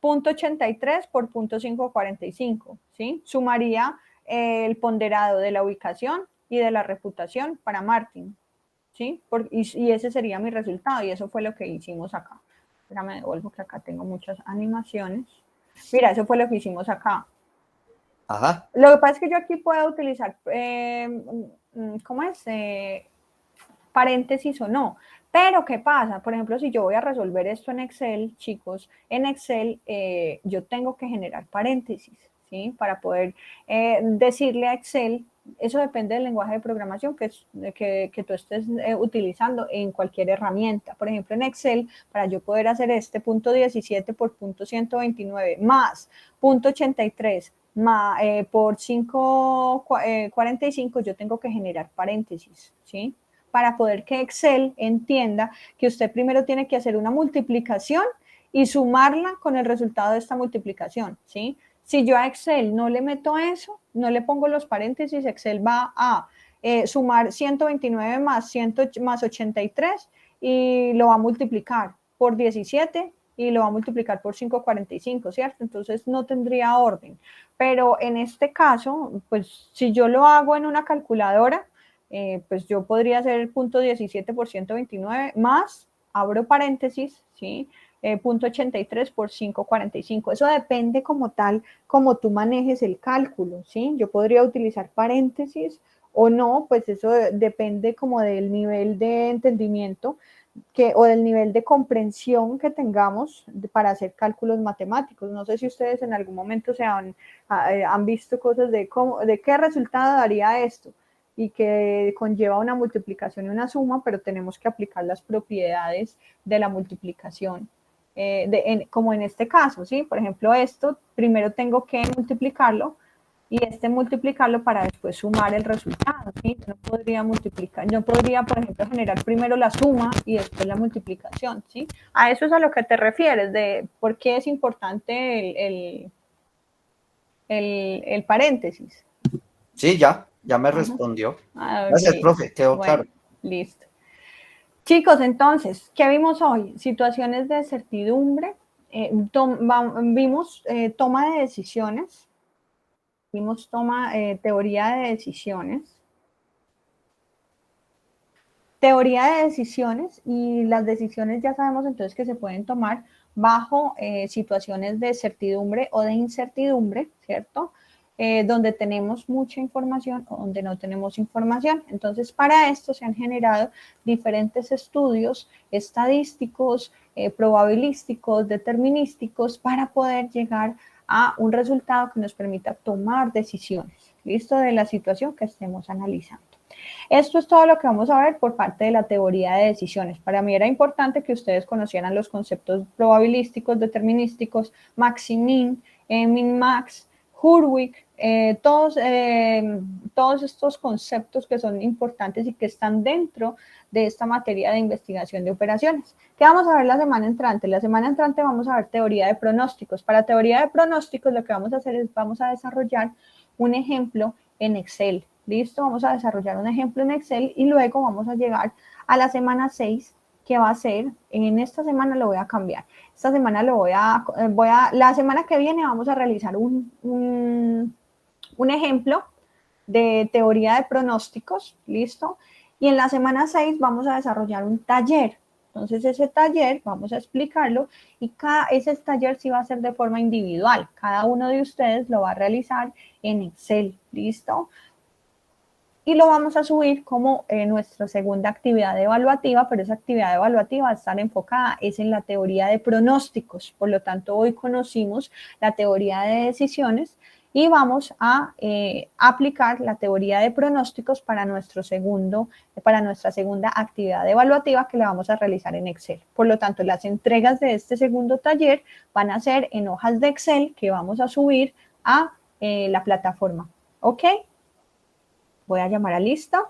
[SPEAKER 1] punto 83 por punto 545, ¿sí? Sumaría el ponderado de la ubicación y de la reputación para Martin, ¿sí? Y ese sería mi resultado, y eso fue lo que hicimos acá. Espérame, devuelvo que acá tengo muchas animaciones. Mira, eso fue lo que hicimos acá.
[SPEAKER 5] Ajá.
[SPEAKER 1] Lo que pasa es que yo aquí puedo utilizar, ¿cómo es? Paréntesis o no. Pero, ¿qué pasa? Por ejemplo, si yo voy a resolver esto en Excel, chicos, en Excel yo tengo que generar paréntesis, ¿sí? Para poder decirle a Excel, eso depende del lenguaje de programación que tú estés utilizando en cualquier herramienta. Por ejemplo, en Excel, para yo poder hacer este punto 17 por punto 129 más punto 83 por 545, yo tengo que generar paréntesis, ¿sí? Para poder que Excel entienda que usted primero tiene que hacer una multiplicación y sumarla con el resultado de esta multiplicación, ¿sí? Si yo a Excel no le meto eso, no le pongo los paréntesis, Excel va a sumar 129 más 83 y lo va a multiplicar por 17 y lo va a multiplicar por 545, ¿cierto? Entonces no tendría orden. Pero en este caso, pues si yo lo hago en una calculadora, pues yo podría hacer el punto 17 por 129 más, abro paréntesis, ¿sí? .83 por 5,45. Eso depende como tal, como tú manejes el cálculo, ¿sí? Yo podría utilizar paréntesis o no, pues eso depende como del nivel de entendimiento o del nivel de comprensión que tengamos para hacer cálculos matemáticos. No sé si ustedes en algún momento han visto cosas de qué resultado daría esto y que conlleva una multiplicación y una suma, pero tenemos que aplicar las propiedades de la multiplicación. Como en este caso, ¿sí? Por ejemplo, esto primero tengo que multiplicarlo y multiplicarlo para después sumar el resultado, ¿sí? Yo no podría, por ejemplo, generar primero la suma y después la multiplicación, ¿sí? A eso es a lo que te refieres, de por qué es importante el paréntesis.
[SPEAKER 5] Sí, ya me respondió.
[SPEAKER 1] Okay.
[SPEAKER 5] Gracias, profe, quedó
[SPEAKER 1] bueno,
[SPEAKER 5] claro.
[SPEAKER 1] Listo. Chicos, entonces, ¿qué vimos hoy? Situaciones de certidumbre, vimos toma de decisiones, vimos teoría de decisiones. Teoría de decisiones, y las decisiones ya sabemos entonces que se pueden tomar bajo situaciones de certidumbre o de incertidumbre, ¿cierto? Donde tenemos mucha información o donde no tenemos información. Entonces, para esto se han generado diferentes estudios estadísticos, probabilísticos, determinísticos, para poder llegar a un resultado que nos permita tomar decisiones, ¿listo? De la situación que estemos analizando. Esto es todo lo que vamos a ver por parte de la teoría de decisiones. Para mí era importante que ustedes conocieran los conceptos probabilísticos, determinísticos, max-min, min-max, Hurwitz, todos estos conceptos que son importantes y que están dentro de esta materia de investigación de operaciones. ¿Qué vamos a ver la semana entrante? La semana entrante vamos a ver teoría de pronósticos. Para teoría de pronósticos lo que vamos a hacer es vamos a desarrollar un ejemplo en Excel. ¿Listo? Vamos a desarrollar un ejemplo en Excel y luego vamos a llegar a la semana 6, que va a ser, en esta semana lo voy a cambiar. Esta semana la semana que viene vamos a realizar un ejemplo de teoría de pronósticos, ¿listo? Y en la semana 6 vamos a desarrollar un taller. Entonces ese taller vamos a explicarlo y ese taller sí va a ser de forma individual. Cada uno de ustedes lo va a realizar en Excel, ¿listo? Y lo vamos a subir como nuestra segunda actividad evaluativa, pero esa actividad evaluativa va a estar enfocada en la teoría de pronósticos. Por lo tanto, hoy conocimos la teoría de decisiones y vamos a aplicar la teoría de pronósticos para nuestra segunda actividad evaluativa, que la vamos a realizar en Excel. Por lo tanto, las entregas de este segundo taller van a ser en hojas de Excel que vamos a subir a la plataforma. ¿Ok? Voy a llamar a lista.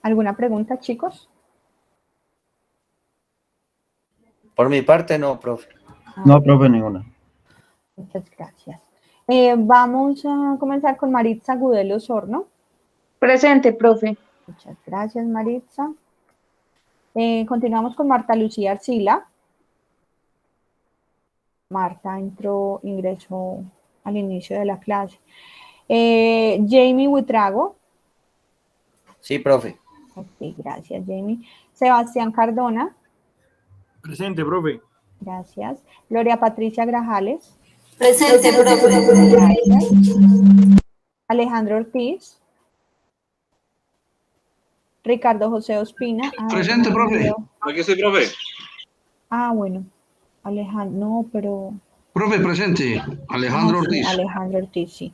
[SPEAKER 1] ¿Alguna pregunta, chicos?
[SPEAKER 5] Por mi parte, no, profe.
[SPEAKER 7] No, profe, ninguna.
[SPEAKER 1] Muchas gracias. Vamos a comenzar con Maritza Gudelo Osorno.
[SPEAKER 8] Presente, profe.
[SPEAKER 1] Muchas gracias, Maritza. Continuamos con Marta Lucía Arcila. Marta ingresó al inicio de la clase. Jamie Buitrago.
[SPEAKER 5] Sí, profe.
[SPEAKER 1] Ok, gracias, Jamie. Sebastián Cardona.
[SPEAKER 7] Presente, profe.
[SPEAKER 1] Gracias. Gloria Patricia Grajales.
[SPEAKER 8] Presente, profe.
[SPEAKER 1] Gracias. Alejandro Ortiz. Ricardo José Ospina.
[SPEAKER 4] Presente, profe.
[SPEAKER 9] Aquí estoy, profe.
[SPEAKER 1] Bueno. Alejandro, no, pero...
[SPEAKER 4] Profe, presente. Alejandro Ortiz.
[SPEAKER 1] Sí, Alejandro Ortiz, sí.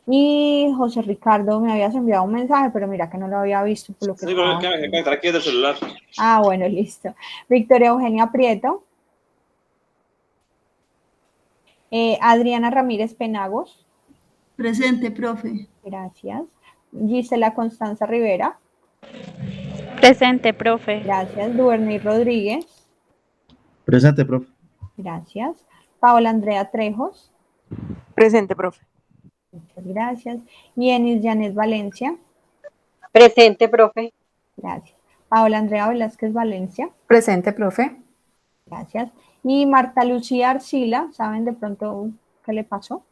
[SPEAKER 1] Y José Ricardo, me habías enviado un mensaje, pero mira que no lo había visto por lo que
[SPEAKER 9] Sí, pero que me trae aquí del celular.
[SPEAKER 1] Bueno, listo. Victoria Eugenia Prieto. Adriana Ramírez Penagos.
[SPEAKER 2] Presente, profe.
[SPEAKER 1] Gracias. Gisela Constanza Rivera.
[SPEAKER 10] Presente, profe.
[SPEAKER 1] Gracias. Duerny Rodríguez.
[SPEAKER 7] Presente, profe.
[SPEAKER 1] Gracias. Paola Andrea Trejos.
[SPEAKER 6] Presente, profe.
[SPEAKER 1] Muchas gracias. Yenis Janet Valencia.
[SPEAKER 8] Presente, profe.
[SPEAKER 1] Gracias. Paola Andrea Velázquez Valencia.
[SPEAKER 6] Presente, profe.
[SPEAKER 1] Gracias. Y Marta Lucía Arcila, ¿saben de pronto qué le pasó?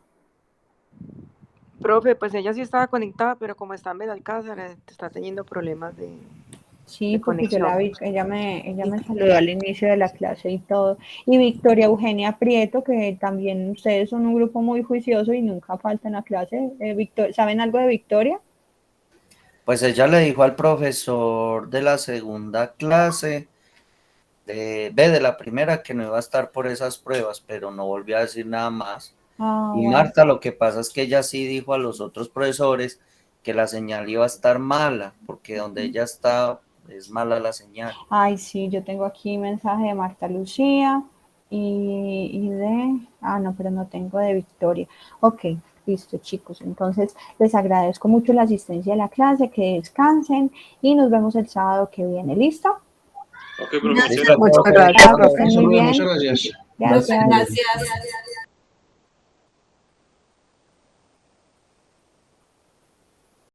[SPEAKER 6] Profe, pues ella sí estaba conectada, pero como está en Belalcázar, está teniendo problemas
[SPEAKER 1] Sí,
[SPEAKER 6] de
[SPEAKER 1] porque yo la vi,
[SPEAKER 6] conexión.
[SPEAKER 1] ella me saludó al inicio de la clase y todo. Y Victoria Eugenia Prieto, que también ustedes son un grupo muy juicioso y nunca faltan a clase. ¿Saben algo de Victoria?
[SPEAKER 5] Pues ella le dijo al profesor de la segunda clase, de la primera, que no iba a estar por esas pruebas, pero no volvió a decir nada más.
[SPEAKER 1] Ah,
[SPEAKER 5] Y
[SPEAKER 1] bueno.
[SPEAKER 5] Marta, lo que pasa es que ella sí dijo a los otros profesores que la señal iba a estar mala, porque donde ella está es mala la señal.
[SPEAKER 1] Ay, sí, yo tengo aquí mensaje de Marta Lucía no, pero no tengo de Victoria. Ok, listo, chicos. Entonces, les agradezco mucho la asistencia a la clase, que descansen y nos vemos el sábado que viene. ¿Listo?
[SPEAKER 9] Ok, profe.
[SPEAKER 5] Listo,
[SPEAKER 6] Muchas
[SPEAKER 5] profe.
[SPEAKER 6] gracias,
[SPEAKER 1] Chao, que
[SPEAKER 6] profe.
[SPEAKER 1] estén muy bien.
[SPEAKER 4] Muchas gracias.
[SPEAKER 1] Gracias.
[SPEAKER 8] Gracias.